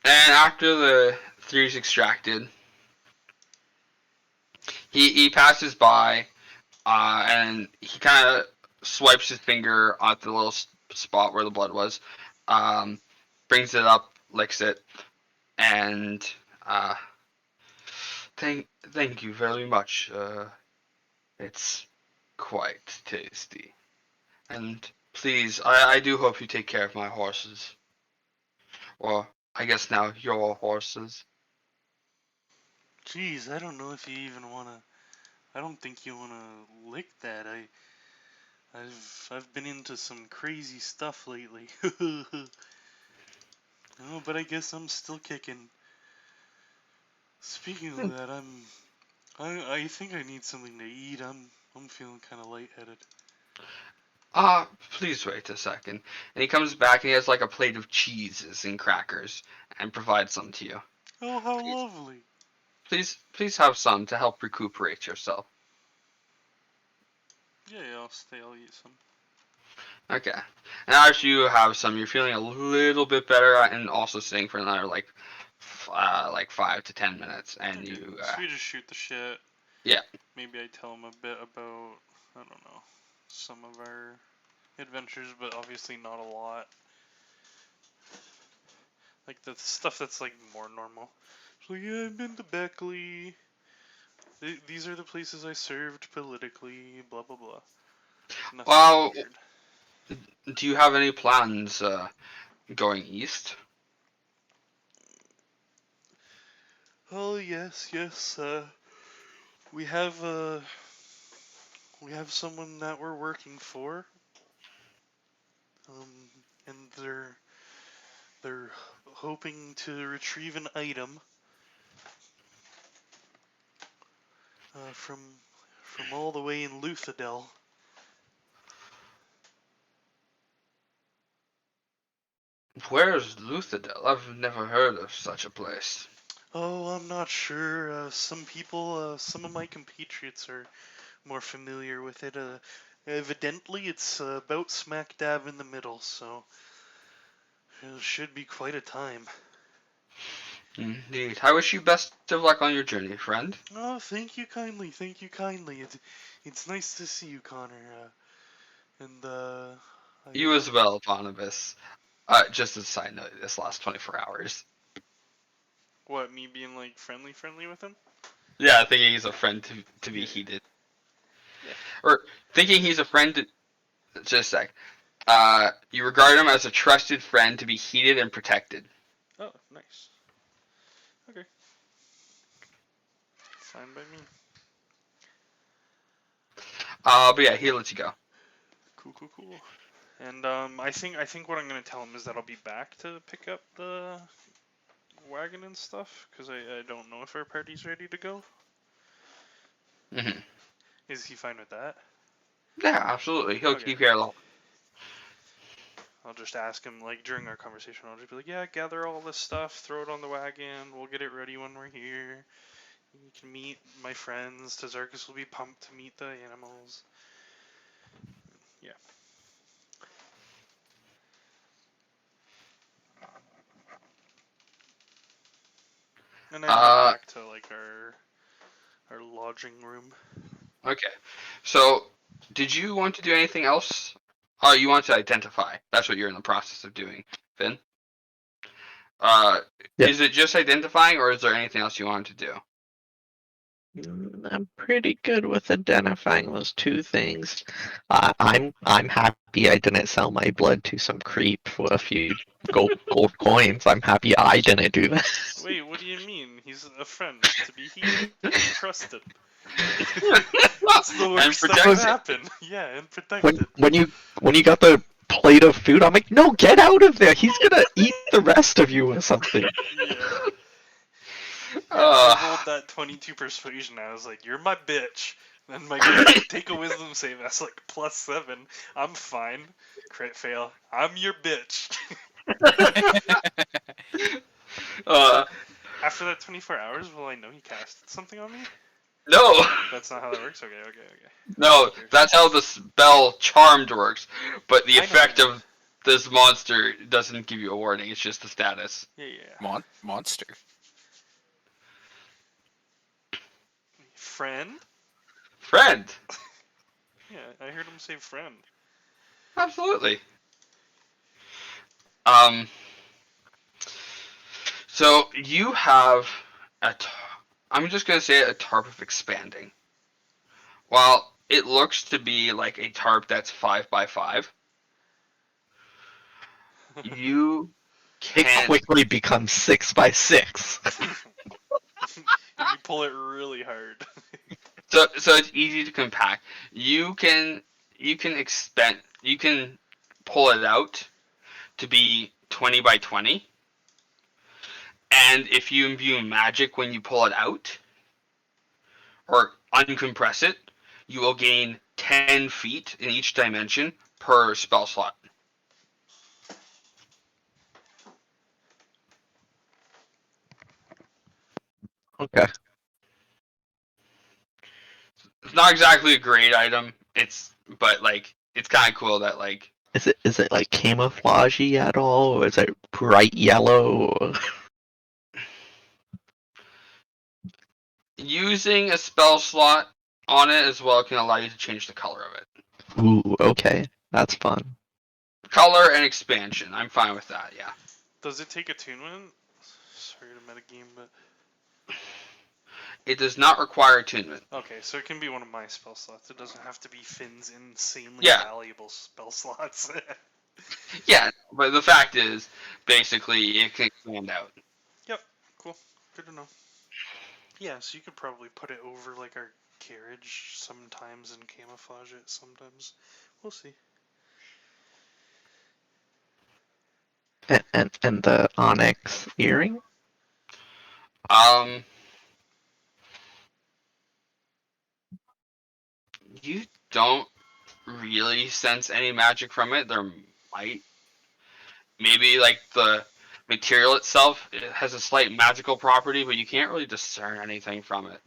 and after the 3's extracted, he passes by, and he kind of swipes his finger at the little spot where the blood was, brings it up, licks it, and thank you very much. It's quite tasty. And please, I do hope you take care of my horses. Or I guess now your horses. Jeez, I don't know if you even wanna. I don't think you wanna lick that. I've been into some crazy stuff lately. Oh, but I guess I'm still kicking. Speaking of that, I think I need something to eat. I'm feeling kind of lightheaded. Please wait a second. And he comes back and he has like a plate of cheeses and crackers and provides some to you. Oh, how lovely! Please have some to help recuperate yourself. Yeah, I'll eat some. Okay. And as you have some, you're feeling a little bit better and also sitting for another like 5 to 10 minutes, and Okay. you. So we just shoot the shit. Yeah. Maybe I tell him a bit about, I don't know, some of our adventures, but obviously not a lot. Like the stuff that's like more normal. So yeah, I've been to Beckley. These are the places I served politically. Blah blah blah. Nothing Well, weird. do you have any plans going east? Oh yes. We have someone that we're working for. And they're hoping to retrieve an item from all the way in Luthadel. Where's Luthadel? I've never heard of such a place. Oh, I'm not sure. Some people, some of my compatriots are more familiar with it. Evidently, it's about smack dab in the middle, so it should be quite a time. Indeed. I wish you best of luck on your journey, friend. Oh, thank you kindly. Thank you kindly. It's nice to see you, Connor. You as well, Barnabas. Just as a side note, this last 24 hours. What, me being like friendly with him? Yeah, thinking he's a friend to be heated. Yeah. Or thinking he's a friend to... Just a sec. You regard him as a trusted friend to be heated and protected. Oh, nice. Okay. Fine by me. But yeah, he lets you go. Cool. And I think what I'm gonna tell him is that I'll be back to pick up the wagon and stuff, because I don't know if our party's ready to go. Mm-hmm. Is he fine with that? Yeah, absolutely. He'll Okay. keep here alone. I'll just ask him, like, during our conversation, I'll just be like, yeah, gather all this stuff, throw it on the wagon, we'll get it ready when we're here. You can meet my friends, Tazarkus will be pumped to meet the animals. Yeah. And then head back to, like, our lodging room. Okay. So, did you want to do anything else? Oh, you want to identify. That's what you're in the process of doing, Finn. Yeah. Is it just identifying, or is there anything else you want to do? I'm pretty good with identifying those two things. I'm happy I didn't sell my blood to some creep for a few gold coins. I'm happy I didn't do that. Wait, what do you mean? He's a friend to be heated and trusted. That's the worst that could happen. Yeah, and protected. When you got the plate of food, I'm like, no, get out of there. He's gonna eat the rest of you or something. Yeah. I rolled that 22 persuasion. I was like, "You're my bitch." Then my guy take a wisdom save. That's like +7. I'm fine. Crit fail. I'm your bitch. After that 24 hours, will I know he casted something on me? No, That's not how that works. Okay. no, that's how the spell Charmed works. But the I know, effect I know. of this monster doesn't give you a warning. It's just the status. Yeah. Monster. Friend? Friend, Yeah, I heard him say friend. absolutely. Um. So you have I'm just gonna say a tarp of expanding. While it looks to be like a tarp that's 5x5, you It can quickly becomes 6x6. If you pull it really hard. so it's easy to compact. You can pull it out to be 20x20, and if you imbue magic when you pull it out or uncompress it, you will gain 10 feet in each dimension per spell slot. Okay. It's not exactly a great item. But like it's kind of cool that like Is it like camouflagey at all, or is it bright yellow? using a spell slot on it as well can allow you to change the color of it. Ooh, okay, that's fun. Color and expansion. I'm fine with that. Yeah. Does it take attunement? Sorry to metagame, but It does not require attunement. okay, so it can be one of my spell slots. It doesn't have to be Finn's insanely Yeah. valuable spell slots. Yeah, but the fact is, basically, it can expand out. Yep, cool. Good to know. Yeah, so you could probably put it over like our carriage sometimes and camouflage it sometimes. We'll see. And the onyx earring? You don't really sense any magic from it. There might, maybe like the material itself, it has a slight magical property, but you can't really discern anything from it.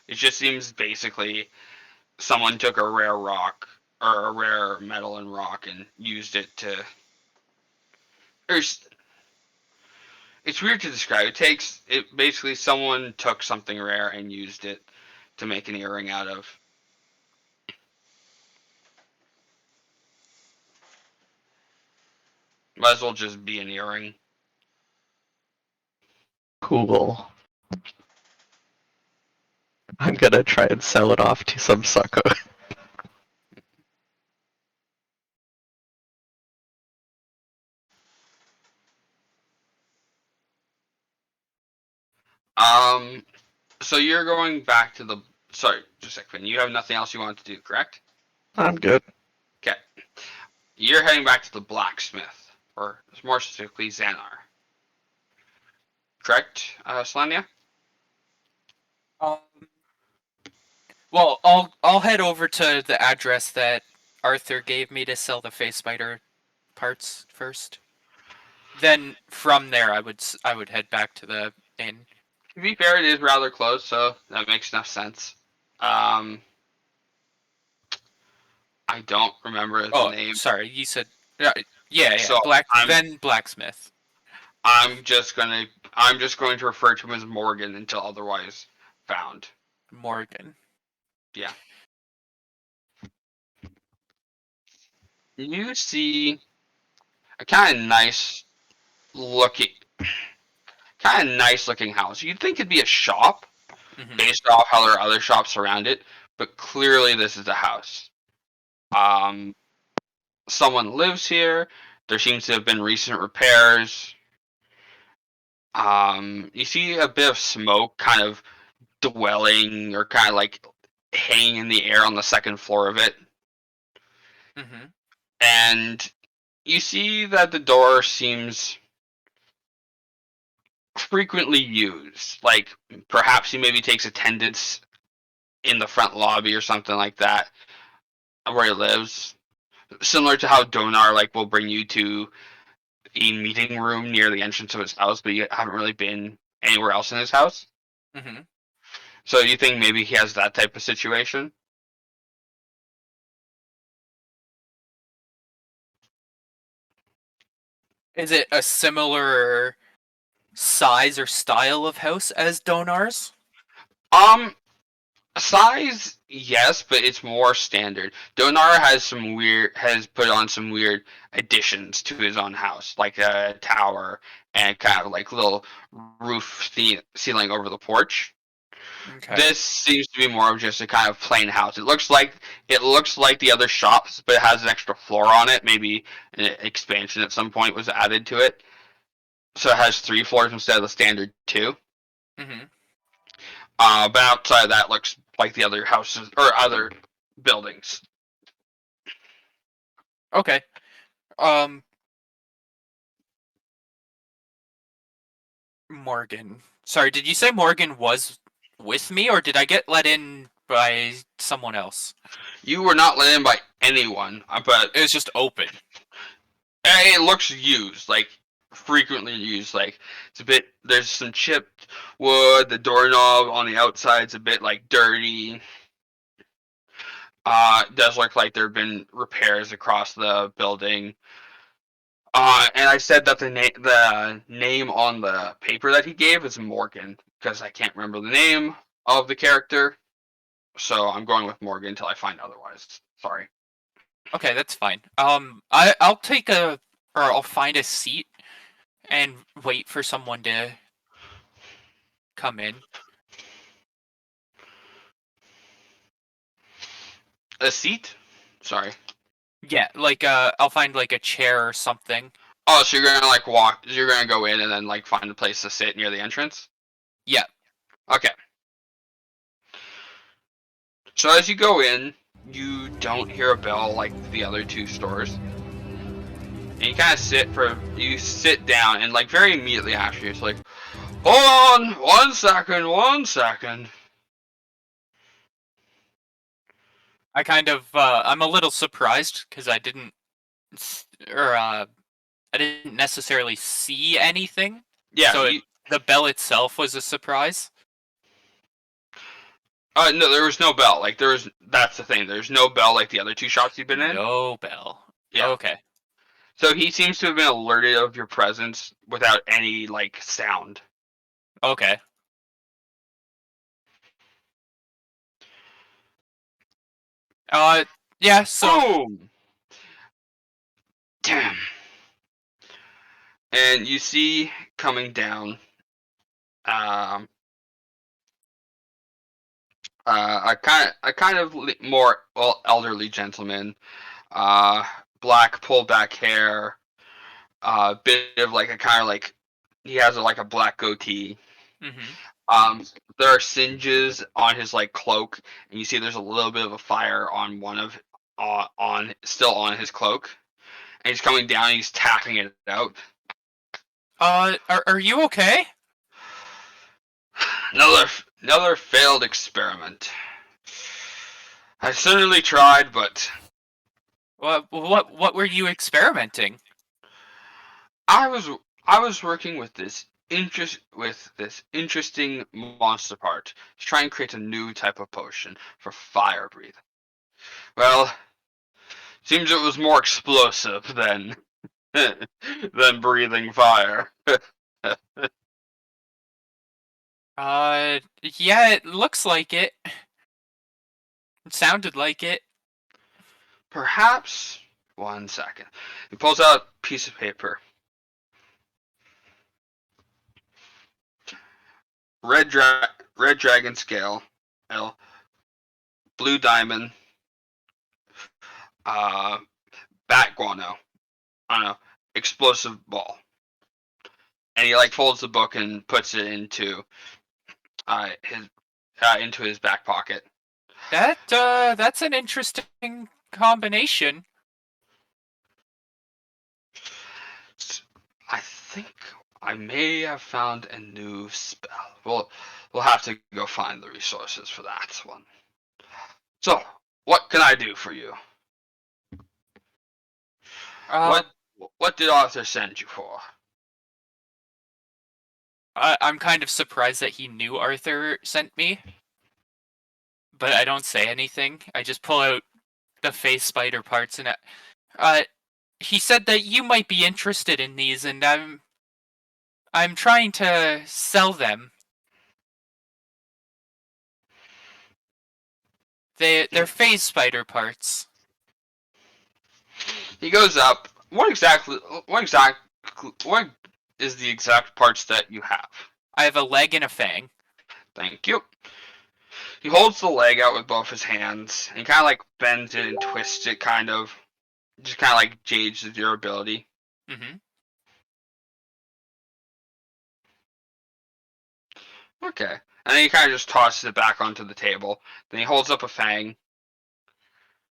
It just seems basically someone took a rare rock or a rare metal and rock and used it to. It's weird to describe. It basically someone took something rare and used it to make an earring out of. Might as well just be an earring. Cool. I'm gonna try and sell it off to some sucker. So you're going back to the. Sorry, just a second. You have nothing else you want to do, correct? I'm good. Okay. You're heading back to the blacksmith, or more specifically, Xanar. Correct, Selenia? Well, I'll head over to the address that Arthur gave me to sell the face spider parts first. Then from there, I would head back to the inn. To be fair, it is rather close, so that makes enough sense. I don't remember the name. Sorry, you said yeah. So Blacksmith. I'm just going to refer to him as Morgan until otherwise found. Morgan. Yeah. You see a kind of nice looking house. You'd think it'd be a shop Mhm. based off how there are other shops around it, but clearly this is a house. Someone lives here. There seems to have been recent repairs. You see a bit of smoke kind of dwelling or kind of like hanging in the air on the second floor of it. Mhm. And you see that the door seems frequently used. Like perhaps he maybe takes attendance in the front lobby or something like that, where he lives. Similar to how Donar like will bring you to a meeting room near the entrance of his house, but you haven't really been anywhere else in his house. Hmm. So you think maybe he has that type of situation? Is it a similar size or style of house as Donar's? Um, Size, yes, but it's more standard. Donar has put on some weird additions to his own house, like a tower and kind of like little ceiling over the porch. Okay. This seems to be more of just a kind of plain house. It looks like the other shops, but it has an extra floor on it. Maybe an expansion at some point was added to it, so it has 3 floors instead of the standard two. Hmm. But outside of that, looks like the other houses or other buildings. Okay. Morgan. Sorry, did you say Morgan was with me, or did I get let in by someone else? You were not let in by anyone, but It was just open. it looks used, like frequently used. Like it's a bit. There's some chipped wood. The doorknob on the outside's a bit like dirty. It does look like there have been repairs across the building. And I said that the name on the paper that he gave is Morgan because I can't remember the name of the character, so I'm going with Morgan until I find otherwise. Sorry. Okay, that's fine. I'll take a or I'll find a seat and wait for someone to come in. A seat? Sorry. Yeah, like I'll find like a chair or something. Oh, so you're gonna like walk? You're gonna go in and then like find a place to sit near the entrance? Yeah. Okay. So as you go in, you don't hear a bell like the other two stores. And you sit down and like very immediately after it's like, hold on, 1 second, 1 second. I kind of I'm a little surprised because I didn't I didn't necessarily see anything. Yeah. So the bell itself was a surprise. No, there was no bell. Like that's the thing. There's no bell like the other two shops you've been in. No bell. Yeah. Okay. So he seems to have been alerted of your presence without any like sound. Okay. Yeah, so Boom! Damn. And you see coming down a kind of more elderly gentleman, black pulled back hair, bit of like a kind of like he has like a black goatee. There are singes on his like cloak, and you see there's a little bit of a fire on one of still on his cloak, and he's coming down. And he's tapping it out. are you okay? Another failed experiment. I certainly tried, but What were you experimenting? I was working with this interesting monster part to try and create a new type of potion for fire breathing. Well, seems it was more explosive than than breathing fire. Yeah, it looks like it. It sounded like it. Perhaps 1 second. He pulls out a piece of paper. Red dragon scale, blue diamond, bat guano. I don't know, explosive ball. And he like folds the book and puts it into his back pocket. That's an interesting combination. I think I may have found a new spell. We'll have to go find the resources for that one. So, what can I do for you? Uh, What did Arthur send you for? I'm kind of surprised that he knew Arthur sent me, but I don't say anything. I just pull out the face spider parts and he said that you might be interested in these, and I'm trying to sell them. They're phase spider parts. He goes up. What is the exact parts that you have? I have a leg and a fang. Thank you. He holds the leg out with both his hands and kind of like bends it and twists it, kind of. Just kind of like gauge the durability. Mm-hmm. Okay. And then he kind of just tosses it back onto the table. Then he holds up a fang,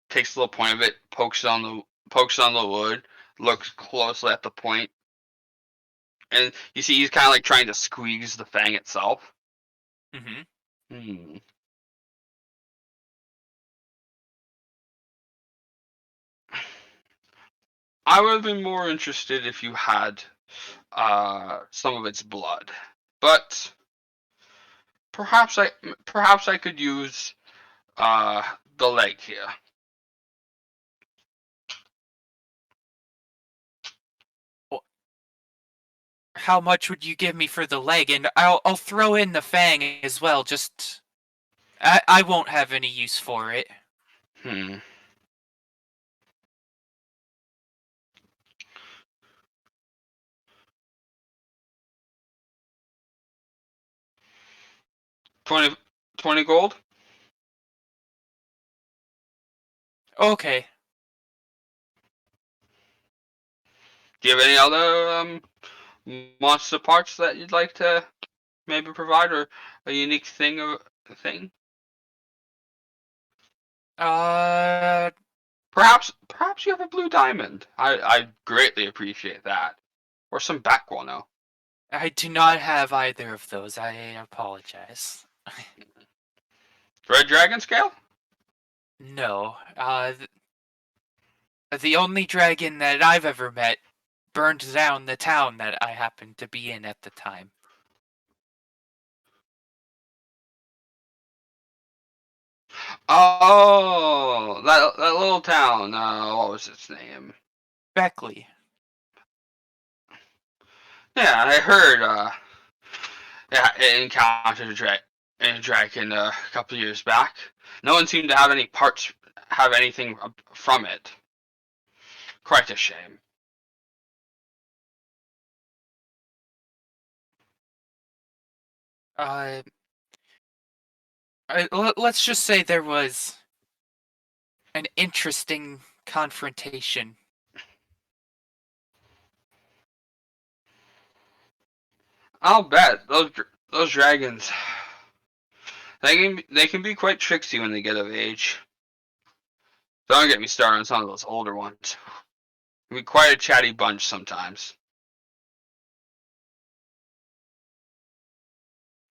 takes a little point of it, pokes it on the wood, looks closely at the point, and you see he's kind of like trying to squeeze the fang itself. Mm-hmm. I would have been more interested if you had some of its blood, but perhaps I could use the leg here. How much would you give me for the leg? And I'll throw in the fang as well. Just I won't have any use for it. 20 gold. Okay. Do you have any other monster parts that you'd like to maybe provide, or a unique thing? Perhaps you have a blue diamond. I greatly appreciate that, or some bat guano. I do not have either of those. I apologize. Red dragon scale? No. The only dragon that I've ever met burned down the town that I happened to be in at the time. Oh, that little town. What was its name? Beckley. Yeah, I heard. Yeah, it encountered a dragon a couple of years back. No one seemed to have anything from it. Quite a shame. Let's just say there was an interesting confrontation. I'll bet those dragons. They can be quite tricksy when they get of age. Don't get me started on some of those older ones. Can be quite a chatty bunch sometimes.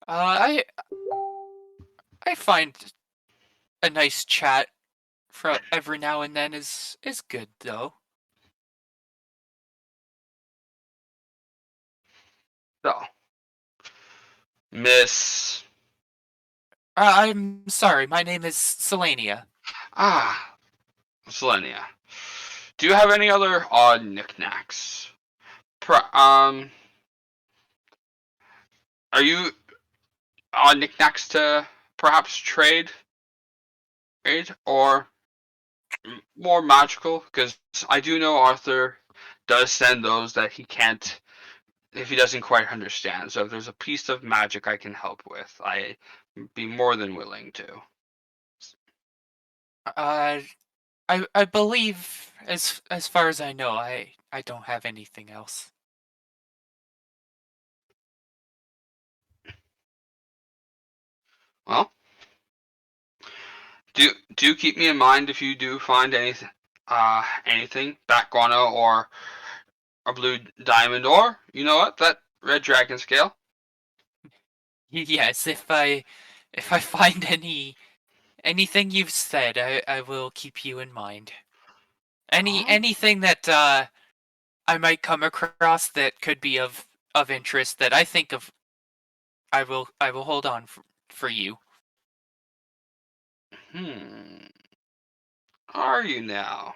I find a nice chat from every now and then is good though. So, Miss. I'm sorry. My name is Selenia. Selenia. Do you have any other odd knickknacks? Are you odd knickknacks to perhaps trade, or more magical? Because I do know Arthur does send those that he can't, if he doesn't quite understand. So if there's a piece of magic I can help with, I'd be more than willing to. I believe as far as I know, I don't have anything else. Well, do keep me in mind if you do find anything, bat guano or a blue diamond, or you know what, that red dragon scale. Yes, if I find anything you've said, I will keep you in mind. Alright. Anything that I might come across that could be of interest that I think of, I will hold on for you. Are you now?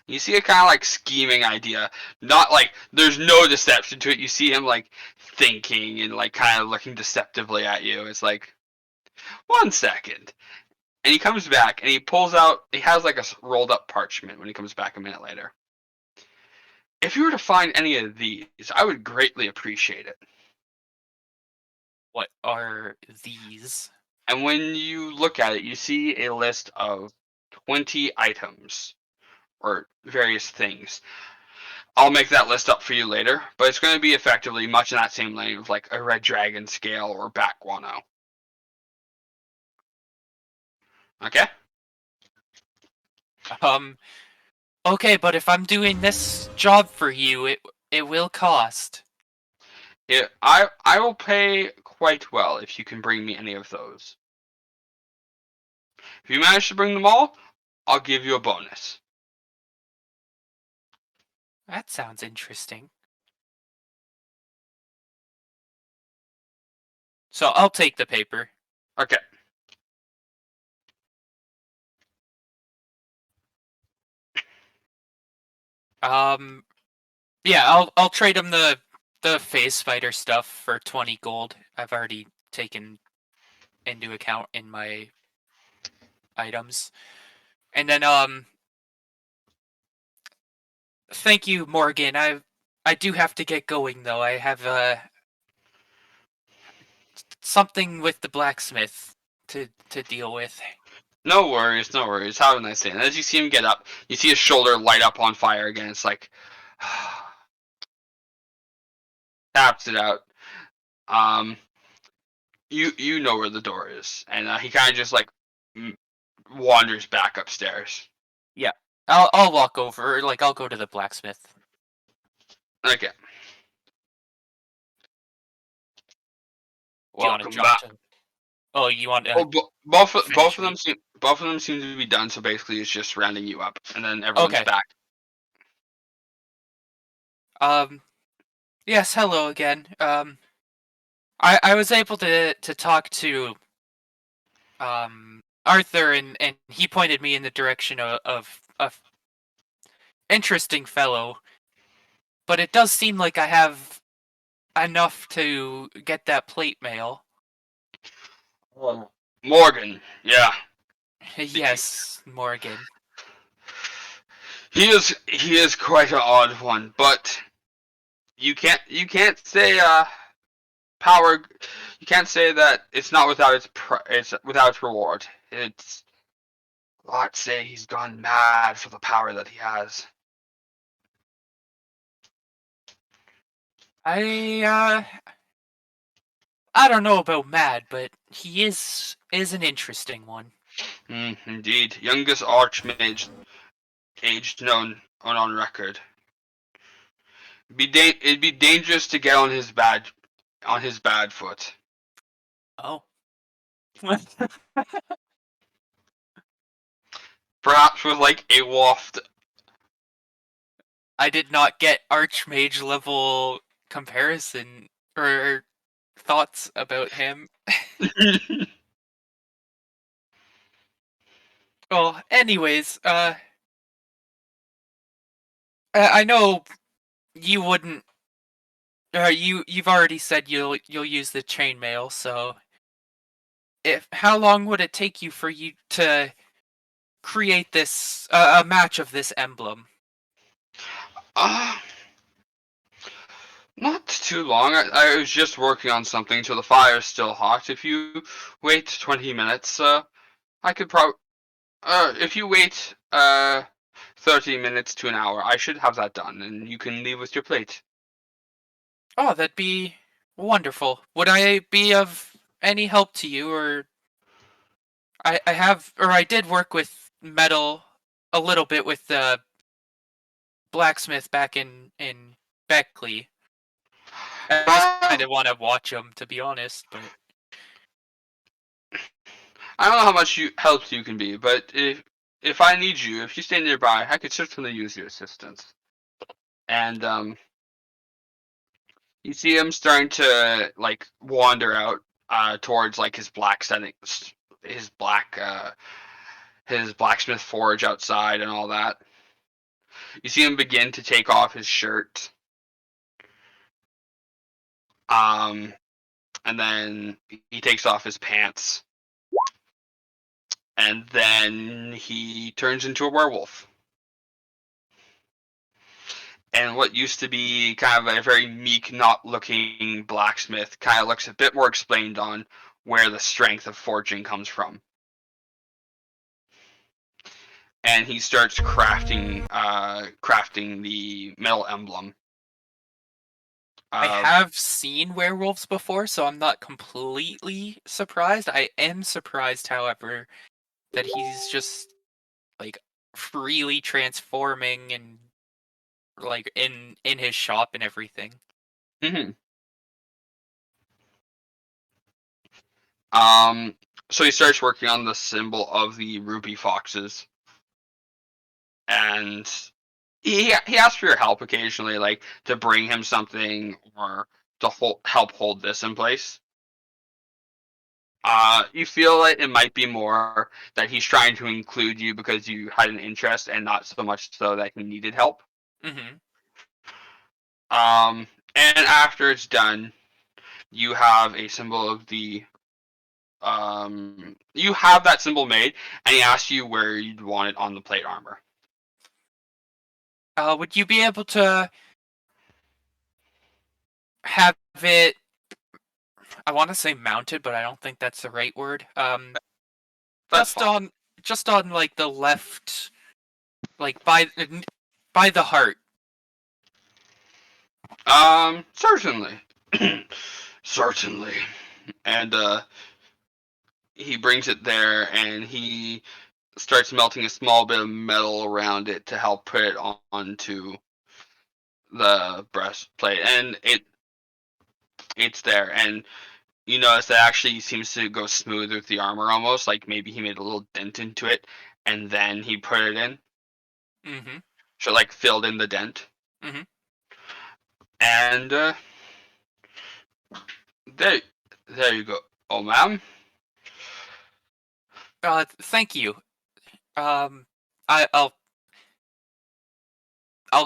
You see a kind of like scheming idea. Not like there's no deception to it. You see him like thinking and like kind of looking deceptively at you. It's like, 1 second. And he comes back and he pulls out, he has like a rolled up parchment when he comes back a minute later. If you were to find any of these, I would greatly appreciate it. What are these? And when you look at it, you see a list of 20 items or various things. I'll make that list up for you later, but it's going to be effectively much in that same lane of like a red dragon scale or bat guano. Okay? Okay, but if I'm doing this job for you, it will cost. I will pay quite well if you can bring me any of those. If you manage to bring them all, I'll give you a bonus. That sounds interesting. So I'll take the paper. Okay. Yeah, I'll trade him the phase spider stuff for 20 gold. I've already taken into account in my items. And then thank you, Morgan. I do have to get going though. I have something with the blacksmith to deal with. No worries, no worries. Have a nice day. And as you see him get up, you see his shoulder light up on fire again. It's like, taps it out. You know where the door is, and he kind of just like wanders back upstairs. Yeah, I'll walk over. Like I'll go to the blacksmith. Okay. Do you want to Welcome jump back. to? Oh, you want to? Well, both of finish them seem to be done. So basically, it's just rounding you up, and then everyone's Okay. back. Yes. Hello again. I was able to talk to Arthur, and he pointed me in the direction of a interesting fellow. But it does seem like I have enough to get that plate mail. Morgan, yeah, Yes, Morgan. he is quite an odd one, but you can't say power. You can't say that it's not without it's without its reward. It's, let's say he's gone mad for the power that he has. I don't know about mad, but he is an interesting one. Indeed, youngest archmage age known on record. It'd be dangerous to get on his bad foot. Oh. Perhaps with like a waft. I did not get Archmage level comparison or thoughts about him. Well, anyways, I know you wouldn't. You've already said you'll use the chainmail. So, how long would it take you for you to create this a match of this emblem? Not too long. I was just working on something till the fire's still hot. If you wait 20 minutes, I could probably. If you wait 30 minutes to an hour, I should have that done, and you can leave with your plate. Oh, that'd be wonderful. Would I be of any help to you, or I did work with metal a little bit with the blacksmith back in Beckley. I just kind of want to watch him, to be honest. But I don't know how much help you can be, but if I need you, if you stay nearby, I could certainly use your assistance. And you see him starting to like wander out towards like his black settings, his blacksmith forge outside and all that. You see him begin to take off his shirt. And then he takes off his pants. And then he turns into a werewolf. And what used to be kind of a very meek, not-looking blacksmith kind of looks a bit more explained on where the strength of forging comes from. And he starts crafting the metal emblem. I have seen werewolves before, so I'm not completely surprised. I am surprised, however, that he's just like freely transforming and like in his shop and everything. Mm-hmm. So he starts working on the symbol of the ruby foxes, and he asks for your help occasionally, like to bring him something or to help hold this in place. You feel like it might be more that he's trying to include you because you had an interest, and not so much so that he needed help. Mm-hmm. And after it's done, you have a symbol of the you have that symbol made, and he asks you where you'd want it on the plate armor. Would you be able to have it? I want to say mounted, but I don't think that's the right word. That's fine. Just on like the left, like by the heart. Certainly. Certainly. And he brings it there, and he starts melting a small bit of metal around it to help put it onto the breastplate, and it's there. And you notice that actually seems to go smooth with the armor, almost like maybe he made a little dent into it, and then he put it in. Mm-hmm. So like filled in the dent. Mm-hmm. And there you go. Oh, ma'am. Thank you. I'll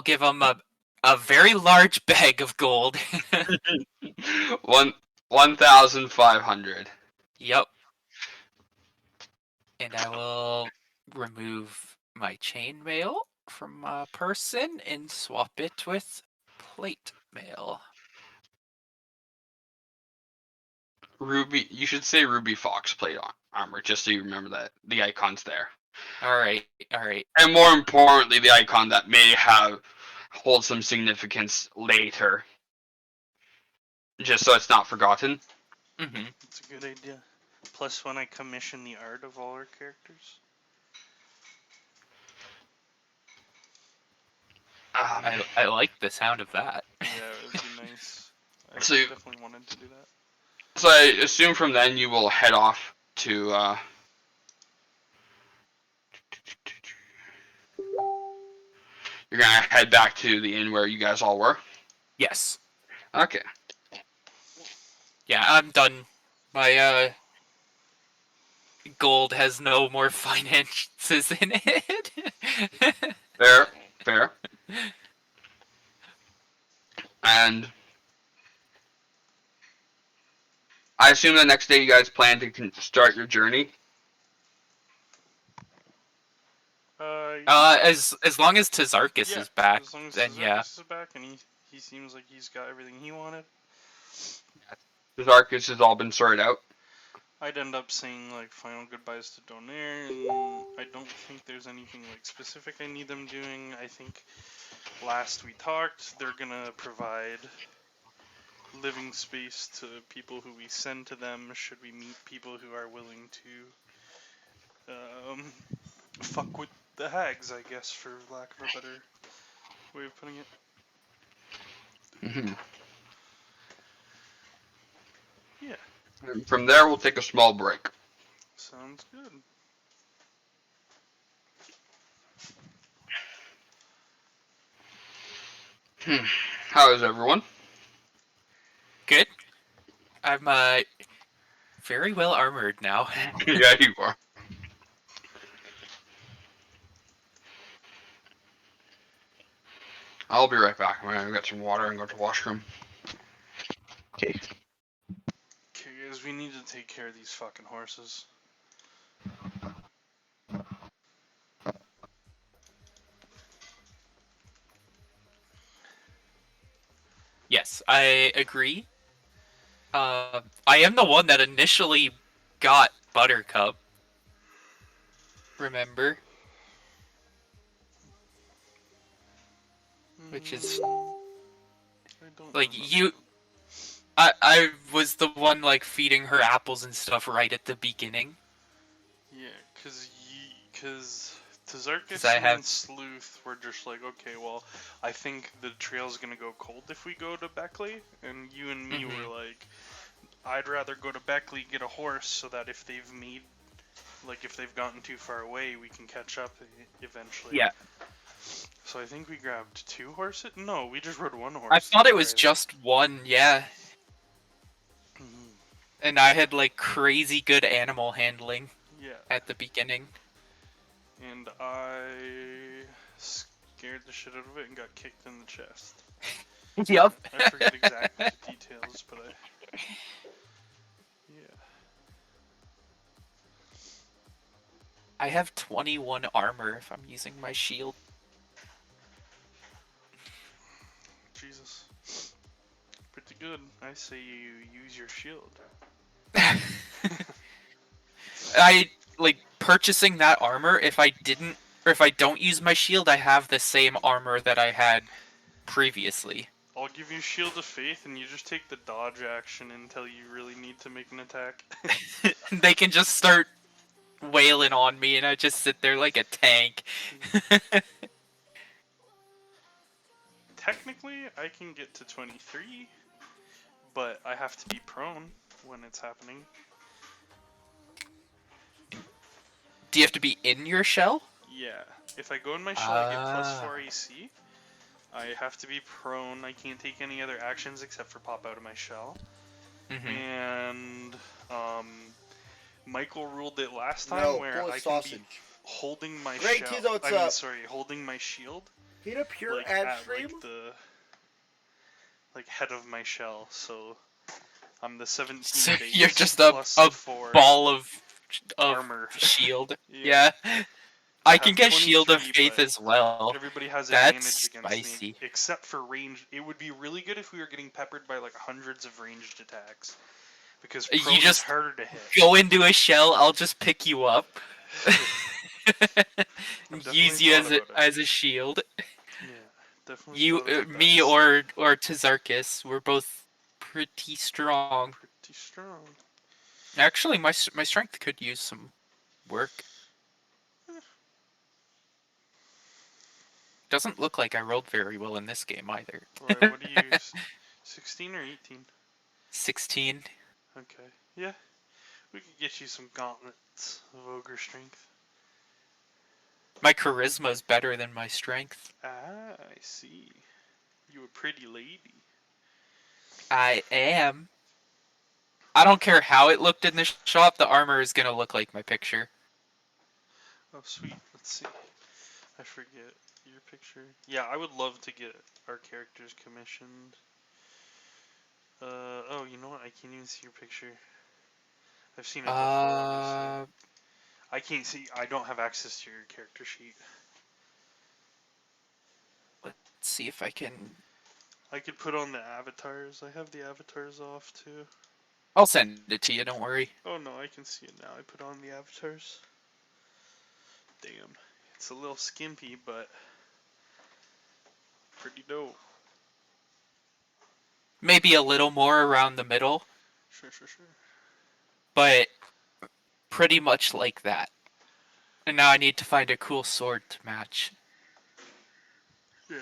give him a very large bag of gold. 1,500. Yep. And I will remove my chainmail from my person and swap it with plate mail. Ruby, you should say Ruby Fox plate armor, just so you remember that the icon's there. All right. And more importantly, the icon that may hold some significance later, just so it's not forgotten. Mm-hmm. It's a good idea. Plus, when I commission the art of all our characters. I like the sound of that. Yeah, it would be nice. I So definitely wanted to do that. So I assume from then you will head off to you're gonna head back to the inn where you guys all were? Yes. Okay. Yeah, I'm done. My gold has no more finances in it. Fair. And I assume the next day you guys plan to start your journey? As long as Tazarkus is back, as long as then yeah. Tazarkus is back and he seems like he's got everything he wanted. Tazarkus has all been sorted out. I'd end up saying like final goodbyes to Donaire, and I don't think there's anything like specific I need them doing. I think last we talked, they're gonna provide living space to people who we send to them should we meet people who are willing to fuck with the hags, I guess, for lack of a better way of putting it. Mm-hmm. Yeah. From there, we'll take a small break. Sounds good. How is everyone? Good. I'm very well armored now. Yeah, you are. I'll be right back. I'm gonna get some water and go to the washroom. Okay. Okay, guys, we need to take care of these fucking horses. Yes, I agree. I am the one that initially got Buttercup. Remember? Which is I don't like remember. you. I was the one like feeding her apples and stuff right at the beginning. Yeah, cause Tazarkus 'Cause I have- and Sleuth were just like, okay, well, I think the trail's gonna go cold if we go to Beckley, and you and me were like, I'd rather go to Beckley, get a horse, so that if they've made, like, if they've gotten too far away, we can catch up eventually. Yeah. So I think we grabbed 2 horses? No, we just rode 1 horse. I thought it was Right. just one, yeah. Mhm. And I had like crazy good animal handling Yeah, at the beginning. and I scared the shit out of it and got kicked in the chest. Yep. I forget exactly the details, but yeah. I have 21 armor if I'm using my shield. Jesus. Pretty good. I say you use your shield. I like purchasing that armor. If I don't use my shield, I have the same armor that I had previously. I'll give you Shield of Faith and you just take the dodge action until you really need to make an attack. They can just start wailing on me and I just sit there like a tank. Technically, I can get to 23, but I have to be prone when it's happening. Do you have to be in your shell? Yeah. If I go in my shell, I get plus 4 AC. I have to be prone. I can't take any other actions except for pop out of my shell. And Michael ruled it last time where I can be holding my Great, shell. Tizo, what's I mean, up? sorry, holding my shield. Peter Pure Like ad at stream? like the head of my shell. So I'm the 17 So base you're just a plus 4 ball of armor. shield. Yeah. Yeah. I can have get Shield of 23, Faith but as well. Everybody has That's advantage against spicy. me, except for range. It would be really good if we were getting peppered by like hundreds of ranged attacks, because You prone is just harder to hit. Go into a shell, I'll just pick you up. definitely Use you thought about it. as a shield. Yeah, definitely. You, thought about me, that. or Tazarkus, we're both pretty strong. Pretty strong. Actually, my strength could use some work. Doesn't look like I rolled very well in this game either. Right, what do you use? 16 or 18? 16. Okay. Yeah, we could get you some gauntlets of ogre strength. My charisma's better than my strength. Ah, I see. You a pretty lady. I am. I don't care how it looked in the shop, the armor is gonna look like my picture. Oh, sweet. Let's see. I forget your picture. Yeah, I would love to get our characters commissioned. Oh, you know what? I can't even see your picture. I've seen it before, obviously. I can't see. I don't have access to your character sheet. Let's see if I can. I could put on the avatars. I have the avatars off too. I'll send it to you, don't worry. Oh no, I can see it now. I put on the avatars. Damn. It's a little skimpy, but pretty dope. Maybe a little more around the middle, Sure. but pretty much like that. And now I need to find a cool sword to match. Yeah.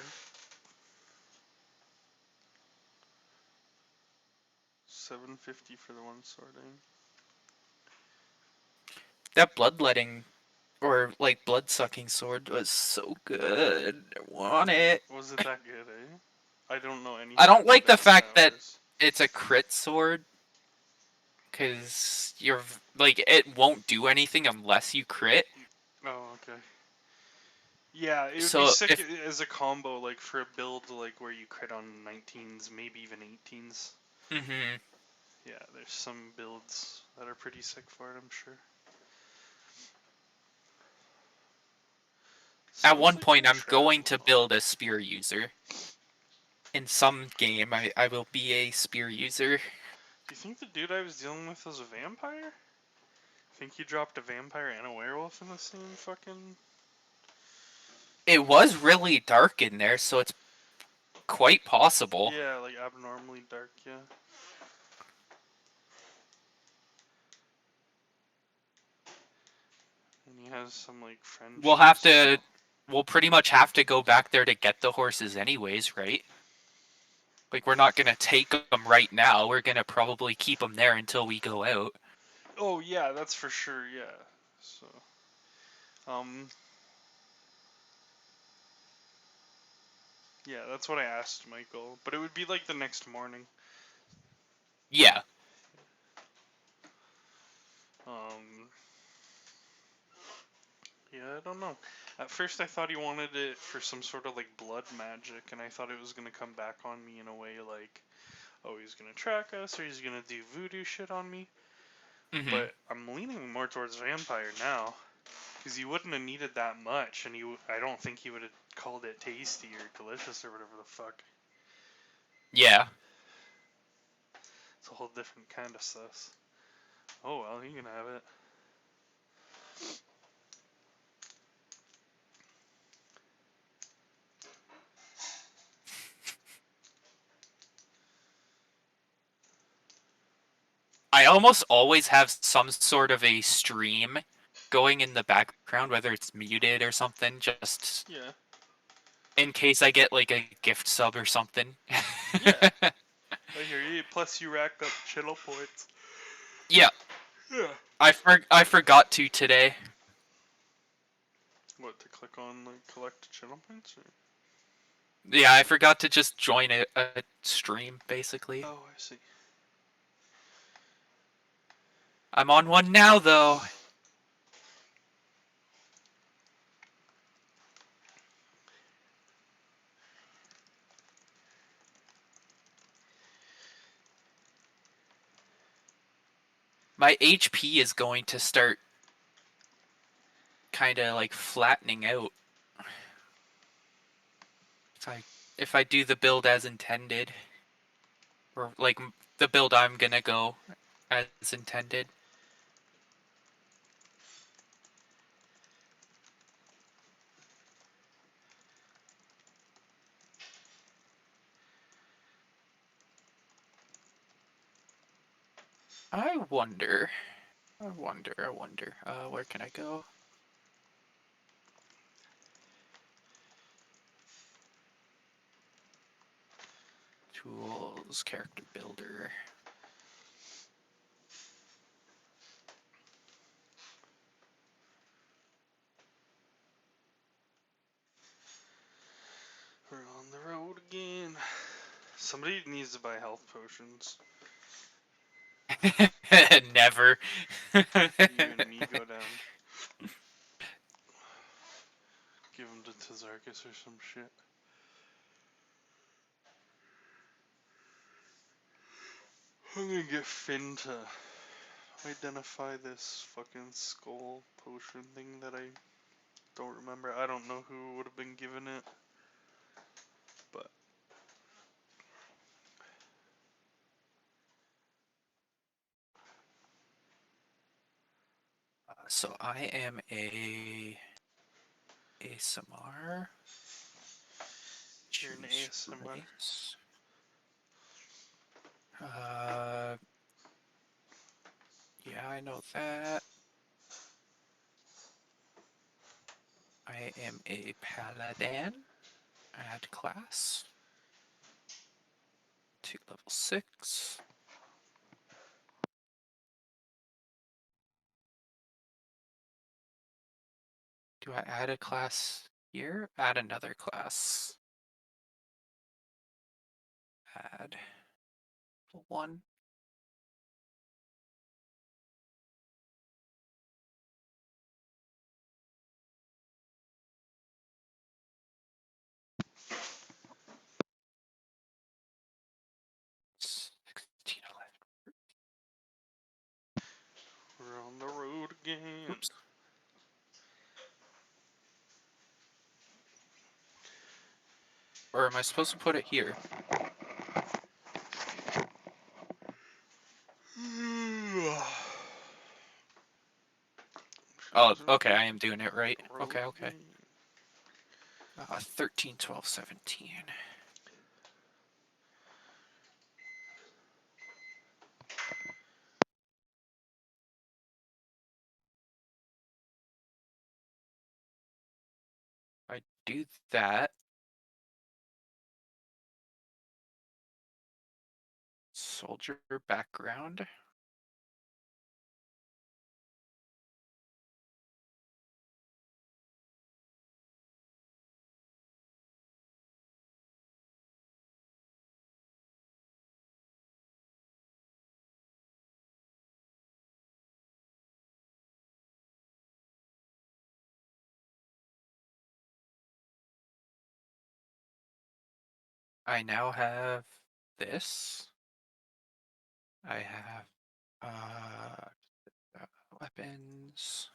750 for the one sorting. That bloodletting or like blood sucking sword was so good. I want it. Was it that good, eh? I don't know anything I don't like about the its fact that powers. it's a crit sword, because you're like it won't do anything unless you crit. Oh, okay. Yeah, it would be So sick if as a combo, like for a build like where you crit on 19s, maybe even 18s. hmm Yeah, there's some builds that are pretty sick for it, I'm sure. at Sounds one like point you I'm going to travel. build a spear user. In some game, I will be a spear user. Do you think the dude I was dealing with was a vampire? Think you dropped a vampire and a werewolf in the same fucking... It was really dark in there, so it's quite possible. Yeah, like abnormally dark, yeah. And he has some like friendship We'll have spell. to. We'll pretty much have to go back there to get the horses, anyways, right? Like we're not gonna take them right now. We're gonna probably keep them there until we go out. Oh yeah, that's for sure, yeah. So, yeah, that's what I asked Michael. But it would be like the next morning. Yeah. Um, yeah, I don't know. At first I thought he wanted it for some sort of like blood magic, and I thought it was gonna come back on me in a way like, oh, he's gonna track us, or he's gonna do voodoo shit on me. hmm But I'm leaning more towards vampire now, because he wouldn't have needed that much, and I don't think he would have called it tasty or delicious or whatever the fuck. Yeah. It's a whole different kind of sus. Oh well, you can have it. I almost always have some sort of a stream going in the background, whether it's muted or something, just Yeah. in case I get like a gift sub or something. Yeah. I hear you. Plus you racked up channel points. Yeah. Yeah. I forgot to today. What, to click on like collect channel points? Or? Yeah, I forgot to just join a stream, basically. Oh, I see. I'm on one now, though. My HP is going to start kind of like flattening out if I do the build as intended, or like the build I'm gonna go as intended. I wonder. Where can I go? Tools, character builder. We're on the road again. Somebody needs to buy health potions. Never. You and me go down. Give them to Tazarkus or some shit. I'm gonna get Finn to identify this fucking skull potion thing that I don't remember. I don't know who would have been given it. But So I am a ASMR. you're an Choose ASMR. race. Yeah, I know that. I am a paladin. Add class to level 6. Do I add a class here? Add another class. Add 1. We're on the road again. Oops. Or am I supposed to put it here? Oh, okay, I am doing it right. Okay, okay. 13, 12, 17. I do that. Soldier background. I now have this. I have weapons.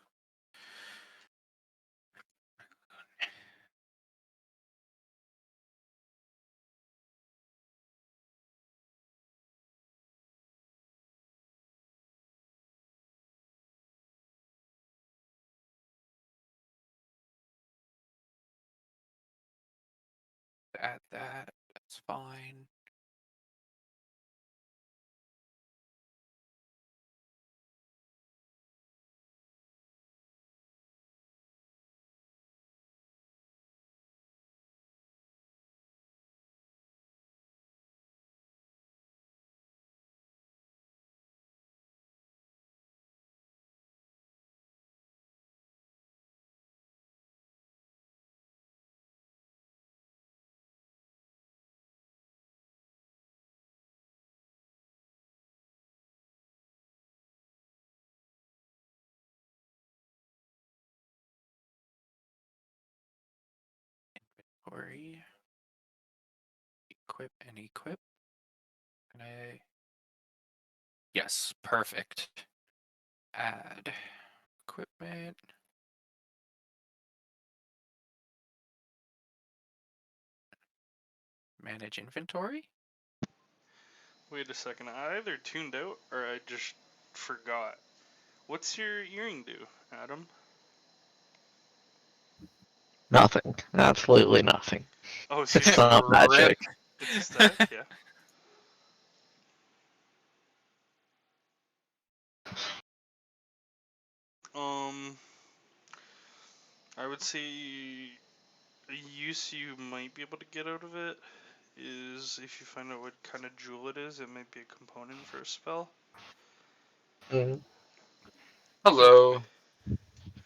Add that. That's fine. Inventory. Equip and equip. Can I? Yes, perfect. Add equipment. Manage inventory. Wait a second, I either tuned out or I just forgot. What's your earring do, Adam? Nothing. Absolutely nothing. Oh, so It's not Rip. magic. it's a static, yeah. I would say a use you might be able to get out of it is if you find out what kind of jewel it is, it might be a component for a spell. Mm. Hello.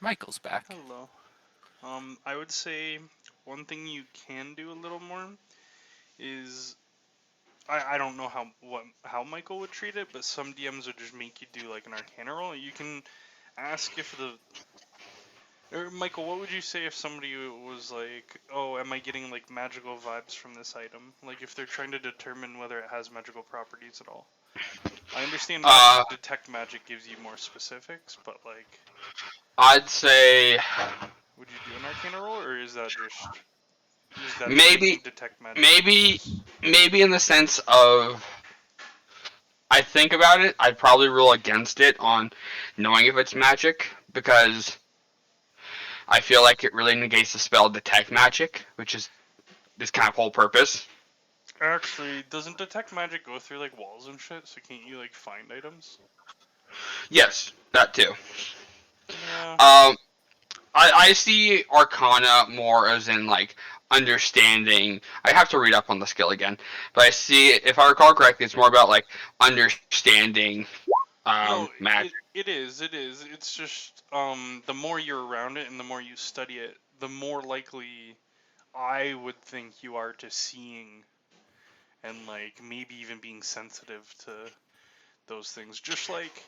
Michael's back. Hello. I would say one thing you can do a little more is I don't know how Michael would treat it, but some DMs would just make you do like an Arcana roll. You can ask if Michael, what would you say if somebody was like, "Oh, am I getting like magical vibes from this item?" Like if they're trying to determine whether it has magical properties at all. I understand detect magic gives you more specifics, but like, I'd say would you do an Arcana roll, or is that maybe detect magic? maybe in the sense of I think about it, I'd probably rule against it on knowing if it's magic because I feel like it really negates the spell detect magic, which is this kind of whole purpose. Actually, doesn't detect magic go through like walls and shit? So can't you like find items? Yes, that too. Yeah. I see Arcana more as in like understanding. I have to read up on the skill again, but I see if I recall correctly, it's more about like understanding No, magic. it is. It is. It's just the more you're around it and the more you study it, the more likely I would think you are to seeing and like maybe even being sensitive to those things. Just like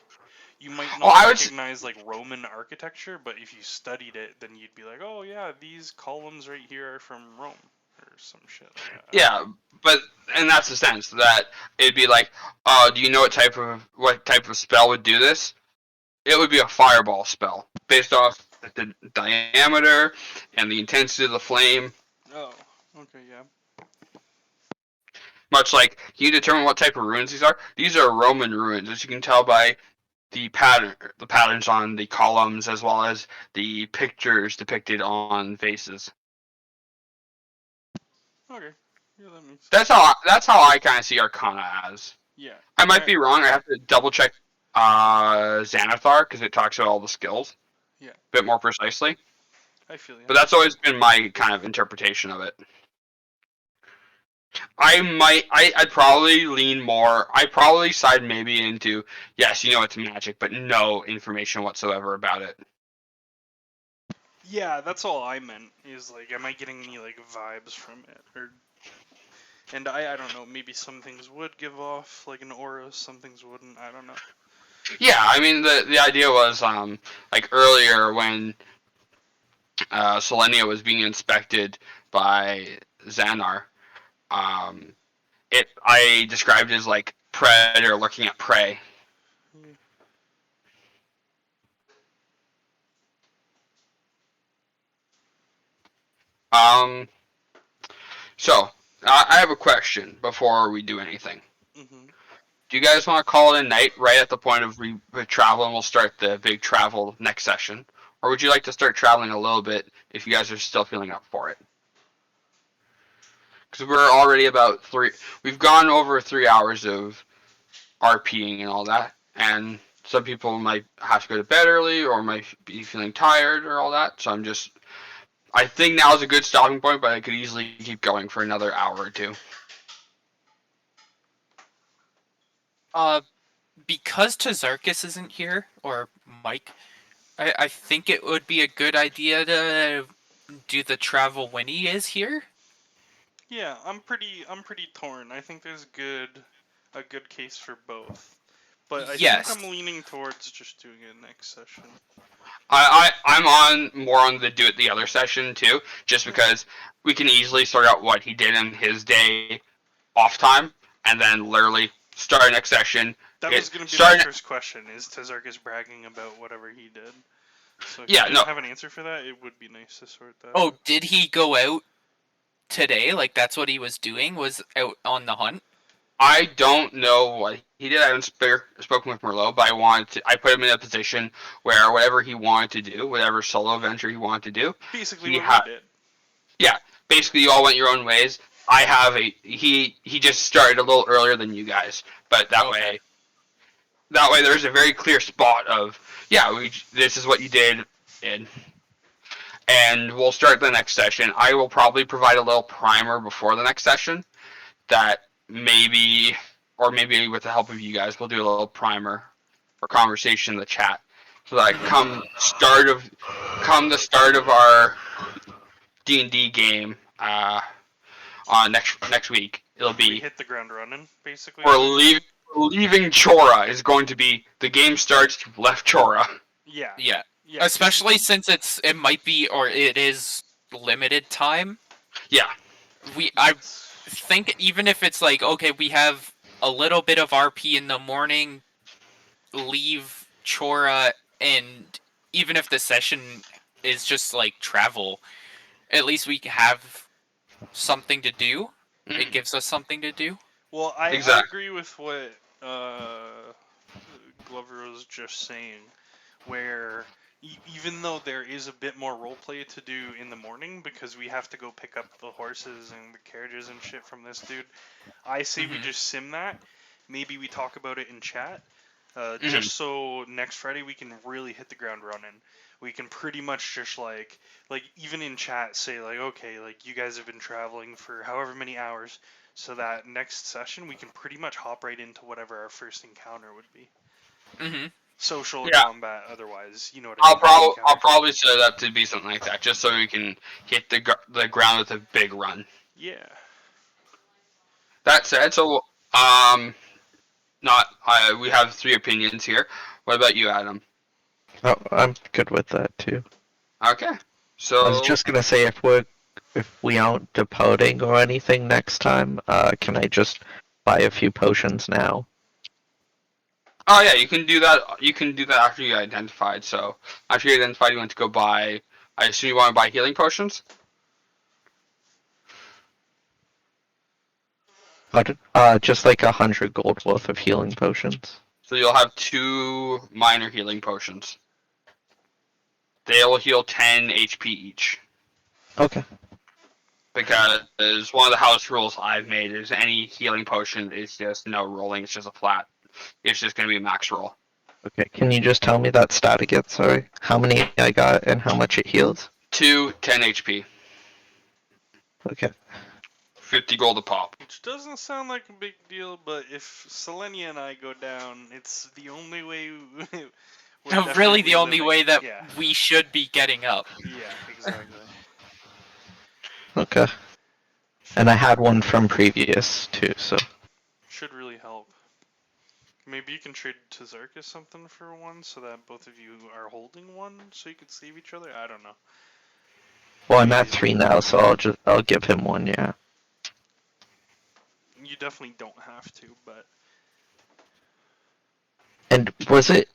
you might Oh, not I would. recognize like Roman architecture, but if you studied it, then you'd be like, oh yeah, these columns right here are from Rome or some shit like that. Yeah, but and that's the sense that it'd be like, do you know what type of spell would do this? It would be a fireball spell based off the diameter and the intensity of the flame. Oh, okay, yeah. Much like, can you determine what type of runes these are? These are Roman runes, as you can tell by the patterns on the columns, as well as the pictures depicted on vases. Okay. Yeah, that makes sense. That's how I kind of see Arcana as. Yeah. I might be wrong. I have to double check Xanathar because it talks about all the skills. Yeah. A bit more precisely. I feel you. But that's always been my kind of interpretation of it. I'd probably lean more. I'd probably side maybe into, yes, it's magic, but no information whatsoever about it. Yeah, that's all I meant. Is like, am I getting any like vibes from it, or? And I don't know. Maybe some things would give off like an aura, some things wouldn't. I don't know. Yeah, I mean the idea was like earlier when Selenia was being inspected by Xanar, I described it as like predator looking at prey. So I have a question before we do anything. Mm-hmm. Do you guys want to call it a night right at the point of travel and we'll start the big travel next session? Or would you like to start traveling a little bit if you guys are still feeling up for it? Because we're already we've gone over 3 hours of RPing and all that. And some people might have to go to bed early or might be feeling tired or all that. So I think now is a good stopping point, but I could easily keep going for another hour or two. Because Tazarkus isn't here, or Mike, I think it would be a good idea to do the travel when he is here. Yeah, I'm pretty torn. I think there's a good case for both. But I Yes. think I'm leaning towards just doing it next session. I'm more on the do it the other session too, just because we can easily sort out what he did in his day off time, and then literally start next session. That was going to be my first question, is Tazarkus bragging about whatever he did? So if you didn't have an answer for that, it would be nice to sort that out. Did he go out today? Like, that's what he was doing? Was out on the hunt? I don't know what he did. I haven't spoken with Merlot, but I put him in a position where whatever he wanted to do, whatever solo venture he wanted to do. Basically what we did. Yeah, basically you all went your own ways. He just started a little earlier than you guys, but that way there's a very clear spot of, this is what you did, and we'll start the next session. I will probably provide a little primer before the next session that maybe with the help of you guys, we'll do a little primer or conversation in the chat, so that come the start of our D&D game on next week, it'll be we hit the ground running, basically. Leaving Chora is going to be the game starts. You've left Chora. Yeah. Especially since it might be, or it is limited time. Yeah. I think even if it's like, okay, we have a little bit of RP in the morning, leave Chora, and even if the session is just like travel, at least we have something to do. It gives us something to do. Well, I agree with what Glover was just saying, where even though there is a bit more roleplay to do in the morning because we have to go pick up the horses and the carriages and shit from this dude, I say we just sim that. Maybe we talk about it in chat, just so next Friday we can really hit the ground running. We can pretty much just like even in chat say like, okay, like you guys have been traveling for however many hours, so that next session we can pretty much hop right into whatever our first encounter would be. Mm-hmm. Social Yeah. combat, otherwise, you know what I mean. I'll probably set it up to be something like that, just so we can hit the ground with a big run. Yeah. That said, so we have 3 opinions here. What about you, Adam? Oh, I'm good with that too. Okay, I so was just gonna say if we aren't depoting or anything next time, can I just buy a few potions now? oh yeah, you can do that. You can do that after you identified. So after you identified, you want to go buy. I assume you want to buy healing potions. But just like 100 gold worth of healing potions. So you'll have 2 minor healing potions. They will heal 10 HP each. Okay. Because one of the house rules I've made is any healing potion is just no rolling. It's just a flat. It's just going to be a max roll. Okay. Can you just tell me that stat again? Sorry. How many I got and how much it heals? 2 10 HP. Okay. 50 gold a pop. Which doesn't sound like a big deal, but if Selenia and I go down, it's the only way. We're Really, definitely the only living. way that Yeah. we should be getting up. Yeah, exactly. Okay. And I had one from previous too, so. Should really help. Maybe you can trade Tazarkus something for one, so that both of you are holding one, so you could save each other. I don't know. Well, I'm at 3 now, so I'll give him one. Yeah. You definitely don't have to, but And was it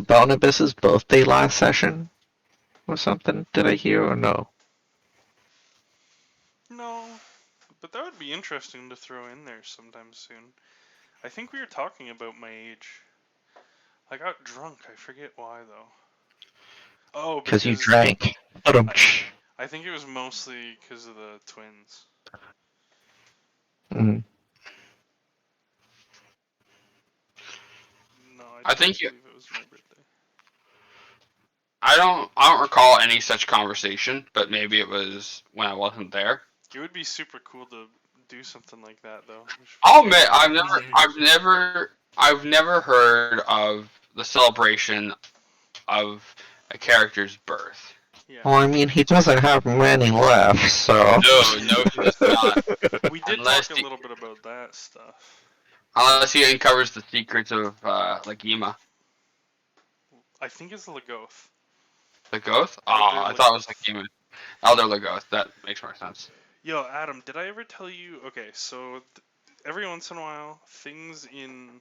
Barnabas's birthday last session, or something? Did I hear or no? no. But that would be interesting to throw in there sometime soon. I think we were talking about my age. I got drunk. I forget why though. Oh, Because you drank. I think it was mostly because of the twins. Mm. No, I don't think believe it was my birthday. I don't recall any such conversation, but maybe it was when I wasn't there. It would be super cool to do something like that though. I'll admit I've never heard of the celebration of a character's birth. Yeah. Well, I mean, he doesn't have many left, so. No, he does not. We did Unless talk a little bit about that stuff. Unless he uncovers the secrets of Legima. I think it's Lagoth. Lagoth? Oh, I thought it was Legima. Elder Lagoth. That makes more sense. Yo, Adam, did I ever tell you? Okay, so every once in a while, things in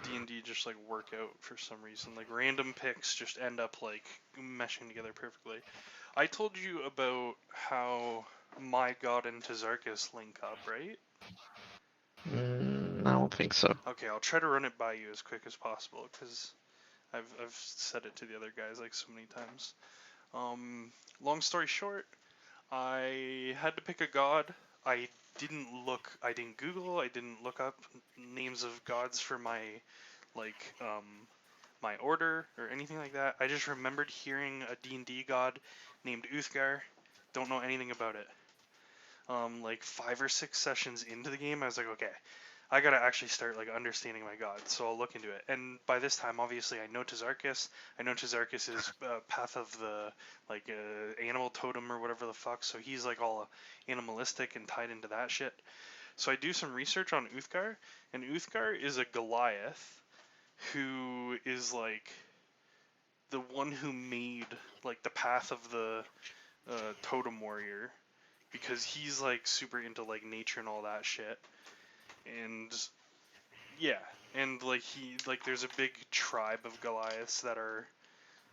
D&D just like work out for some reason. Like random picks just end up like meshing together perfectly. I told you about how my god and Tazarkus link up, right? I don't think so. Okay, I'll try to run it by you as quick as possible because I've said it to the other guys like so many times. Long story short, I had to pick a god. I didn't Google, I didn't look up names of gods for my my order or anything like that. I just remembered hearing a D&D god named Uthgar. Don't know anything about it. Like 5 or 6 sessions into the game, I was like, okay, I gotta actually start like understanding my god, so I'll look into it. And by this time, obviously, I know Tazarkus. I know Tazarkus is path of the animal totem or whatever the fuck. So he's like all animalistic and tied into that shit. So I do some research on Uthgar, and Uthgar is a Goliath who is like the one who made like the path of the totem warrior, because he's like super into like nature and all that shit. And yeah, and like there's a big tribe of Goliaths that are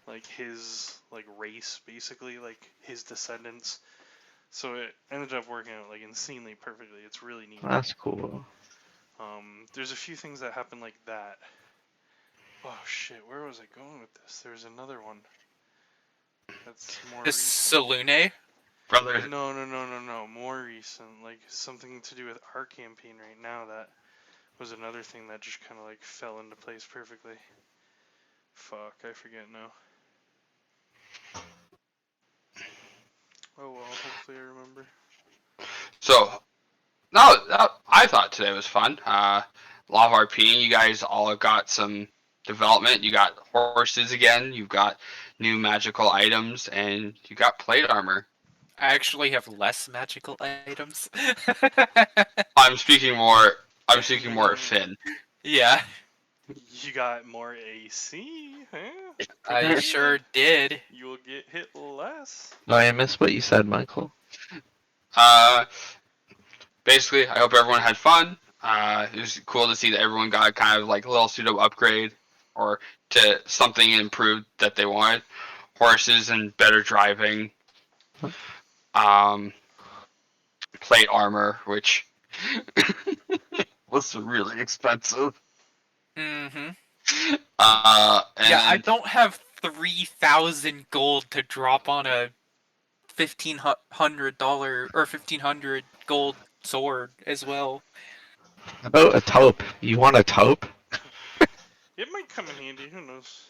like his like race, basically like his descendants. So it ended up working out like insanely perfectly. It's really neat. That's cool. There's a few things that happen like that. Oh shit, where was I going with this? There's another one. That's more This recent. Selune? Brother. No. More recent. Like something to do with our campaign right now. That was another thing that just kind of like fell into place perfectly. Fuck, I forget now. Oh well, hopefully I remember. So, no, I thought today was fun. A lot of RP. You guys all got some development. You got horses again. You've got new magical items, and you got plate armor. I actually have less magical items. I'm speaking more. I'm speaking more of Finn. Yeah, You got more AC, huh? I Pretty sure good. did. You'll get hit less. No, I missed what you said, Michael. Basically, I hope everyone had fun. It was cool to see that everyone got kind of like a little pseudo upgrade or to something improved that they wanted. Horses and better driving. Plate armor, which was really expensive. Mm-hmm. And Yeah, I don't have 3,000 gold to drop on a $1,500 or 1,500 gold sword as well. How about a taupe? You want a taupe? It might come in handy. Who knows?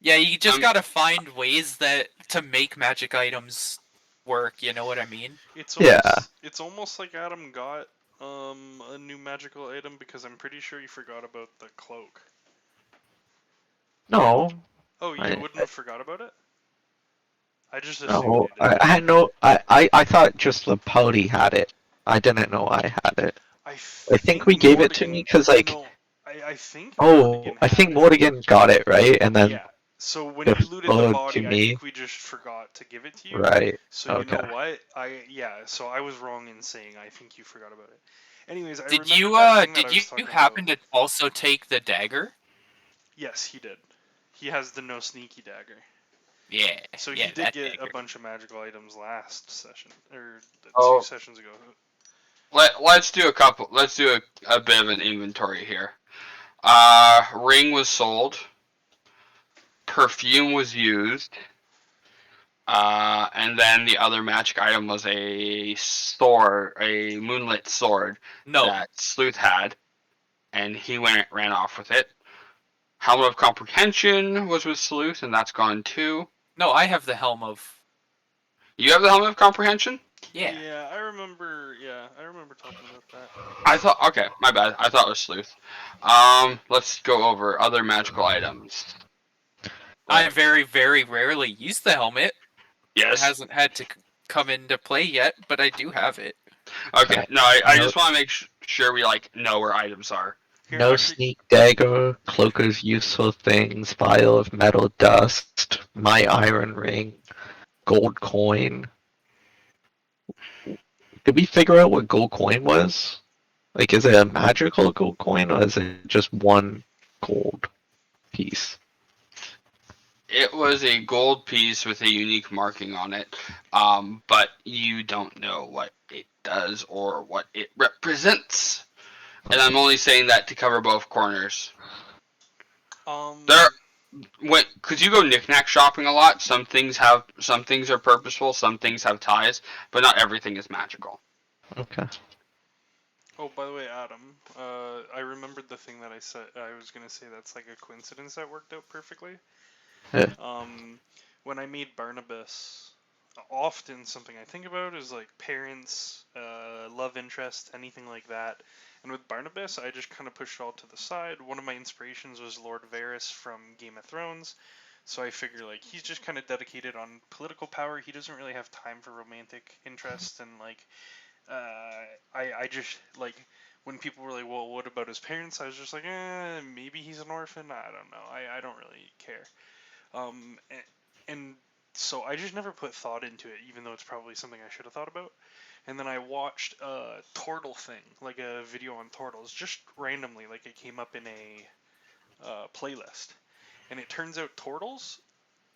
Yeah, you just gotta find ways that to make magic items work. You know what I mean? It's Yeah. It's almost like Adam got a new magical item because I'm pretty sure you forgot about the cloak. No, Oh, you I- wouldn't have forgot about it? I just assumed no. you did. I had no. I thought just the pouty had it. I didn't know I had it. I think we gave it to me because like. No, I think. Oh, Mordigan I think had it. Mordigan got it right, and then Yeah. So when it you looted the flowed body, to I me. think we just forgot to give it to you. right. So you know Okay. what? So I was wrong in saying I think you forgot about it. Anyways, I Did remembered you that thing that I did was you talking happen about. to also take the dagger? Yes, he did. He has the no sneaky dagger. Yeah. So yeah, he did that get a dagger. bunch of magical items last session or Oh. 2 sessions ago. let's do a couple. Let's do a bit of an inventory here. Ring was sold. Perfume was used. And then the other magic item was a sword, a moonlit sword No. that Sleuth had, and he ran off with it. Helmet of Comprehension was with Sleuth, and that's gone too. No, I have the helm of. You have the Helmet of Comprehension? Yeah. Yeah, I remember. Yeah, I remember talking about that. I thought. Okay, my bad. I thought it was Sleuth. Let's go over other magical items. I very, very rarely use the helmet. Yes. It hasn't had to come into play yet, but I do have it. Okay. No, I No. just want to make sure we like know where items are. Here, No actually- sneak dagger, cloak of useful things, vial of metal dust, my iron ring, gold coin. Did we figure out what gold coin was? Like, is it a magical gold coin or is it just one gold piece? It was a gold piece with a unique marking on it, but you don't know what it does or what it represents. And I'm only saying that to cover both corners. Because you go knickknack shopping a lot. Some things are purposeful. Some things have ties, but not everything is magical. Okay. Oh, by the way, Adam, I remembered the thing that I said. I was gonna say that's like a coincidence that worked out perfectly. Yeah. When I made Barnabas, often something I think about is like parents, love interest, anything like that. And with Barnabas, I just kind of pushed it all to the side. One of my inspirations was Lord Varys from Game of Thrones. So I figure like he's just kind of dedicated on political power. He doesn't really have time for romantic interest, and like I just like when people were like, well, what about his parents? I was just like, maybe he's an orphan. I don't know. I don't really care. And so I just never put thought into it, even though it's probably something I should have thought about. And then I watched a Tortle thing, like a video on Tortles, just randomly, like it came up in a playlist. And it turns out Tortles,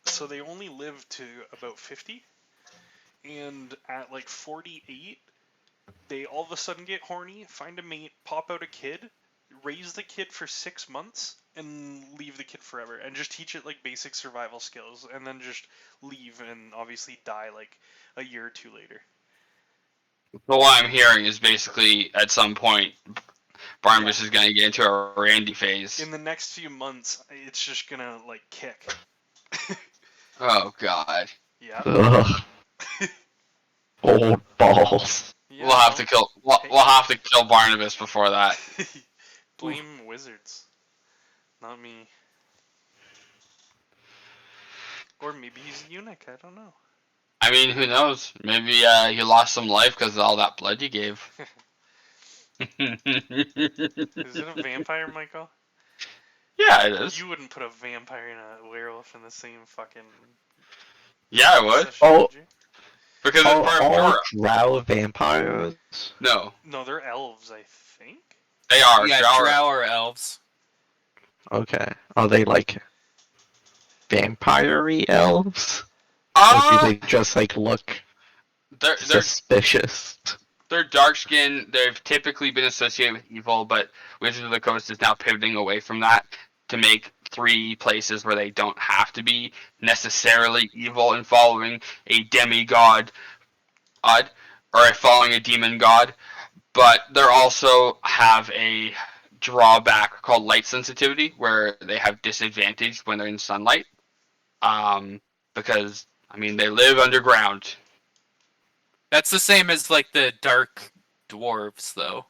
so they only live to about 50, and at like 48, they all of a sudden get horny, find a mate, pop out a kid, raise the kid for 6 months, and leave the kid forever, and just teach it like basic survival skills, and then just leave and obviously die like a year or two later. But what I'm hearing is basically at some point, Barnabas is going to get into a Randy phase. In the next few months, it's just gonna like kick. Oh God. Yeah. Ugh. Old balls. Yeah, We'll have to kill. We'll have to kill Barnabas before that. blame wizards, not me. Or maybe he's a eunuch. I don't know. I mean, who knows? Maybe you lost some life because of all that blood you gave. Is it a vampire, Michael? Yeah, it is. You wouldn't put a vampire and a werewolf in the same fucking. Yeah, I would. session, Oh. would you? Because it's part of All Dora. drow vampires? No, No, they're elves, I think. they are. Yeah, Drow are- drow or elves. Okay. Are they like vampire-y elves? Or do they just like look they're suspicious? they're dark skinned. They've typically been associated with evil, but Wizards of the Coast is now pivoting away from that to make 3 places where they don't have to be necessarily evil and following a demigod, or following a demon god. But they also have a drawback called light sensitivity, where they have disadvantage when they're in sunlight. Because I mean they live underground. That's the same as like the dark dwarves, though.